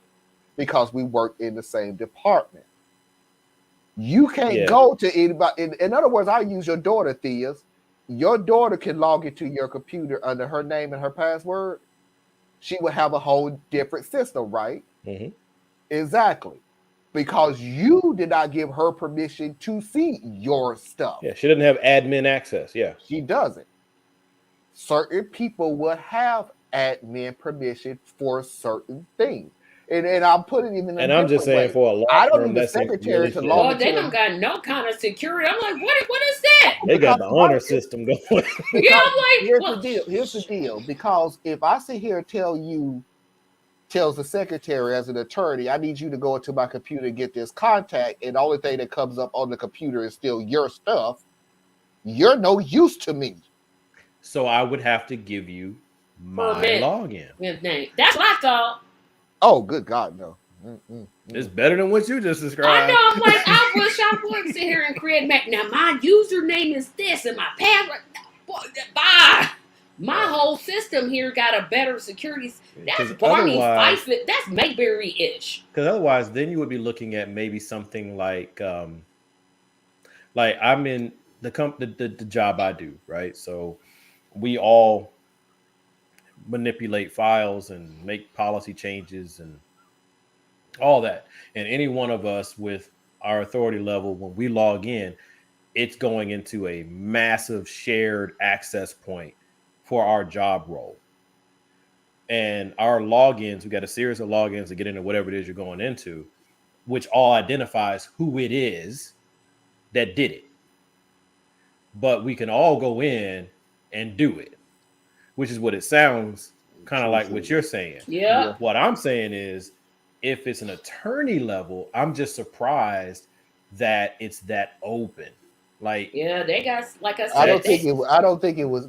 because we work in the same department. You can't go to anybody. In other words, I use your daughter, Thea's. Your daughter can log into your computer under her name and her password. She would have a whole different system, right? Mm-hmm. Exactly. Because you did not give her permission to see your stuff. Yeah, she doesn't have admin access. Yeah. She doesn't. Certain people will have admin permission for certain things. And I'm putting it in a And I'm just saying way. for a law I don't firm, need the that's secretary really to shit. log Oh, they don't got no kind of security. I'm like, what is that? They got the honor system going. Yeah, I'm like, Here's the deal. Because if I sit here and tells the secretary as an attorney, I need you to go into my computer and get this contact, and the only thing that comes up on the computer is still your stuff, you're no use to me. So I would have to give you my login. That's what I thought. Oh, good God, no. It's better than what you just described. I know. I'm like, I wish I would sit here and create Mac. Now, my username is this, and my password. My whole system here got a better security. That's Barney Fife. That's Mayberry-ish. Because otherwise, then you would be looking at maybe something like I'm in the job I do, right? So we all manipulate files and make policy changes and all that. And any one of us with our authority level, when we log in, it's going into a massive shared access point for our job role. and our logins, we got a series of logins to get into whatever it is you're going into, which all identifies who it is that did it. But we can all go in and do it, which is what it sounds kind of like what you're saying. Yeah. What I'm saying is, if it's an attorney level, I'm just surprised that it's that open. Like, yeah, they got, like I said, I don't think it was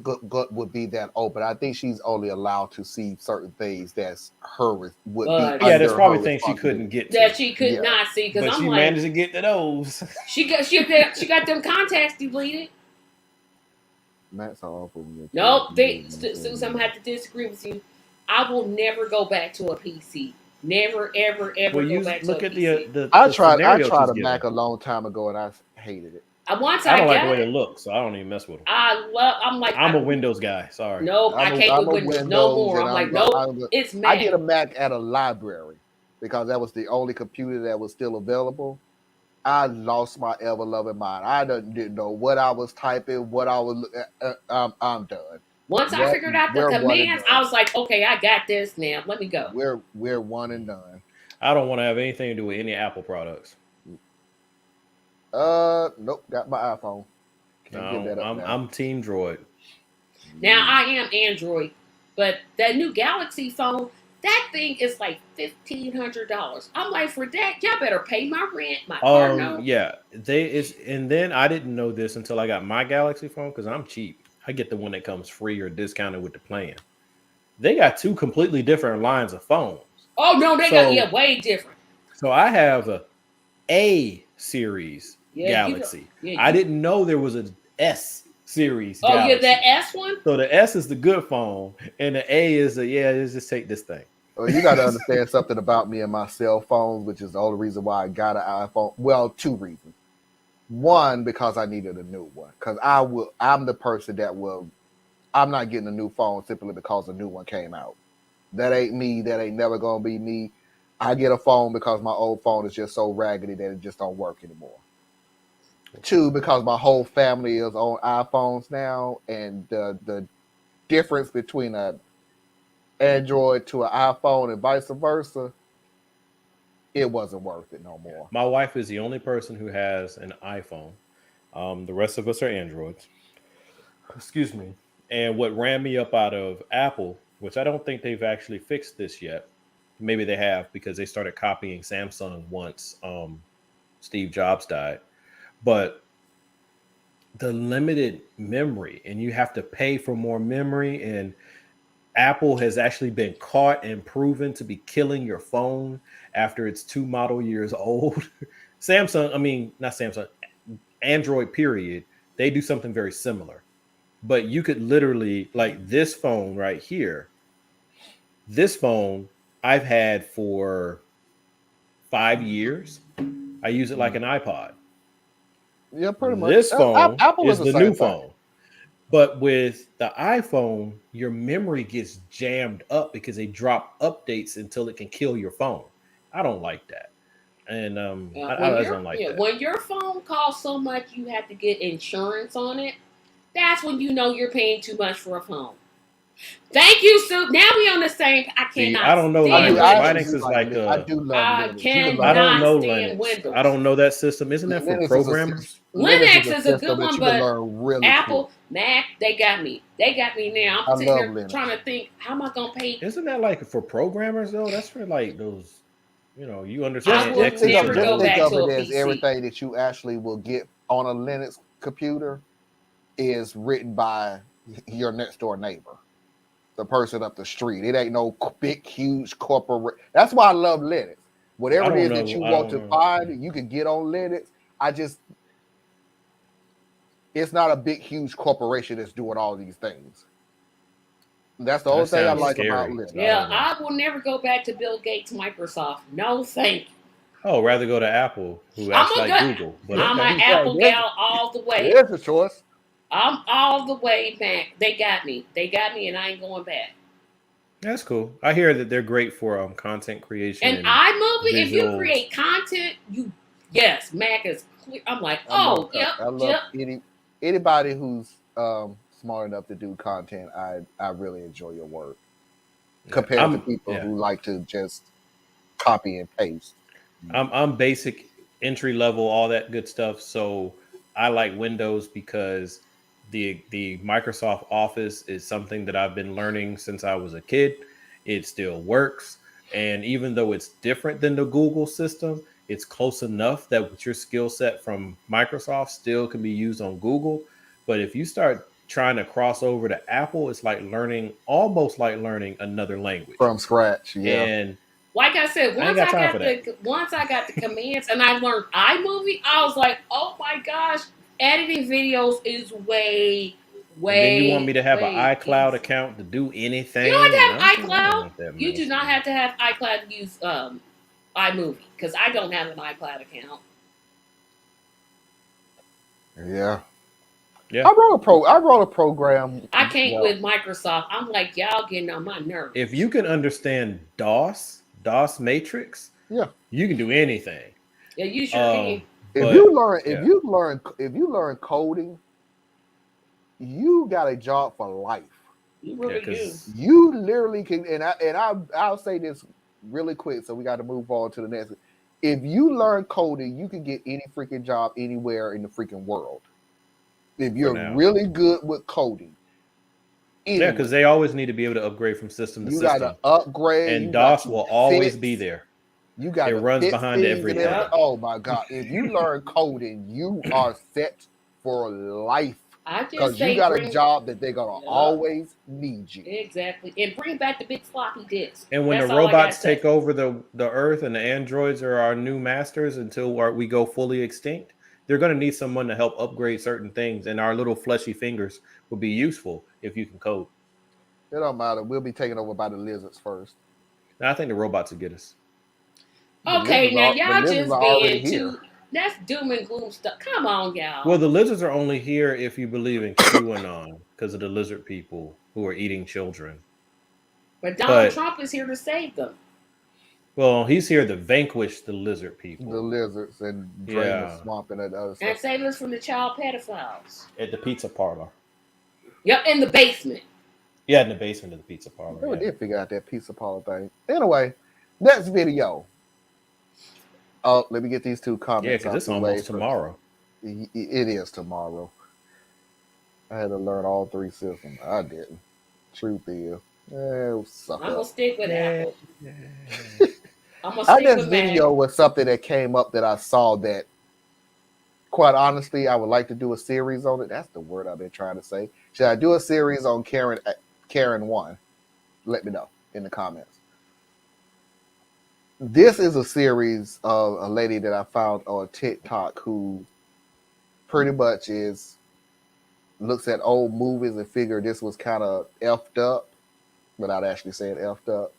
would be that open. I think she's only allowed to see certain things that's would be. Yeah, there's probably things she couldn't get to. That she could not see, because But I'm she like, managed to get to those. she got them contacts deleted. Matt's all for me. Nope, Susan, I'm gonna have to disagree with you. I will never go back to a PC. Never, ever, ever go back to a PC. I tried a Mac a long time ago and I hated it. Once I I don't like got the way it, it looks, so I don't even mess with them. I'm a Windows guy. Sorry. Nope, I can't do Windows no more. I'm like, nope, it's Mac. I did a Mac at a library because that was the only computer that was still available. I lost my ever loving mind. I didn't know what I was typing, what I was. I'm done. Once I figured out the commands, I was like, okay, I got this now. Let me go. We're one and done. I don't want to have anything to do with any Apple products. Nope. Got my iPhone. I'm Team Droid. Now I am Android, but that new Galaxy phone, that thing is like $1,500. I'm like, for that, y'all better pay my rent, my car note. Yeah, and then I didn't know this until I got my Galaxy phone because I'm cheap. I get the one that comes free or discounted with the plan. They got two completely different lines of phones. Oh no, they got way different. So I have a series Galaxy. I didn't know there was an S series. Oh, Galaxy. yeah, the S one. So the S is the good phone, and the A is let's just take this thing. Well, you got to understand something about me and my cell phones, which is the only reason why I got an iPhone. Well, two reasons. One, because I needed a new one. Because I'm the person that I'm not getting a new phone simply because a new one came out. That ain't me. That ain't never gonna be me. I get a phone because my old phone is just so raggedy that it just don't work anymore. Two, because my whole family is on iPhones now, and the difference between an Android to an iPhone and vice versa, it wasn't worth it no more. My wife is the only person who has an iPhone. The rest of us are Androids. Excuse me. And what ran me up out of Apple, which I don't think they've actually fixed this yet. Maybe they have because they started copying Samsung once Steve Jobs died. But the limited memory, and you have to pay for more memory, and Apple has actually been caught and proven to be killing your phone after it's 2 model years old. Android period, they do something very similar. But you could literally, like this phone right here, this phone I've had for 5 years. I use it like an iPod. Yeah, pretty much. This phone Apple is the new phone. But with the iPhone, your memory gets jammed up because they drop updates until it can kill your phone. I don't like that. And I don't like that. When your phone costs so much you have to get insurance on it, that's when you know you're paying too much for a phone. Thank you, Sue. Now we on the same. I cannot. I don't know. Linux is like I do love I Linux. cannot I don't know stand Linux. Windows. I don't know that system. Isn't that for programmers? Linux is a good one, but really Apple, Mac, they got me. They got me now. I'm sitting there trying to think, how am I gonna pay? Isn't that like for programmers though? That's for like those, you understand. Just think of it as everything that you actually will get on a Linux computer is written by your next door neighbor, the person up the street. It ain't no big, huge corporate. That's why I love Linux. Whatever it is that you want to find, you can get on Linux. It's not a big, huge corporation that's doing all these things. That's the only thing I like about Linux. Yeah, I will never go back to Bill Gates' Microsoft. No, thank you. Oh, rather go to Apple, who acts like Google. But I'm an Apple gal all the way. There's a choice. I'm all the way back. They got me, and I ain't going back. That's cool. I hear that they're great for content creation. And iMovie, if you create content, Mac is clear. I'm like, I love anybody who's smart enough to do content. I really enjoy your work. compared to people who like to just copy and paste. I'm basic, entry level, all that good stuff. So I like Windows because the Microsoft Office is something that I've been learning since I was a kid. It still works, and even though it's different than the Google system, it's close enough that with your skill set from Microsoft still can be used on Google. But if you start trying to cross over to Apple, it's like almost like learning another language from scratch. Yeah. And like I said, once I got the commands and I learned iMovie, I was like, oh my gosh, editing videos is way. Then you want me to have an iCloud account to do anything? You don't have to have iCloud. You do not have to have iCloud to use iMovie because I don't have an iCloud account. Yeah. I wrote a program. I can't with Microsoft. I'm like, y'all getting on my nerves. If you can understand DOS matrix, you can do anything. Yeah, you sure can. If you learn coding, you got a job for life. You really do. You literally can, and I'll say this really quick, so we got to move on to the next. If you learn coding, you can get any freaking job anywhere in the freaking world. If you're really good with coding. Anyway, yeah, because they always need to be able to upgrade from system to system. You got to upgrade. And DOS will always be there. You got it runs behind everything. Oh my God. If you learn coding, you are set for life. Because you got a job that they're going to always need you. Exactly. And bring back the big floppy disk. And when the robots take over the earth and the androids are our new masters until we go fully extinct, they're going to need someone to help upgrade certain things. And our little fleshy fingers will be useful if you can code. It don't matter. We'll be taken over by the lizards first. Now, I think the robots will get us. Okay, now y'all just being too... That's doom and gloom stuff. Come on, y'all. Well, the lizards are only here if you believe in QAnon because of the lizard people who are eating children. But Donald Trump is here to save them. Well, he's here to vanquish the lizard people. The lizards and drain the swamp and other stuff. And save us from the child pedophiles. At the pizza parlor. Yep, in the basement. Yeah, in the basement of the pizza parlor. We did figure out that pizza parlor thing. Anyway, next video. Oh, let me get these two comments. Yeah, because it's almost tomorrow. It is tomorrow. I had to learn all three systems. I didn't. Truth is. I'm going to stick with Apple. Our next video was something that came up that I saw that, quite honestly, I would like to do a series on it. That's the word I've been trying to say. Should I do a series on Karen 1? Let me know in the comments. This is a series of a lady that I found on TikTok who pretty much looks at old movies and figured this was kind of effed up without actually saying effed up.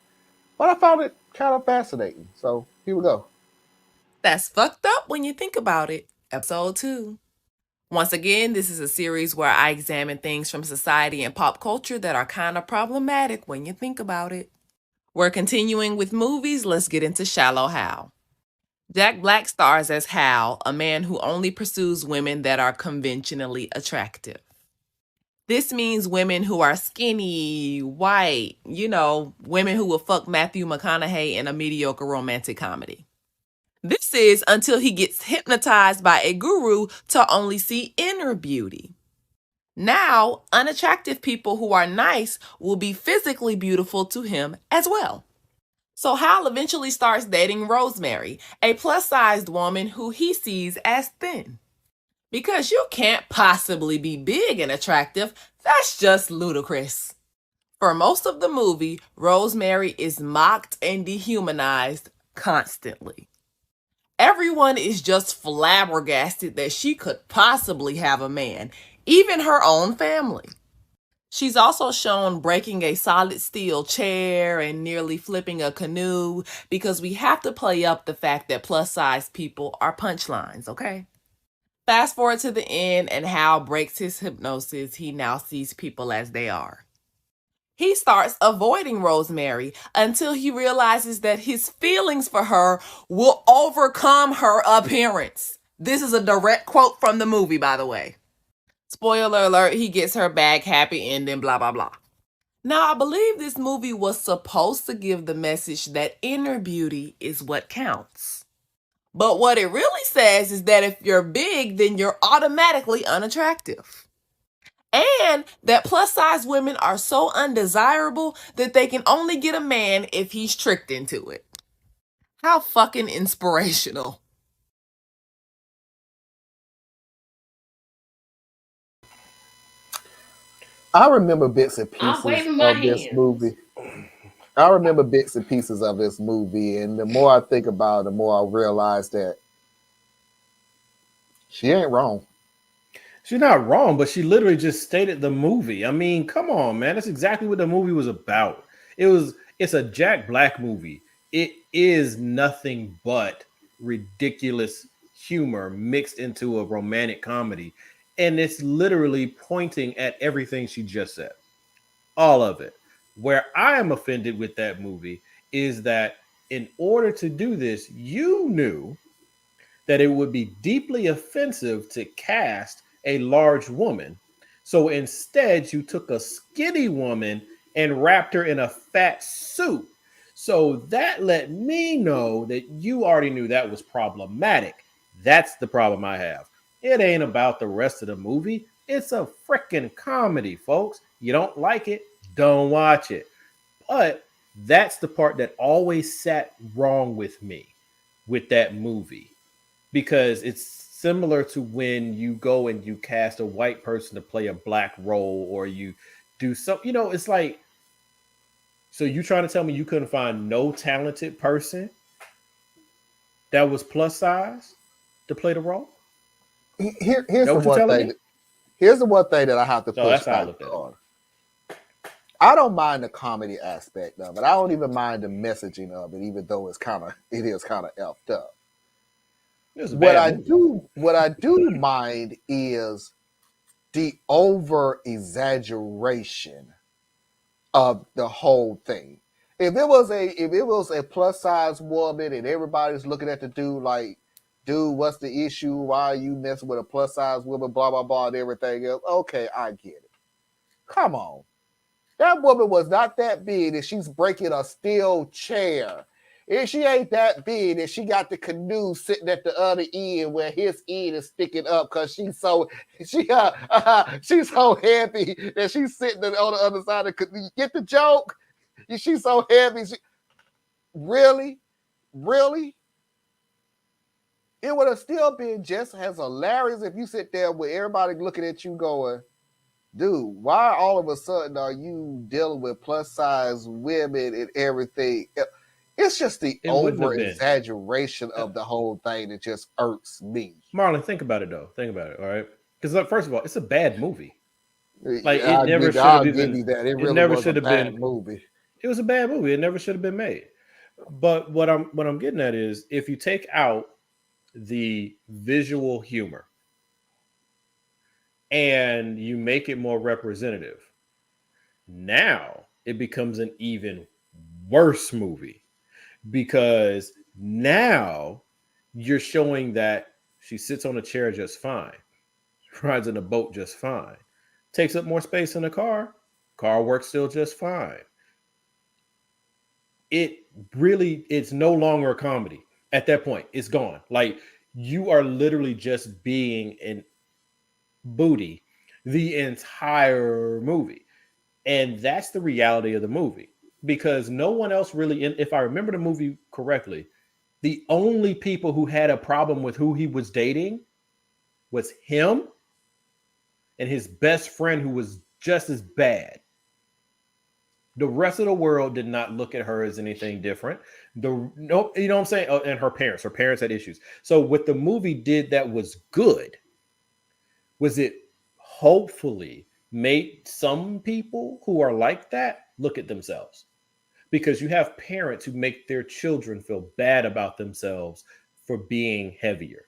But I found it kind of fascinating. So here we go. That's fucked up when you think about it. Episode 2. Once again, this is a series where I examine things from society and pop culture that are kind of problematic when you think about it. We're continuing with movies. Let's get into Shallow Hal. Jack Black stars as Hal, a man who only pursues women that are conventionally attractive. This means women who are skinny, white, women who will fuck Matthew McConaughey in a mediocre romantic comedy. This is until he gets hypnotized by a guru to only see inner beauty. Now, unattractive people who are nice will be physically beautiful to him as well. So Hal eventually starts dating Rosemary, a plus-sized woman who he sees as thin. Because you can't possibly be big and attractive, that's just ludicrous. For most of the movie, Rosemary is mocked and dehumanized constantly. Everyone is just flabbergasted that she could possibly have a man, even her own family. She's also shown breaking a solid steel chair and nearly flipping a canoe because we have to play up the fact that plus-size people are punchlines, okay? Fast forward to the end and Hal breaks his hypnosis. He now sees people as they are. He starts avoiding Rosemary until he realizes that his feelings for her will overcome her appearance. This is a direct quote from the movie, by the way. Spoiler alert, he gets her back, happy ending, blah, blah, blah. Now, I believe this movie was supposed to give the message that inner beauty is what counts. But what it really says is that if you're big, then you're automatically unattractive. And that plus size women are so undesirable that they can only get a man if he's tricked into it. How fucking inspirational. I remember bits and I'm pieces waving my of this hand. movie. I remember bits and pieces of this movie, and the more I think about it, the more I realize that she ain't wrong. She's not wrong, but she literally just stated the movie. I mean, come on, man. That's exactly what the movie was about. It's a Jack Black movie. It is nothing but ridiculous humor mixed into a romantic comedy. And it's literally pointing at everything she just said. All of it. Where I am offended with that movie is that in order to do this, you knew that it would be deeply offensive to cast a large woman. So instead, you took a skinny woman and wrapped her in a fat suit. So that let me know that you already knew that was problematic. That's the problem I have. It ain't about the rest of the movie. It's a freaking comedy, folks. You don't like it, don't watch it. But that's the part that always sat wrong with me with that movie, because it's similar to when you go and you cast a white person to play a black role, or you do some, it's like, so you trying to tell me you couldn't find no talented person that was plus size to play the role? Here's That the what you one telling thing. me? Here's the one thing that I have to So push that's how I back looked at it. on. I don't mind the comedy aspect of it. I don't even mind the messaging of it, even though it is kind of effed up. It was a bad movie. What I do mind is the over exaggeration of the whole thing. If it was a plus size woman and everybody's looking at the dude like, dude, what's the issue? Why are you messing with a plus size woman? Blah blah blah and everything else. Okay, I get it. Come on. That woman was not that big and she's breaking a steel chair. If she ain't that big and she got the canoe sitting at the other end where his end is sticking up because she's so heavy that she's sitting on the other side of the canoe. You get the joke? She's so heavy. Really? It would have still been just as hilarious if you sit there with everybody looking at you going, dude, why all of a sudden are you dealing with plus size women and everything? It's just the over exaggeration of the whole thing that just irks me. Marlon, think about it though. Think about it, all right? Because first of all, it's a bad movie. Like I'll it never give should have you even. that. It It really never was a should have bad been. movie. It was a bad movie. It never should have been made. But what I'm getting at is, if you take out the visual humor and you make it more representative, now it becomes an even worse movie, because now you're showing that she sits on a chair just fine, rides in a boat just fine, takes up more space in the car works still just fine. It's no longer a comedy at that point. It's gone. Like, you are literally just being an booty the entire movie. And that's the reality of the movie, because no one else really, if I remember the movie correctly, the only people who had a problem with who he was dating was him and his best friend, who was just as bad. The rest of the world did not look at her as anything different. You know what I'm saying? Oh, and her parents had issues. So what the movie did that was good was it hopefully made some people who are like that look at themselves, because you have parents who make their children feel bad about themselves for being heavier.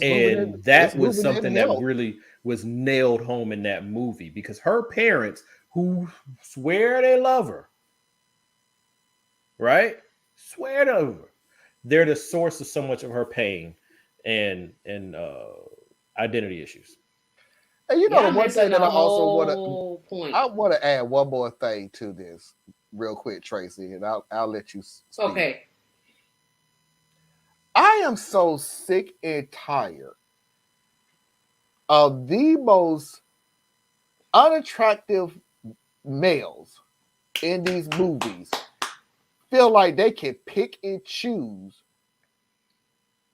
And that was something that really was nailed home in that movie, because her parents, who swear they love her, right? Swear to her, they're the source of so much of her pain and identity issues. And you know Y'all the one thing missing that the I also whole point. I want to add one more thing to this real quick, Tracy, and I'll let you speak. Okay. I am so sick and tired of the most unattractive males in these movies feel like they can pick and choose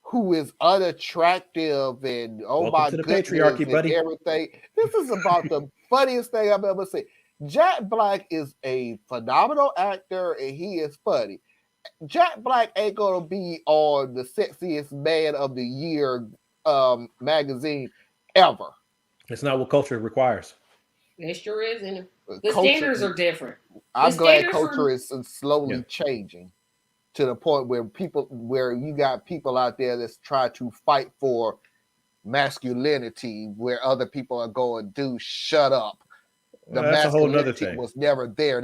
who is unattractive and Welcome my to the goodness patriarchy, and buddy. everything. This is about the funniest thing I've ever seen. Jack Black is a phenomenal actor and he is funny. Jack Black ain't gonna be on the sexiest man of the year magazine ever. Mm-hmm. It's not what culture requires. It sure is, and the Culture- standards are different. I'm The glad standards culture are- is slowly changing to the point where you got people out there that's trying to fight for masculinity, where other people are going, dude, shut up. The Well, that's a whole nother masculinity thing. was never there.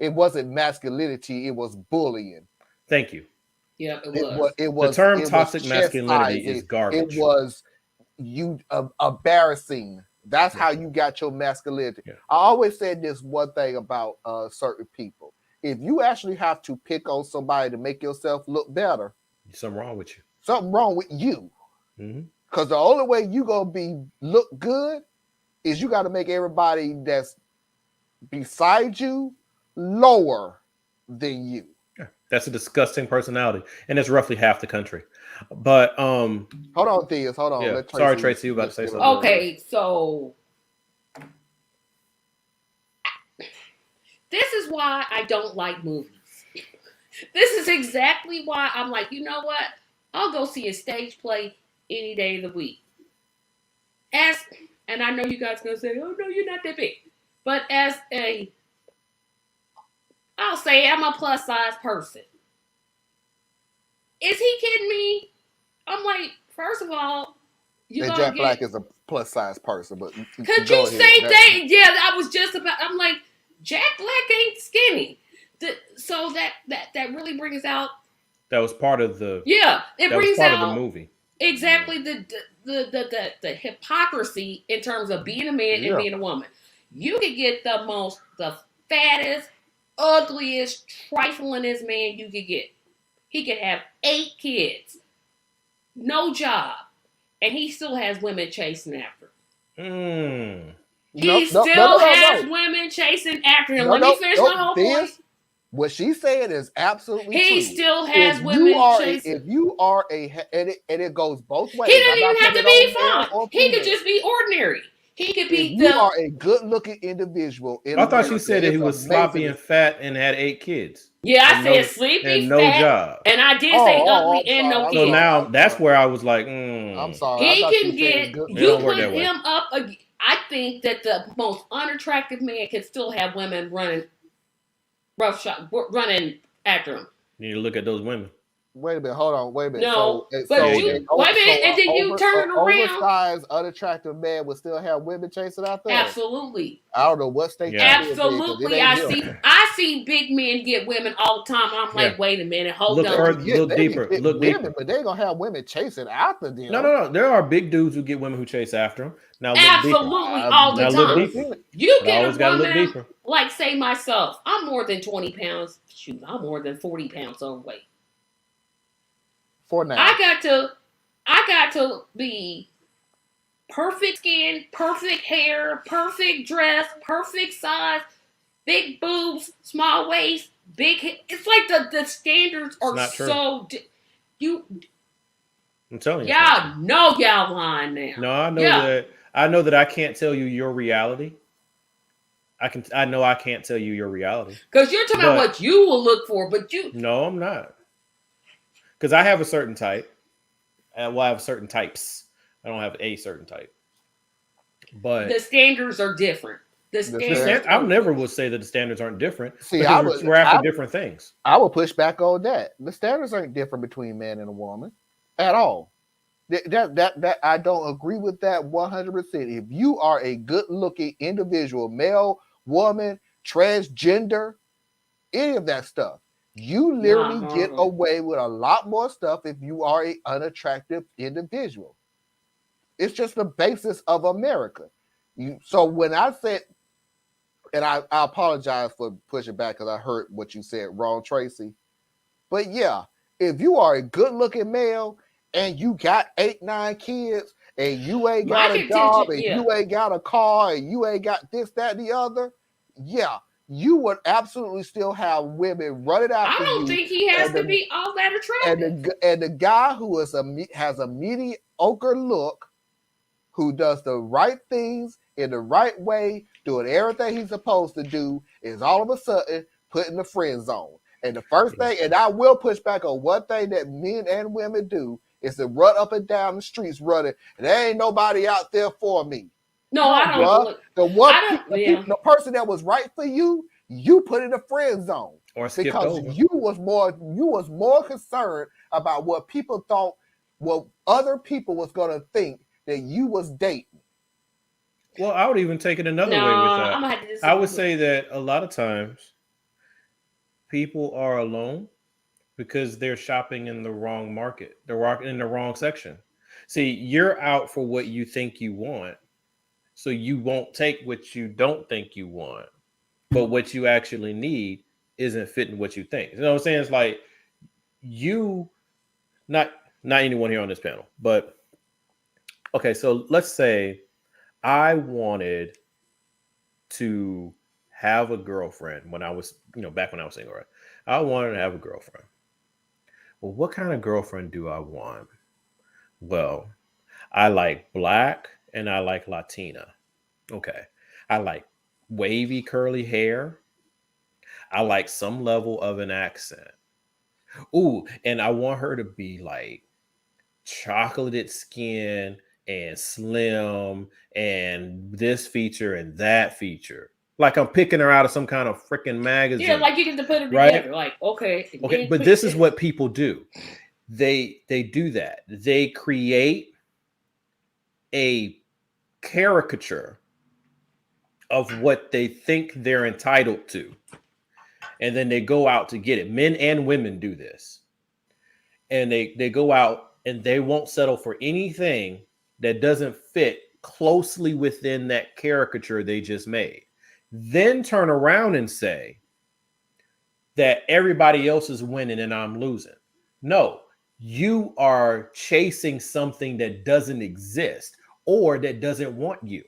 It wasn't masculinity, it was bullying. Thank you. Yep, it was. It was the term it toxic was masculinity chastising. is garbage. It was embarrassing. That's how you got your masculinity. Yeah. I always said this one thing about certain people. If you actually have to pick on somebody to make yourself look better, something wrong with you. Something wrong with you. Mm-hmm. Because the only way you gonna look good is you got to make everybody that's beside you lower than you. That's a disgusting personality, and it's roughly half the country. But hold on, Theus, hold on. Yeah. Let Sorry, Tracy, you about to say something? Okay, so this is why I don't like movies. This is exactly why I'm like, you know what? I'll go see a stage play any day of the week. And I know you guys are gonna say, oh no, you're not that big. But I'll say I'm a plus size person. Is he kidding me? I'm like, first of all, Jack Black is a plus size person, but could you say that? Yeah, I was just about. I'm like, Jack Black ain't skinny. So that really brings out. That was part of the. Yeah, it that brings was part out of the movie. Exactly the hypocrisy in terms of being a man and being a woman. You could get the fattest, ugliest, triflingest man you could get. He could have 8 kids, no job, and he still has women chasing after him. He still has women chasing after him. Let me finish my whole point. What she's saying is absolutely he true. still has women chasing. If you are and it goes both ways. He doesn't even have to be fine. He could just be ordinary. He could be. If you are a good-looking individual. I thought you said that he was sloppy and fat and had 8 kids. Yeah, I said sleepy, and no fat, job, and I did say ugly and no kids. So now that's where I was like, I'm sorry. He can get. You put him up. I think that the most unattractive man can still have women running after him. You need to look at those women. Wait a minute, hold on, wait a minute. No, wait a minute, and then you turn it around. Oversized, unattractive man would still have women chasing out there. Absolutely. I don't know what state. Absolutely, I see big men get women all the time. I'm like, wait a minute, hold on. Look deeper. Look deeper. But they're gonna have women chasing after them. No. There are big dudes who get women who chase after them. Now look absolutely deeper. all the now time. Look deeper. You get a look woman deeper. like, say myself, I'm more than 20 pounds. Shoot, I'm more than 40 pounds overweight. For now, I got to be perfect skin, perfect hair, perfect dress, perfect size, big boobs, small waist, big head. It's like the standards are so. I'm telling you, y'all know y'all lying now. No, I know that. I know that I can't tell you your reality. I know I can't tell you your reality because you're talking about what you will look for, but you. No, I'm not. Because I have a certain type. I have certain types. I don't have a certain type. But the standards are different. I never would say that the standards aren't different. See, we're after different things. I would push back on that. The standards aren't different between a man and a woman at all. That I don't agree with that 100%. If you are a good-looking individual, male, woman, transgender, any of that stuff, you literally get away with a lot more stuff if you are an unattractive individual. It's just the basis of America. So when I said, and I apologize for pushing back because I heard what you said wrong, Tracy. But yeah, if you are a good-looking male and you got 8, 9 kids, and you ain't got a job, and you ain't got a car, and you ain't got this, that, and the other, yeah, you would absolutely still have women running after you. I don't think he has to be all that attractive. And the guy who has a mediocre look, who does the right things in the right way, doing everything he's supposed to do, is all of a sudden put in the friend zone. And the first thing, and I will push back on one thing that men and women do, is to run up and down the streets running, and there ain't nobody out there for me. No, I don't. The person that was right for you, you put in the friend zone. Or skipped because over. you was more concerned about what people thought, what other people was gonna think that you was dating. Well, I would even take it another way with that. I would say that a lot of times people are alone because they're shopping in the wrong market. They're walking in the wrong section. See, you're out for what you think you want, so you won't take what you don't think you want, but what you actually need isn't fitting what you think. You know what I'm saying? It's like you, not anyone here on this panel, but okay, so let's say I wanted to have a girlfriend when I was, back when I was single, right? I wanted to have a girlfriend. Well, what kind of girlfriend do I want? Well, I like Black and I like Latina. Okay. I like wavy curly hair. I like some level of an accent. Ooh, and I want her to be like chocolated skin and slim and this feature and that feature. Like I'm picking her out of some kind of freaking magazine. Yeah, like you get to put it right? together. Like, okay. But this is what people do. They do that. They create a caricature of what they think they're entitled to. And then they go out to get it. Men and women do this. And they go out and they won't settle for anything that doesn't fit closely within that caricature they just made. Then turn around and say that everybody else is winning and I'm losing. No, you are chasing something that doesn't exist or that doesn't want you.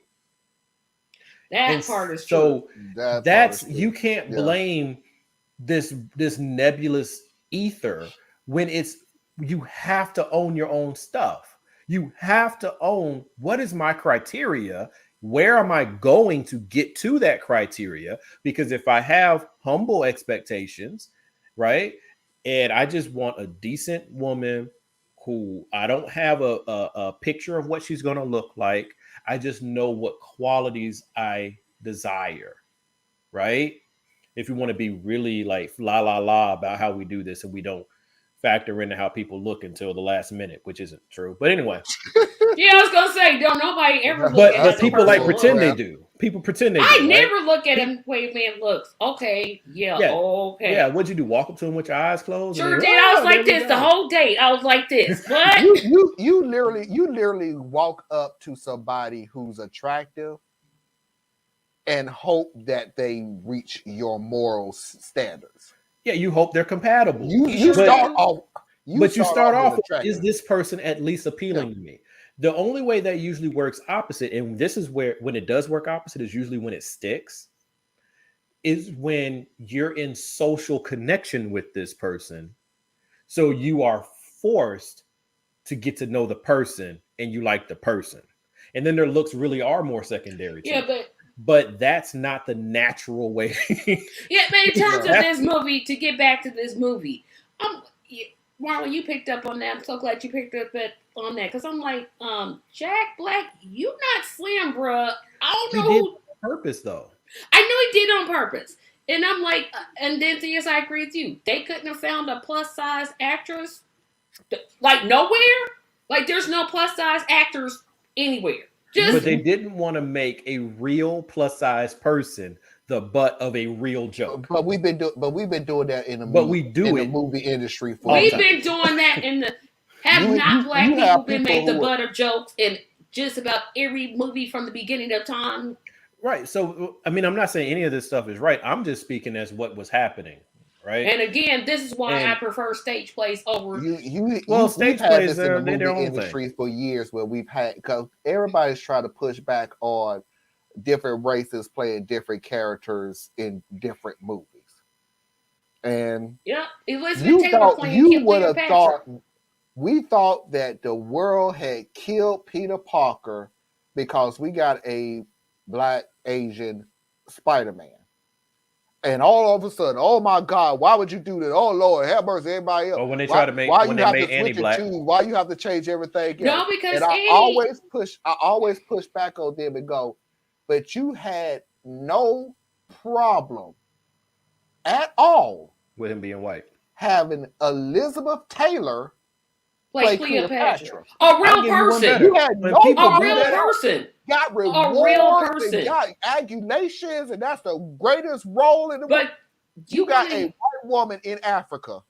That part is true. So that's you can't blame this nebulous ether when it's you have to own your own stuff. You have to own what is my criteria? Where am I going to get to that criteria? Because if I have humble expectations, right, and I just want a decent woman who I don't have a picture of what she's going to look like. I just know what qualities I desire, right? If you want to be really like la la la about how we do this and we don't factor into how people look until the last minute, which isn't true. But anyway. Yeah, I was gonna say, don't nobody ever look at But people like pretend they do. People pretend they do. I never look at him the way a man looks. Okay, okay. Yeah, what'd you do? Walk up to him with your eyes closed? Sure did. I was like this the whole date. I was like this. What? You literally walk up to somebody who's attractive and hope that they reach your moral standards. Yeah, you hope they're compatible. You start off with, is this person at least appealing to me? The only way that usually works opposite, and this is where when it does work opposite is usually when it sticks, is when you're in social connection with this person. So you are forced to get to know the person and you like the person. And then their looks really are more secondary. But that's not the natural way. Yeah, but in terms of this movie, to get back to this movie, Marlon, you picked up on that. I'm so glad you picked up on that because I'm like, Jack Black, you not slim, bruh. I don't know. He did on purpose, though. I know he did on purpose, and I'm like, and then yes, I agree with you. They couldn't have found a plus size actress, like nowhere. Like there's no plus size actors anywhere. But they didn't want to make a real plus size person the butt of a real joke. But we've been doing that in the movie industry for we've been doing that in the black people been made the butt of jokes and just about every movie from the beginning of time. Right. So, I mean, I'm not saying any of this stuff is right. I'm just speaking as what was happening. Right. And again, this is why And I prefer stage plays over. stage had plays this in the they're their movie own industry for years, where we've had, because everybody's trying to push back on different races playing different characters in different movies. And Elizabeth Taylor playing Cleopatra. We thought that the world had killed Peter Parker because we got a Black Asian Spider-Man. And all of a sudden, oh my God, why would you do that? Oh Lord, have mercy, everybody else. Or when they why, try to make, why when you they have made to Annie switch black. and choose? Why you have to change everything? No, else? because and I always push back on them and go, but you had no problem at all with him being white, having Elizabeth Taylor play Cleopatra. A real person. You had no a real person. Got rewards, a real person. And got accusations, and that's the greatest role in the world. You got a white woman in Africa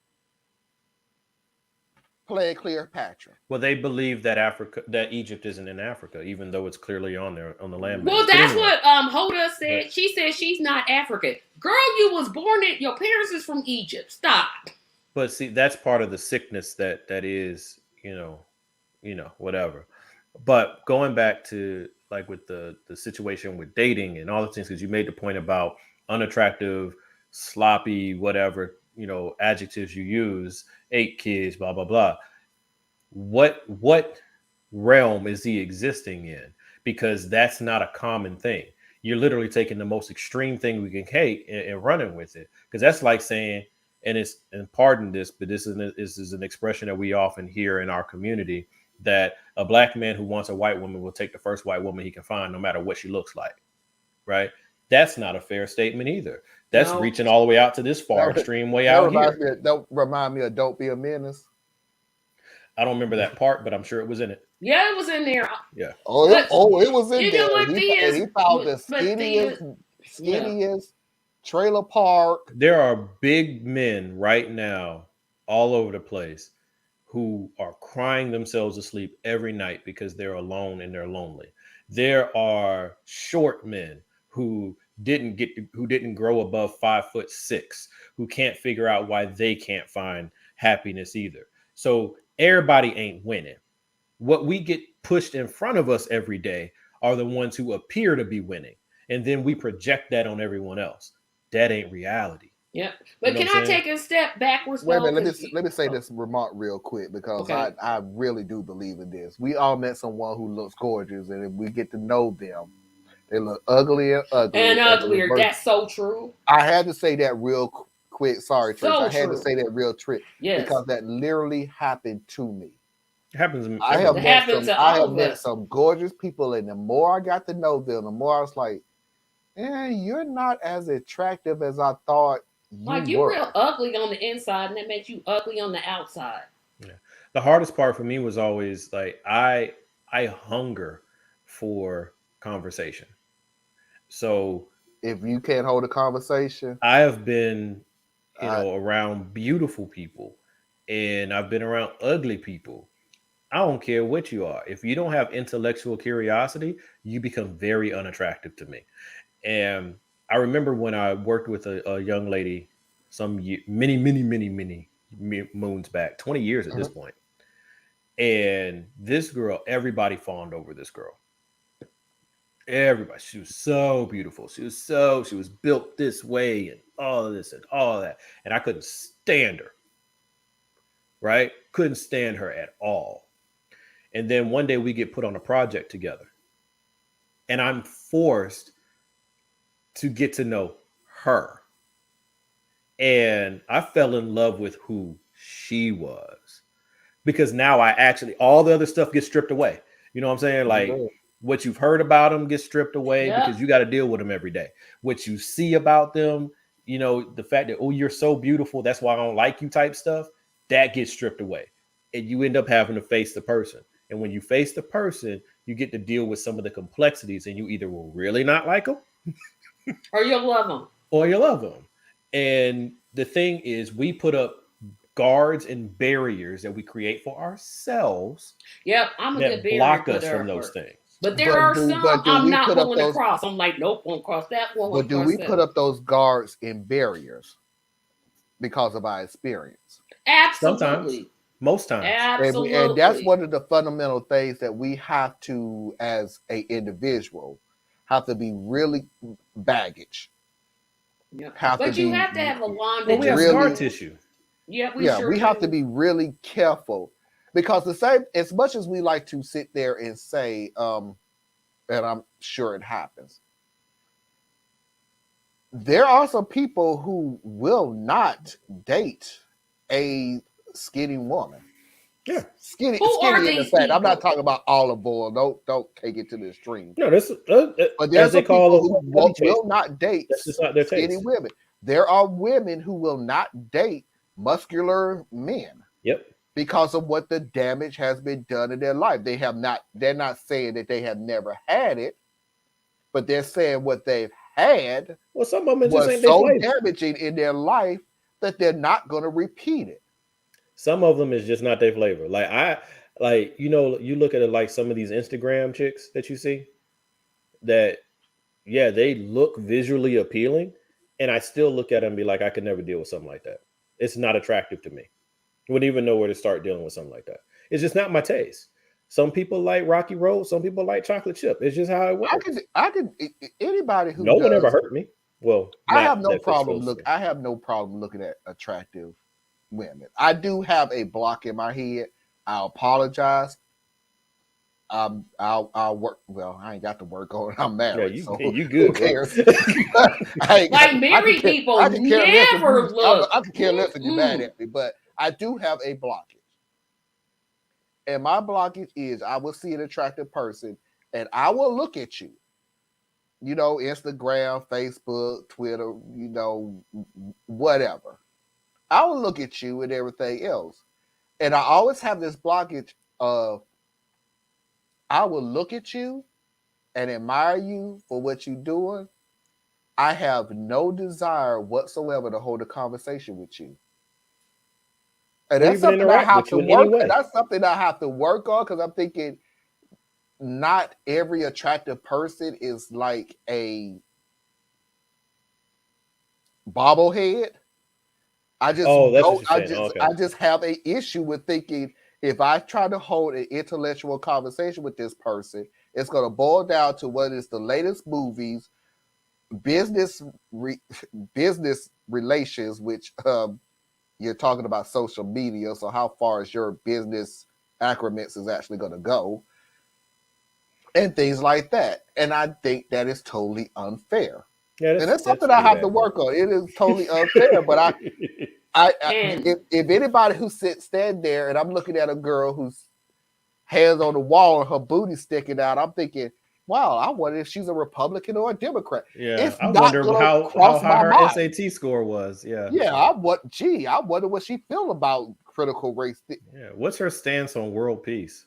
playing Cleopatra. Well, they believe that Egypt isn't in Africa, even though it's clearly on there on the land. Well, that's what Hoda said. She said she's not African. Girl, you was born in, your parents is from Egypt. Stop. But see, that's part of the sickness that is, whatever. But going back to like with the situation with dating and all the things, because you made the point about unattractive, sloppy, whatever, adjectives you use, 8 kids, blah, blah, blah. What realm is he existing in? Because that's not a common thing. You're literally taking the most extreme thing we can hate and running with it. Because that's like saying, and pardon this, but this is an expression that we often hear in our community, that a Black man who wants a white woman will take the first white woman he can find, no matter what she looks like. Right? That's not a fair statement either. That's reaching all the way out to this far extreme way out here. Don't remind me of Don't Be a Menace. I don't remember that part, but I'm sure it was in it. Yeah, it was in there. Yeah. It was in there. He found the skinniest trailer park. There are big men right now all over the place who are crying themselves to sleep every night because they're alone and they're lonely. There are short men who didn't grow above 5'6", who can't figure out why they can't find happiness either. So everybody ain't winning. What we get pushed in front of us every day are the ones who appear to be winning. And then we project that on everyone else. That ain't reality. Yeah. But can I take a step backwards? Wait a minute, let me say this remark real quick, because I really do believe in this. We all met someone who looks gorgeous, and if we get to know them, they look ugly and ugly. And uglier. That's so true. I had to say that real quick. Sorry, Trish. So I had true. to say that real trick. Yes. Because that literally happened to me. It happens to me. I have met some gorgeous people, and the more I got to know them, the more I was like, you're not as attractive as I thought you were. Real ugly on the inside, and that makes you ugly on the outside. Yeah. The hardest part for me was always like I hunger for conversation. So if you can't hold a conversation, I have been, around beautiful people, and I've been around ugly people. I don't care what you are. If you don't have intellectual curiosity, you become very unattractive to me. And I remember when I worked with a young lady many moons back, 20 years at this point. And this girl, everybody fawned over this girl. Everybody, she was so beautiful. She was built this way and all of this and all of that. And I couldn't stand her. Right? Couldn't stand her at all. And then one day we get put on a project together. And I'm forced to get to know her. And I fell in love with who she was. Because now all the other stuff gets stripped away. You know what I'm saying? Like, what you've heard about them gets stripped away because you got to deal with them every day. What you see about them, the fact that, you're so beautiful, that's why I don't like you type stuff, that gets stripped away. And you end up having to face the person. And when you face the person, you get to deal with some of the complexities, and you either will really not like them or you'll love them. And the thing is, we put up guards and barriers that we create for ourselves. Yep, I'm a good That barrier block us putter from at those work. things. But there are some I'm we not put up willing to those? cross. I'm like, nope, won't cross that one. But Won't do cross we that. put up those guards and barriers because of our experience? Absolutely. Sometimes. Most times. Absolutely. And that's one of the fundamental things that we have to, as a individual, have to be really baggage. Yeah. Have But to you be have to have a line Well, that we have just scar tissue. Yeah, we sure we have do. to be really careful, because the same, as much as we like to sit there and say, and I'm sure it happens, there are some people who will not date a skinny woman. Yeah, skinny Who are in the these fact. I'm not people? talking about olive oil. Don't take it to the extreme. No, this But there's as they some call people them, who will not date that's just not their skinny taste. women. There are women who will not date muscular men. Yep. Because of what the damage has been done in their life. They're not saying that they have never had it, but they're saying what they've had Well, some women just was ain't their so flavor. damaging in their life that they're not going to repeat it. Some of them is just not their flavor. You look at it like some of these Instagram chicks that you see that, yeah, they look visually appealing, and I still look at them and be like, I could never deal with something like that. It's not attractive to me. Wouldn't even know where to start dealing with something like that. It's just not my taste. Some people like Rocky Road. Some people like chocolate chip. It's just how it works. Anybody who no one ever hurt me. Well, I have no problem I have no problem looking at attractive women. I do have a block in my head. I apologize. I'll work. Well, I ain't got to work on it. I'm married. Yeah, so you good. Who cares? Like married people never look. I could care less if you're mad at me, but I do have a blockage. And my blockage is I will see an attractive person and I will look at you. Instagram, Facebook, Twitter, whatever. I will look at you and everything else. And I always have this blockage of I will look at you and admire you for what you're doing. I have no desire whatsoever to hold a conversation with you. And that's something I have to work on. That's something I have to work on, because I'm thinking not every attractive person is like a bobblehead. I just have an issue with thinking if I try to hold an intellectual conversation with this person, it's going to boil down to what is the latest movies, business relations, which you're talking about social media. So how far is your business accrements is actually going to go, and things like that. And I think that is totally unfair. Yeah, and that's something I have to work on. It is totally unfair, but if anybody who stand there and I'm looking at a girl who's hands on the wall and her booty sticking out, I'm thinking, wow, I wonder if she's a Republican or a Democrat. Yeah, I wonder how high her SAT score was. Yeah. Yeah, I wonder what she feel about critical race. Yeah, what's her stance on world peace?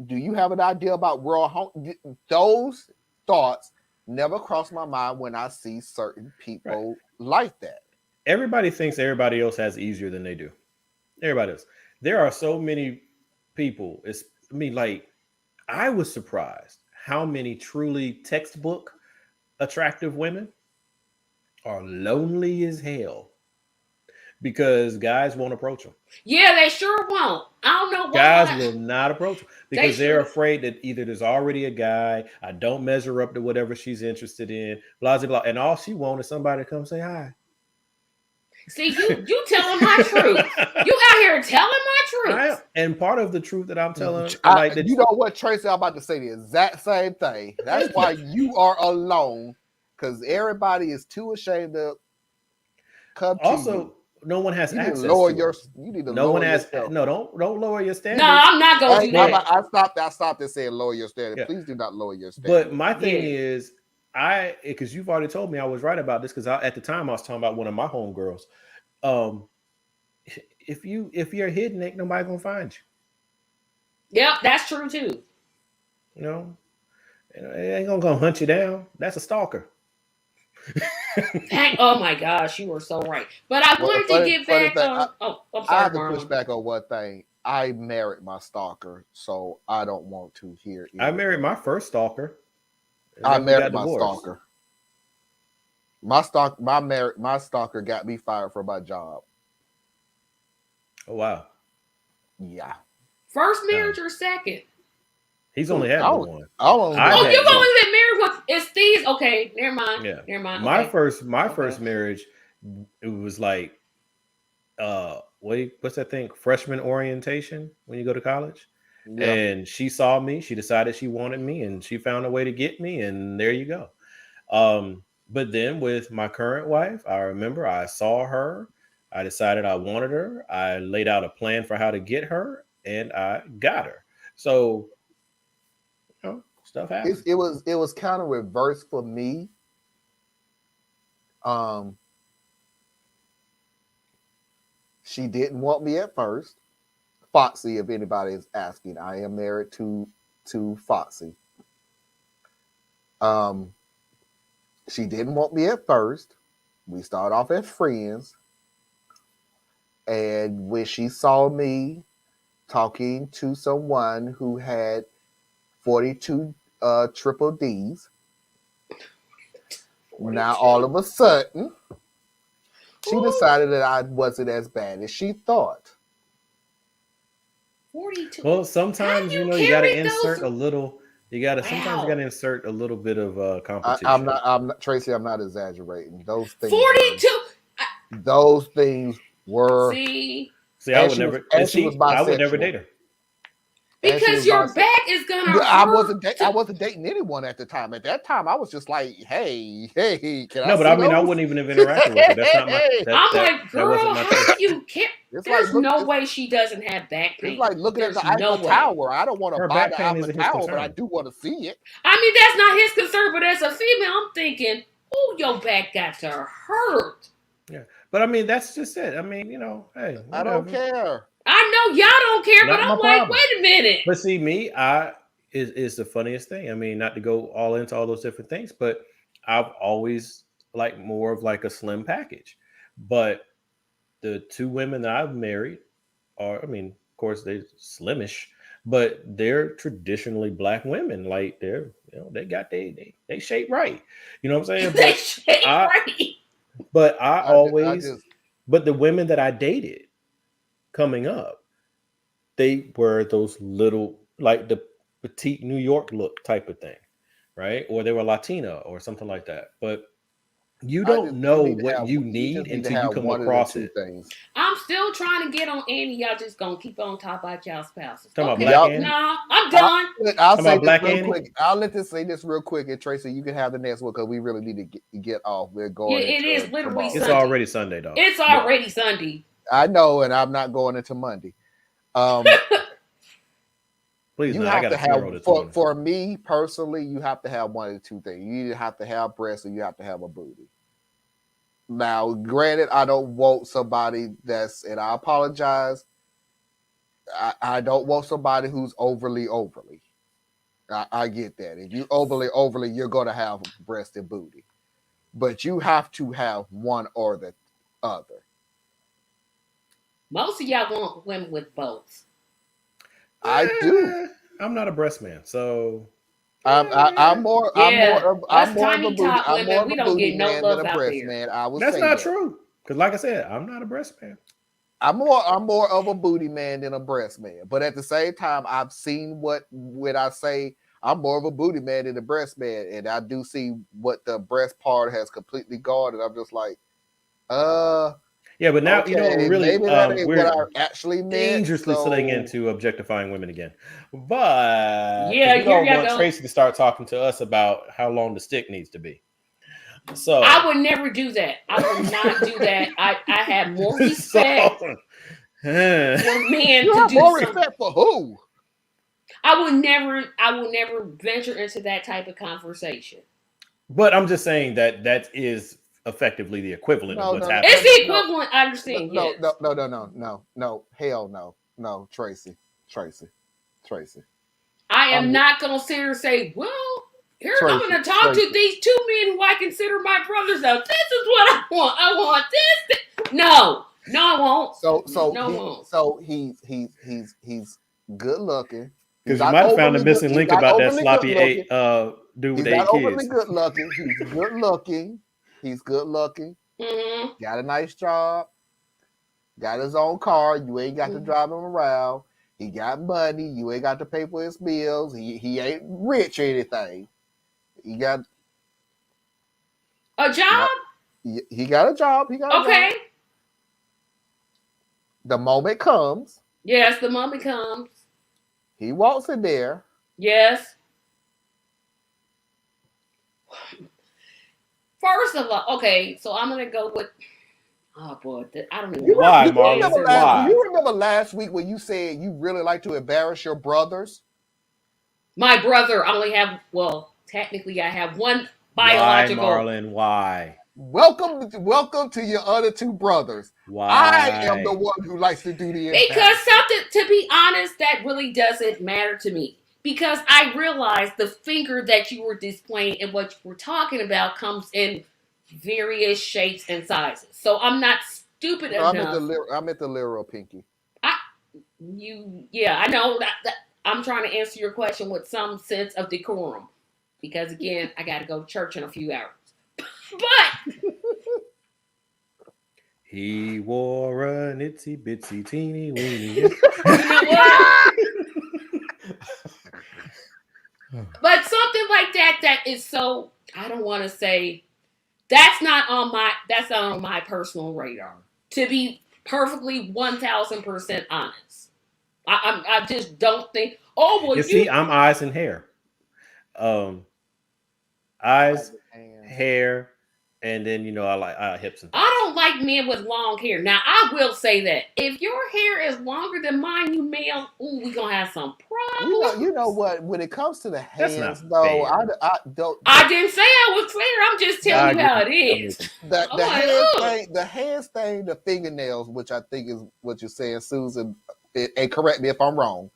Do you have an idea about world home? Those thoughts never cross my mind when I see certain people like that. Everybody thinks everybody else has easier than they do. Everybody else. There are so many people. I was surprised how many truly textbook attractive women are lonely as hell because guys won't approach them. Yeah, they sure won't. I don't know why. Guys will not approach them because they're afraid that either there's already a guy, I don't measure up to whatever she's interested in, blah, blah, blah. And all she wants is somebody to come say hi. See, you telling my truth. You out here telling my truth. And part of the truth that I'm telling, you know what, Tracy, I'm about to say the exact same thing. That's why you are alone, because everybody is too ashamed to come to you. No one has access to you need to lower yourself. No, don't lower your standards. No, I'm not going to do that. I stopped at saying lower your standards. Yeah. Please do not lower your standards. But my thing is, because you've already told me I was right about this, because at the time I was talking about one of my homegirls. If you're hidden, ain't nobody gonna find you. Yep, that's true too. It ain't gonna hunt you down. That's a stalker. Oh my gosh, you were so right. But I wanted to get back on. I'm I sorry, have to push Marlon. back on one thing. I married my stalker, so I don't want to hear it. I married my first stalker. And I then we got married my divorced. stalker. My stalker got me fired from my job. Oh wow. Yeah. First marriage or second? He's only had one. Oh, you've only been married once. It's these. Okay, never mind. Yeah. Never mind. My Okay. first marriage, it was like what's that thing? Freshman orientation when you go to college. Yeah. And she saw me, she decided she wanted me, and she found a way to get me, and there you go. But then with my current wife, I remember I saw her, I decided I wanted her, I laid out a plan for how to get her, and I got her. So stuff happens. It was kind of reversed for me. She didn't want me at first. Foxy, if anybody is asking, I am married to Foxy. She didn't want me at first. We started off as friends. And when she saw me talking to someone who had 42 triple D's, 42. Now all of a sudden, she decided that I wasn't as bad as she thought. 42. Well, sometimes you got to insert a little. Sometimes you got to insert a little bit of competition. I'm not Tracy. I'm not exaggerating. Those things. 42. Those things were. See, I would never. I would never date her. Because your back is gonna hurt. I wasn't dating anyone at the time. At that time, I was just like, hey, can I? No, but I mean, I wouldn't even have interacted with her. That's not my. I'm like, girl, how do you care? There's no way she doesn't have back pain. It's like looking at the Eiffel Tower. I don't want to buy the Eiffel Tower, but I do want to see it. I mean, that's not his concern, but as a female, I'm thinking, oh, your back got to hurt. Yeah, but I mean, that's just it. I mean, hey, whatever. I don't care. I know y'all don't care, but I'm like, wait a minute. But see, me, is the funniest thing. I mean, not to go all into all those different things, but I've always liked more of like a slim package. But the two women that I've married are, I mean, of course, they're slimish, but they're traditionally black women. Like they're, they got they shape right. You know what I'm saying? They shape right. But but the women that I dated coming up, they were those little, like the petite New York look type of thing, right? Or they were Latina or something like that. But you don't know what you need until you come across it. I'm still trying to get on Andy. Y'all just gonna keep on talking about y'all spouses. Talking about Black Andy? No, I'm done. I'll say this real quick. I'll let this say this real quick, and Tracy, you can have the next one because we really need to get off. We're going. Yeah, it is literally. It's already Sunday, though. It's already Sunday. I know, and I'm not going into Monday. Please, you have to have for me personally, you have to have one of the two things. You either have to have breasts or you have to have a booty. Now, granted, I don't want somebody that's, and I apologize, I don't want somebody who's overly. I get that. If you overly, you're going to have breast and booty. But you have to have one or the other. Most of y'all want women with both. I do. I'm not a breast man, so I'm more of a booty man love than a breast man. I would that's say not true. Because, like I said, I'm not a breast man. I'm more of a booty man than a breast man. But at the same time, I've seen when I say I'm more of a booty man than a breast man, and I do see what the breast part has completely gone, and I'm just like, yeah, but now really, we're what I actually meant, dangerously sliding into objectifying women again. But yeah, you don't want Tracy to start talking to us about how long the stick needs to be. So I would never do that. I would not do that. I have more respect for men you to have do more something. respect for who? I will never venture into that type of conversation. But I'm just saying that is effectively the equivalent of what's happening. It's the equivalent. I understand. No, hell no, Tracy. I am not gonna sit here and say, well, Here I'm going to talk to these two men who I consider my brothers. Though this is what I want. I want this. No, I won't. He's good looking. Because you might have found a missing link about that sloppy dude with 8 kids. He's not overly good looking. He's good looking. He's good looking. Mm-hmm. Got a nice job. Got his own car. You ain't got to drive him around. He got money. You ain't got to pay for his meals. He ain't rich or anything. He got a job. He got a job. He got a job. The moment comes. Yes, the moment comes. He walks in there. Yes. First of all, okay, so I'm gonna go with. Oh boy, I don't even know. Why, Marlon? Why? You remember last week when you said you really like to embarrass your brothers? My brother only have, well, technically I have one biological. Why, Marlon? Why? Welcome to your other two brothers. Why? I am the one who likes to do the embarrassing. Because something, to be honest, that really doesn't matter to me. Because I realize the finger that you were displaying and what you were talking about comes in various shapes and sizes. So I'm not stupid enough. I'm at the literal pinky. I know that I'm trying to answer your question with some sense of decorum. Because again, I got to go to church in a few hours. But he wore a itsy bitsy teeny weeny. You know what? But something like that is so, I don't want to say, that's not on my personal radar. To be perfectly 1,000% honest, I just don't think. Oh well, see, I'm eyes and hair, eyes, hair, and then I like hips and. I don't like men with long hair. Now I will say that if your hair is longer than mine, you male, we gonna have some problems. You know what? When it comes to the hands, though, I don't. I didn't say I was fair. I'm just telling you how it is. The hands thing, the fingernails, which I think is what you're saying, Susan. And correct me if I'm wrong.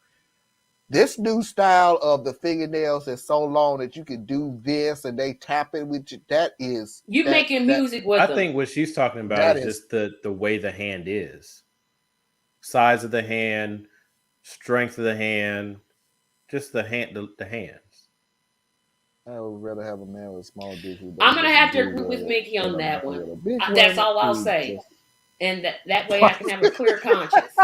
This new style of the fingernails is so long that you can do this and they tap it with you. That is making music with them. I think what she's talking about is just the way the hand is. Size of the hand, strength of the hand, just the hands. I would rather have a man with a small dick. I'm gonna have to agree with Mickey on that one. That's all I'll say. And that way I can have a clear conscience.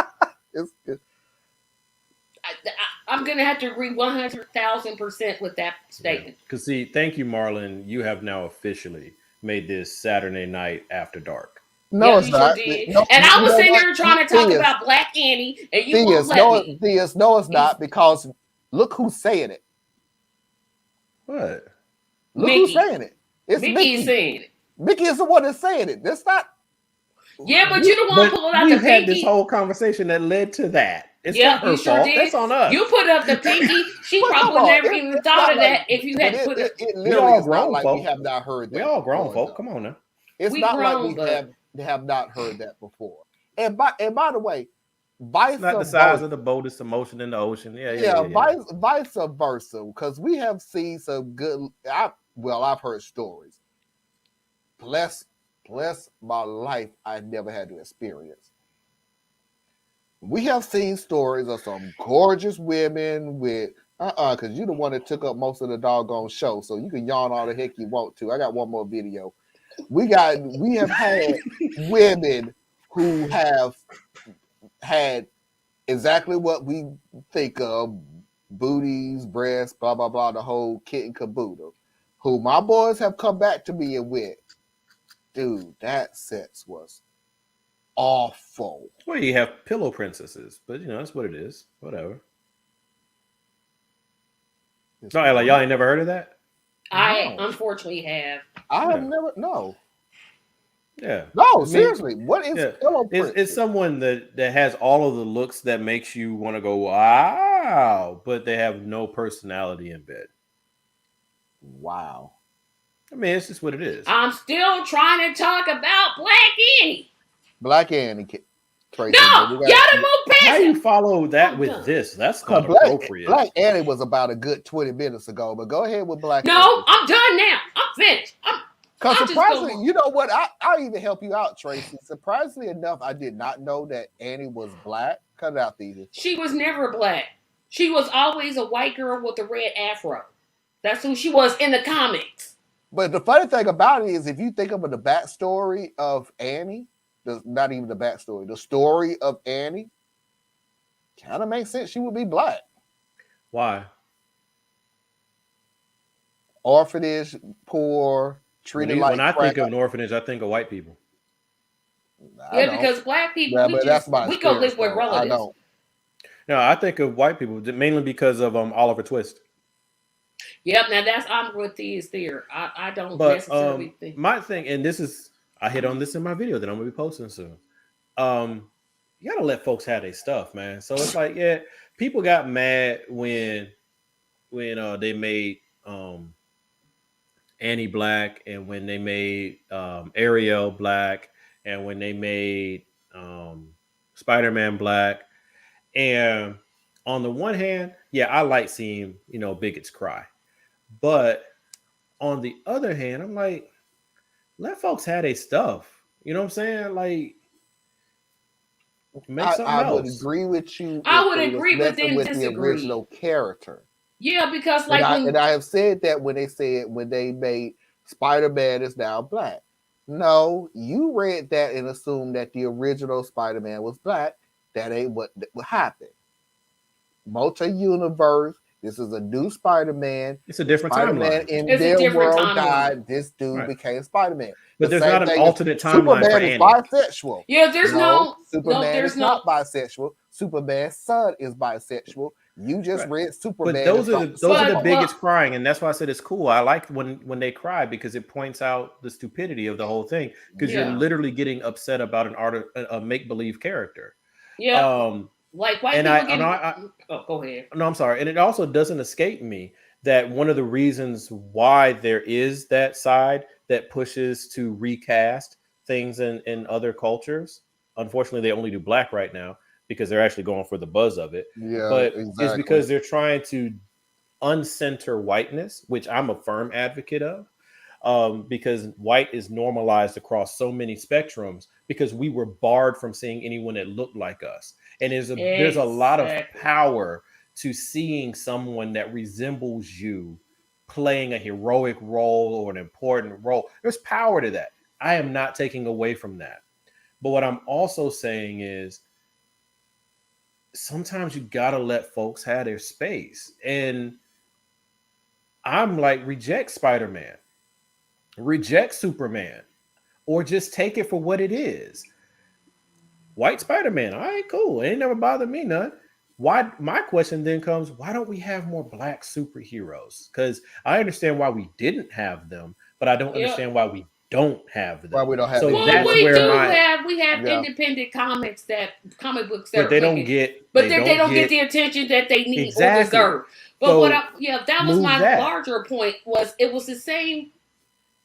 I'm going to have to agree 100,000% with that statement. Because see, thank you, Marlon. You have now officially made this Saturday night after dark. No, it's not. And I was sitting there trying to talk about Black Annie, and you won't let me. No, it's not, because look who's saying it. What? Look who's saying it. It's Mickey saying it. Mickey is the one that's saying it. That's not. Yeah, but you the one pulling out the pinky. We had this whole conversation that led to that. It's not her fault. That's on us. You put up the pinky. She probably never even thought of that if you had put it. We all grown folk. We have not heard that. We all grown folk. Come on now. It's not like we have not heard that before. And by the way, vice versa. Not the size of the boat, it's the motion in the ocean. Yeah. Vice versa. Because we have seen some good. I've heard stories. Bless my life, I never had to experience. We have seen stories of some gorgeous women with because you're the one that took up most of the doggone show, so you can yawn all the heck you want to. I got one more video. We have had women who have had exactly what we think of: booties, breasts, blah blah blah, the whole kit and caboodle. Who my boys have come back to me and with, dude, that sex was awful. Well, you have pillow princesses, but that's what it is. Whatever. No, y'all ain't never heard of that? I unfortunately have. I have never. No. Yeah. No, seriously. What is pillow princess? It's someone that has all of the looks that makes you want to go, wow, but they have no personality in bed. Wow. I mean, it's just what it is. I'm still trying to talk about Black Annie. Black Annie. Tracy, no, y'all done moved How you follow that with this? That's not appropriate. Black Annie was about a good 20 minutes ago, but go ahead with Black Annie. No, I'm done now. I'm finished. Because surprisingly, you know what? I'll even help you out, Tracy. Surprisingly enough, I did not know that Annie was black. Cut it out, Thea. She was never black. She was always a white girl with a red afro. That's who she was in the comics. But the funny thing about it is, if you think of the backstory of Annie, not even the backstory, the story of Annie, kind of makes sense. She would be black. Why? Orphanage, poor, treated like. When I think of an orphanage, I think of white people. Because black people, we go live with relatives. I don't. No, I think of white people mainly because of Oliver Twist. Yep, now I'm with these there. I don't necessarily think. My thing, and I hit on this in my video that I'm gonna be posting soon. You gotta let folks have their stuff, man. So it's like, yeah, people got mad when they made Annie black, and when they made Ariel black, and when they made Spider-Man black. And on the one hand, yeah, I like seeing bigots cry. But on the other hand, I'm like, let folks have their stuff. You know what I'm saying? Like, make something else. I would agree with you. I would agree, but then with disagree. The original character. Yeah, because and I have said that when they made Spider-Man is now black. No, you read that and assumed that the original Spider-Man was black. That ain't what happened. Multi-universe. This is a new Spider-Man. It's a different Spider-Man timeline. In their world died. This dude became Spider-Man. But there's not an alternate timeline for Annie. Superman is bisexual. Yeah, there's Superman is not bisexual. Superman's son is bisexual. You just read Superman. But those are the biggest crying, and that's why I said it's cool. I like when they cry because it points out the stupidity of the whole thing. Because you're literally getting upset about a make-believe character. Yeah. Like white people go ahead. No, I'm sorry. And it also doesn't escape me that one of the reasons why there is that side that pushes to recast things in other cultures. Unfortunately, they only do black right now because they're actually going for the buzz of it. Yeah, but exactly. It's because they're trying to uncenter whiteness, which I'm a firm advocate of. Because white is normalized across so many spectrums because we were barred from seeing anyone that looked like us. And there's a lot of power to seeing someone that resembles you playing a heroic role or an important role. There's power to that. I am not taking away from that. But what I'm also saying is sometimes you got to let folks have their space. And I'm like, reject Spider-Man. Reject Superman, or just take it for what it is. White Spider-Man, all right, cool. It ain't never bothered me none. Why? My question then comes: why don't we have more black superheroes? Because I understand why we didn't have them, but I don't understand why we don't have them. Why we don't have them? Well, that's where we have independent comic books that but they don't get the attention that they need or deserve. But that was my larger point. It was the same.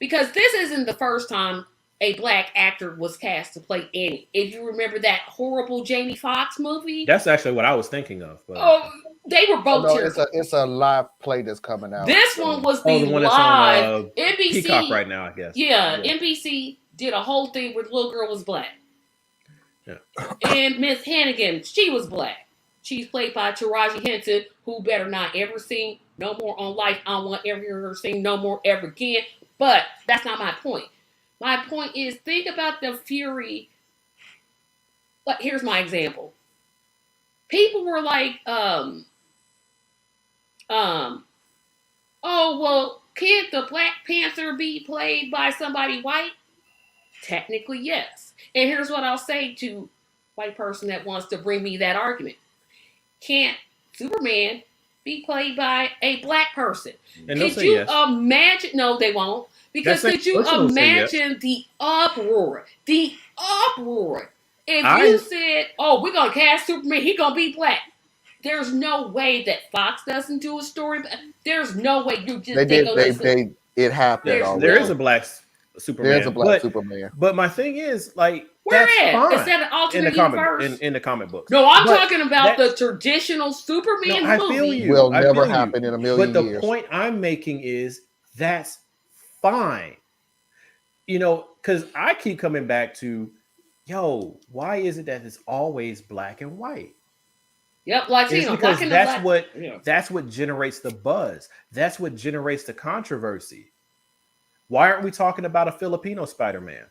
Because this isn't the first time a black actor was cast to play Annie. If you remember that horrible Jamie Foxx movie. That's actually what I was thinking of. But... they were both terrible. It's a live play that's coming out. This one was the one live. That's on, NBC. Peacock right now, I guess. Yeah, NBC did a whole thing where the little girl was black. Yeah. And Miss Hannigan, she was black. She's played by Taraji Henson, who better not ever sing no more on life. I don't want to ever hear her sing no more ever again. But that's not my point. My point is, think about the fury. But here's my example. People were like, oh, well, can't the Black Panther be played by somebody white? Technically, yes. And here's what I'll say to a white person that wants to bring me that argument. Can't Superman be played by a black person? And could you imagine? No, they won't. Because could you imagine the uproar? The uproar. If you said, oh, we're going to cast Superman, he's going to be black. There's no way that Fox doesn't do a story. There's no way you just... It happened already. There is a black Superman. There's a black Superman. But my thing is, like, Where That's at? fine. Instead of alternate in the comic universe? in the comic books. No, I'm But talking about that- the traditional Superman No, I movie. feel you. Will I never feel happen you. in a million But the years. point I'm making is that's fine. You know, because I keep coming back to, yo, why is it that it's always black and white? Yep, It's Latino. because Black and that's what yeah. that's what generates the buzz. That's what generates the controversy. Why aren't we talking about a Filipino Spider-Man?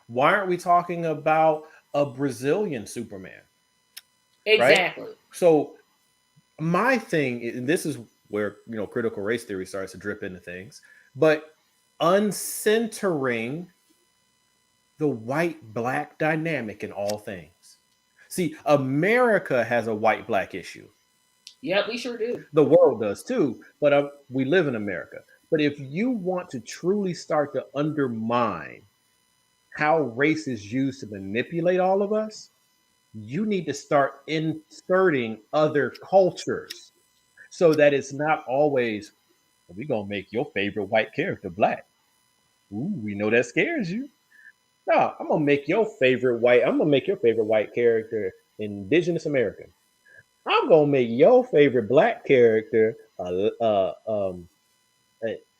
Why aren't we talking about a Brazilian Superman? Exactly. Right? So my thing, and this is where critical race theory starts to drip into things, but uncentering the white-black dynamic in all things. See, America has a white-black issue. Yep, we sure do. The world does too, but we live in America. But if you want to truly start to undermine how race is used to manipulate all of us, you need to start inserting other cultures so that it's not always, we're going to make your favorite white character black. Ooh, we know that scares you. No, I'm going to make your favorite white character Indigenous American. I'm going to make your favorite black character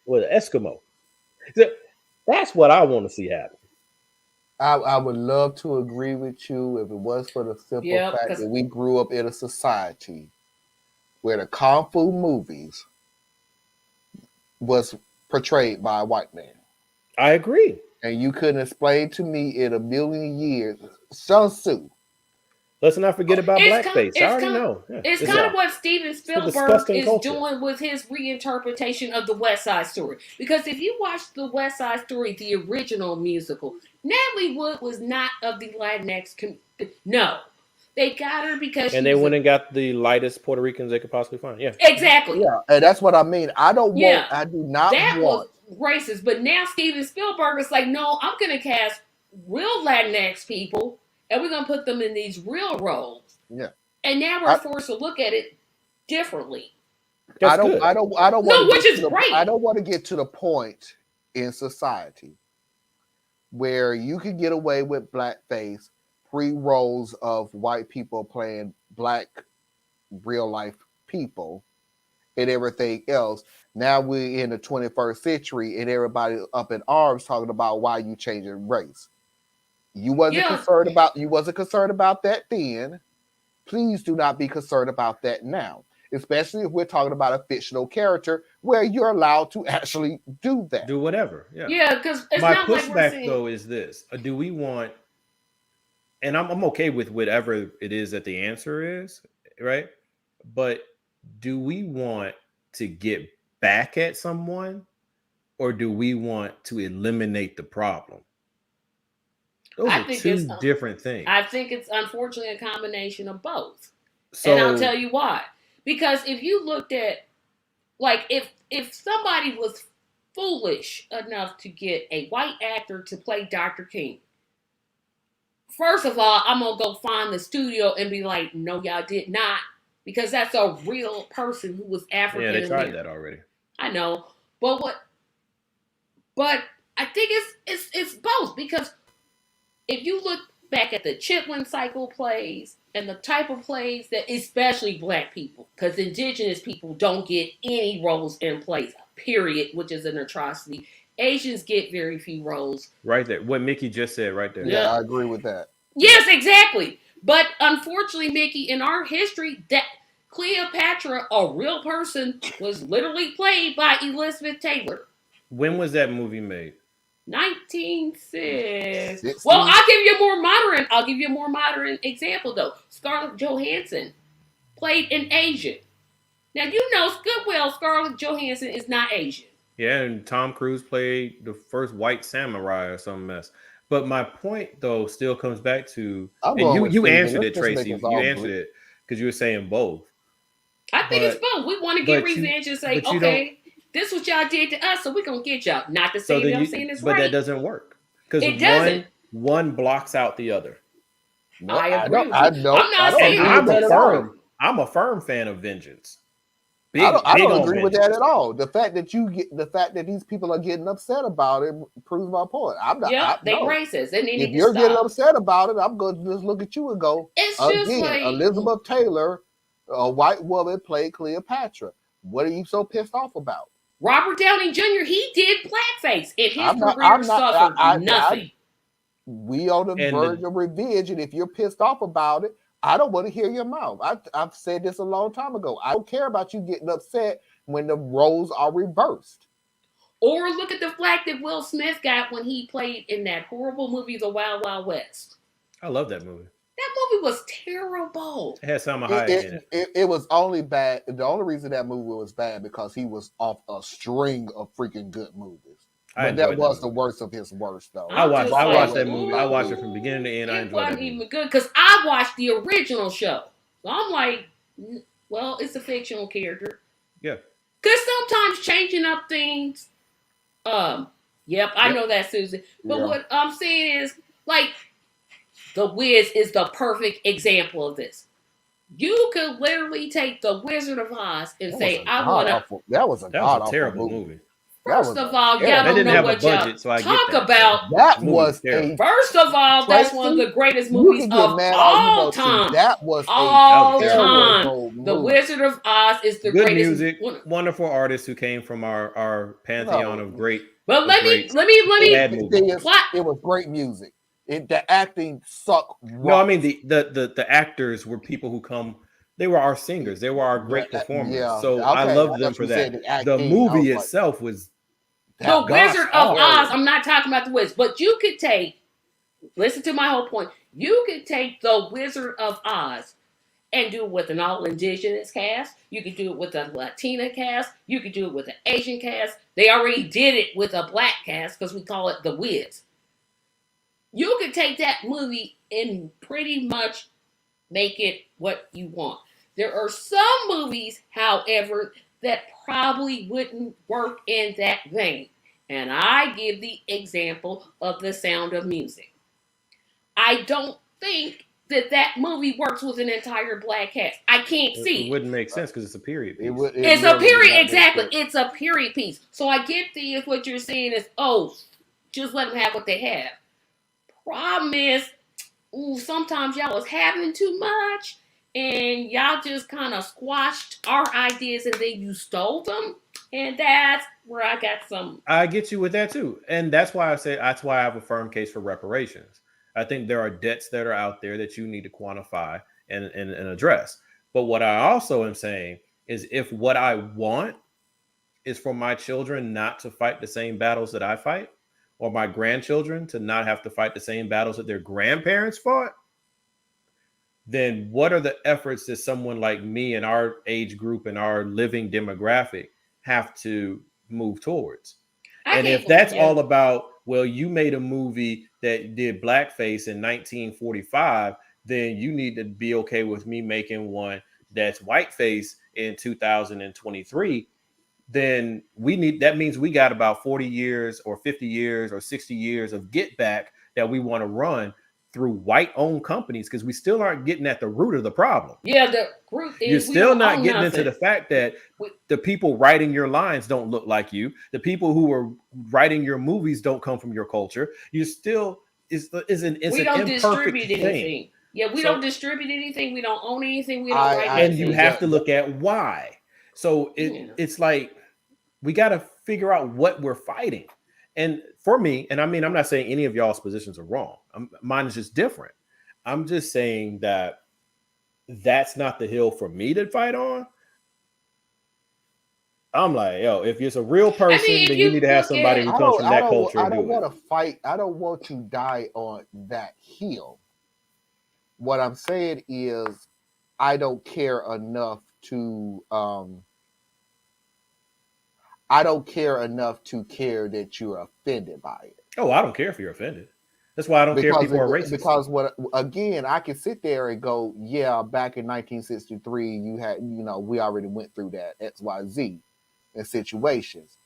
Eskimo. That's what I want to see happen. I would love to agree with you if it was for the simple fact that we grew up in a society where the Kung Fu movies was portrayed by a white man. I agree. And you couldn't explain to me in a million years, Sun Tzu. Let's not forget about blackface. I already know. Yeah. It's kind of what Steven Spielberg is doing with his reinterpretation of the West Side Story. Because if you watch the West Side Story, the original musical, Natalie Wood was not of the Latinx. No. They got her because they went and got the lightest Puerto Ricans they could possibly find. Yeah. Exactly. Yeah, and that's what I mean. I do not that want. Was racist. But now Steven Spielberg is like, no, I'm going to cast real Latinx people. And we're going to put them in these real roles. Yeah. And now we're forced to look at it differently. I don't want No, which is great. I don't want to get to the point in society where you can get away with blackface, 3 roles of white people playing black real life people and everything else. Now we're in the 21st century and everybody up in arms talking about why you changing race. You wasn't concerned about that then. Please do not be concerned about that now, especially if we're talking about a fictional character where you're allowed to actually do that. Do whatever. Yeah. Yeah, because my pushback though is this: do we want? And I'm okay with whatever it is that the answer is, right? But do we want to get back at someone, or do we want to eliminate the problem? Those are two different things. I think it's unfortunately a combination of both. And I'll tell you why. Because if you looked at, like, if somebody was foolish enough to get a white actor to play Dr. King, first of all, I'm going to go find the studio and be like, no, y'all did not. Because that's a real person who was African American. Yeah, they tried that already. I know. But I think it's both. Because if you look back at the Chitlin cycle plays and the type of plays that, especially black people, because indigenous people don't get any roles in plays, period, which is an atrocity. Asians get very few roles. Right there. What Mickey just said right there. Yeah, I agree with that. Yes, exactly. But unfortunately, Mickey, in our history, that Cleopatra, a real person, was literally played by Elizabeth Taylor. When was that movie made? 1960. Well, I'll give you a more modern example though. Scarlett Johansson played an Asian. Now you know good well Scarlett Johansson is not Asian. Yeah, and Tom Cruise played the first white samurai or some mess. But my point though still comes back to, and you answered it, Tracy. You answered it because you were saying both. I think it's both. We want to get revenge and say, okay, this is what y'all did to us, so we're going to get y'all. Not to say that I'm saying it's right. But that doesn't work. Because one blocks out the other. No, I agree with you. I'm not saying I'm a firm fan of vengeance. I don't on agree with that vengeance. at all. The fact that these people are getting upset about it proves my point. I'm not. Yeah, they No. racist. They need If to you're getting stop. upset about it, I'm going to just look at you and go, It's just again, like Elizabeth Taylor, a white woman, played Cleopatra. What are you so pissed off about? Robert Downey Jr. He did blackface, and his career suffered nothing. We on the verge of revenge, and if you're pissed off about it, I don't want to hear your mouth. I've said this a long time ago. I don't care about you getting upset when the roles are reversed. Or look at the flack that Will Smith got when he played in that horrible movie, The Wild Wild West. I love that movie. That movie was terrible. It had Salma Hayek in it. It was only bad. The only reason that movie was bad because he was off a string of freaking good movies. But that was the worst of his worst, though. I watched that movie. I watched it from beginning to end. I enjoyed it. Wasn't even good because I watched the original show. So I'm like, well, it's a fictional character. Yeah. Because sometimes changing up things. Yep, I know that, Susan. But what I'm saying is, like, The Wiz is the perfect example of this. You could literally take The Wizard of Oz and say, I want to. That was a terrible movie. First of all, y'all don't know what y'all talk about. That was First of all, that's one of the greatest movies of all time. That was all time. The Wizard of Oz is the good greatest music, wonderful artists who came from our pantheon of great. But let me. It was great music. The acting sucked. No, I mean the actors were people who come. They were our singers. They were our great performers. I loved them for that. The movie itself was. The Wizard of Oz. I'm not talking about the Wiz, but you could take. Listen to my whole point. You could take the Wizard of Oz and do it with an all indigenous cast. You could do it with a Latina cast. You could do it with an Asian cast. They already did it with a black cast because we call it the Wiz. You could take that movie and pretty much make it what you want. There are some movies, however, that probably wouldn't work in that vein. And I give the example of The Sound of Music. I don't think that movie works with an entire black cast. I can't see. It wouldn't make sense because it's a period piece. It's a period, exactly. It's a period piece. So I get what you're saying is, just let them have what they have. Problem is, sometimes y'all was having too much and y'all just kind of squashed our ideas and then you stole them. And that's where I got some. I get you with that too. And that's why I have a firm case for reparations. I think there are debts that are out there that you need to quantify and address. But what I also am saying is if what I want is for my children not to fight the same battles that I fight, or my grandchildren to not have to fight the same battles that their grandparents fought, then what are the efforts that someone like me and our age group and our living demographic have to move towards? And if that's all about, well, you made a movie that did blackface in 1945, then you need to be okay with me making one that's whiteface in 2023. Then that means we got about 40 years or 50 years or 60 years of get back that we want to run through white-owned companies because we still aren't getting at the root of the problem. Yeah, the root is you're still not getting into the fact that the people writing your lines don't look like you. The people who are writing your movies don't come from your culture. You still we don't distribute anything. Yeah, we don't distribute anything. We don't own anything. We don't write anything. And you have to look at why. So it's like we got to figure out what we're fighting. And for me, and I mean, I'm not saying any of y'all's positions are wrong. Mine is just different. I'm just saying that that's not the hill for me to fight on. I'm like, if it's a real person, then you need to have somebody who comes from that culture. I don't want to fight. I don't want to die on that hill. What I'm saying is I don't care enough to care that you're offended by it. Oh, I don't care if you're offended. That's why I don't care if people are racist. Because I can sit there and go, yeah, back in 1963, you had, we already went through that XYZ in situations.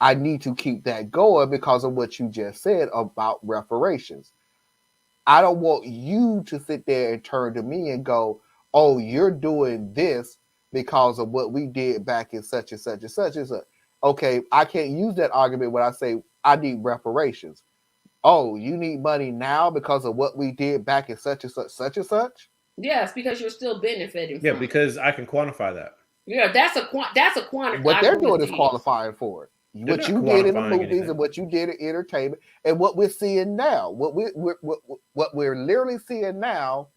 I need to keep that going because of what you just said about reparations. I don't want you to sit there and turn to me and go, oh, you're doing this because of what we did back in such and such and such and such. Okay, I can't use that argument when I say I need reparations. Oh, you need money now because of what we did back in such and such and such? Yes, because you're still benefiting Yeah, from it. because I can quantify that. Yeah, that's a quantity. What they're doing is qualifying for it. They're What not you did in the quantifying movies anything. and what you did in entertainment and what we're seeing now. What we're literally seeing now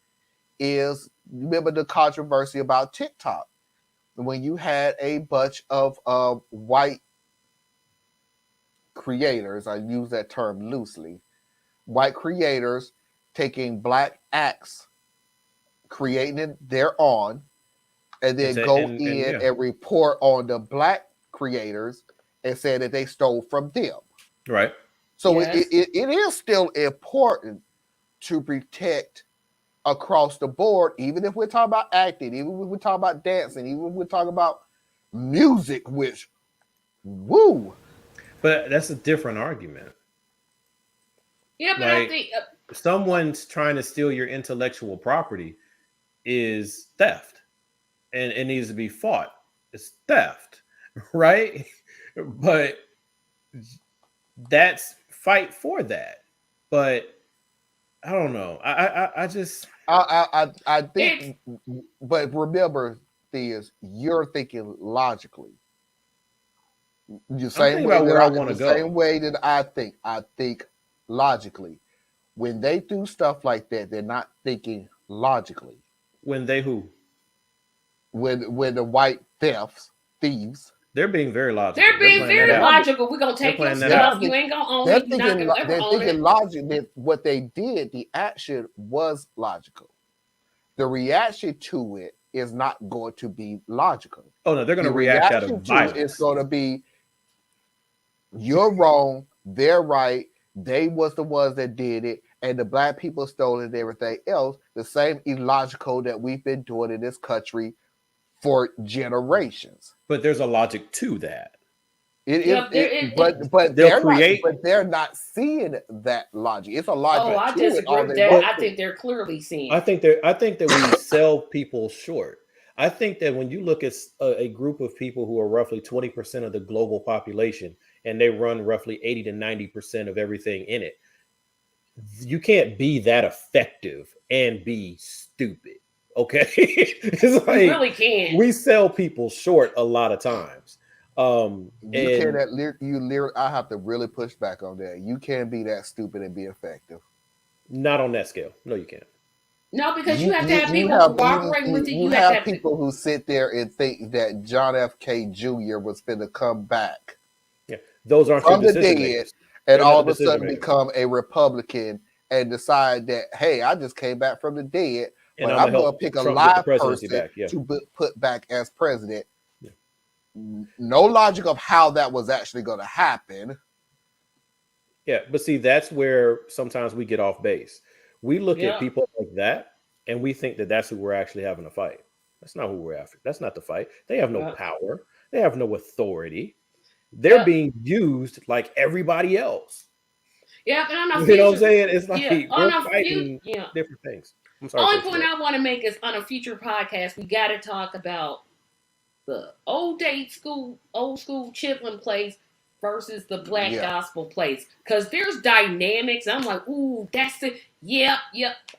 is, remember the controversy about TikTok, when you had a bunch of white creators, I use that term loosely, white creators taking black acts, creating it their own, and then go in and report on the black creators and say that they stole from them. Right. So it is still important to protect across the board, even if we're talking about acting, even if we're talking about dancing, even if we're talking about music, which, woo. But that's a different argument. Yeah, but I think someone's trying to steal your intellectual property is theft, and it needs to be fought. It's theft, right? But that's fight for that. But I don't know. I think, but remember, you're thinking logically. The same way that I want to go. Same way that I think logically. When they do stuff like that, they're not thinking logically. When they who? When the white thieves. They're being very logical. They're being very logical. We're gonna take your stuff. You ain't gonna own it. You're not gonna ever own it. They're thinking logic. That what they did, the action was logical. The reaction to it is not going to be logical. Oh no, they're going to react out of violence. It's going to be, you're wrong, they're right, they was the ones that did it, and the black people stole it and everything else. The same illogical that we've been doing in this country for generations. But there's a logic to that. But they're not seeing that logic. It's a logic. Oh, I disagree with that. I think they're clearly seeing. I think that we sell people short. I think that when you look at a group of people who are roughly 20% of the global population, and they run roughly 80 to 90% of everything in it, you can't be that effective and be stupid. Okay, it's like, you really can't. We sell people short a lot of times. I have to really push back on that. You can't be that stupid and be effective. Not on that scale. No, you can't. No, because you have to have people cooperating with you. You have people who sit there and think that John F. K. Jr. was finna come back. Yeah, those aren't from the dead, and all of a sudden become a Republican and decide that, hey, I just came back from the dead, but I'm going to pick a live person to put back as president. No logic of how that was actually going to happen. Yeah, but see, that's where sometimes we get off base. We look at people like that, and we think that that's who we're actually having a fight. That's not who we're after. That's not the fight. They have no power. They have no authority. They're being used like everybody else. Yeah, and on a you know what I'm saying? It's like we're fighting different things. I'm sorry. Only point I want to make is on a future podcast, we got to talk about the old school Chitlin place versus the black gospel place, because there's dynamics. I'm like, ooh, that's it. Yep.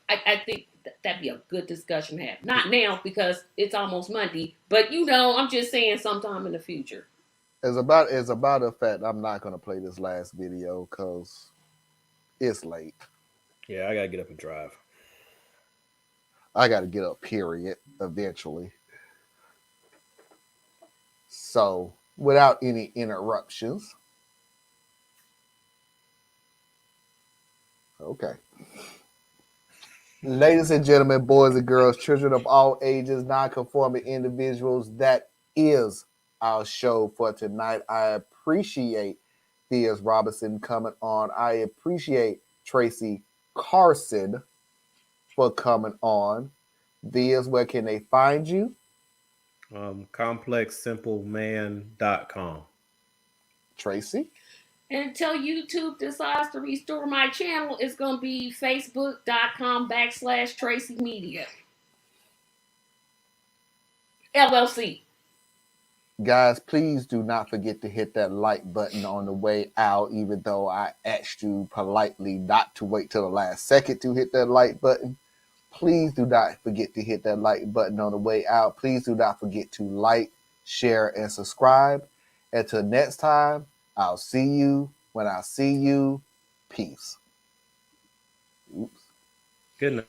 I think that'd be a good discussion to have. Not now because it's almost Monday, but I'm just saying sometime in the future. As a matter of fact, I'm not going to play this last video because it's late. Yeah, I got to get up and drive. I got to get up, period, eventually. So, without any interruptions. Okay. Ladies and gentlemen, boys and girls, children of all ages, non-conforming individuals, that is our show for tonight. I appreciate Theus Robinson coming on. I appreciate Tracy Carson for coming on. Theus, where can they find you? ComplexSimpleMan.com. Tracy? Until YouTube decides to restore my channel, it's going to be Facebook.com/Tracy Media. LLC. Guys, please do not forget to hit that like button on the way out, even though I asked you politely not to wait till the last second to hit that like button. Please do not forget to hit that like button on the way out. Please do not forget to like, share, and subscribe. Until next time, I'll see you when I see you. Peace. Oops. Good night.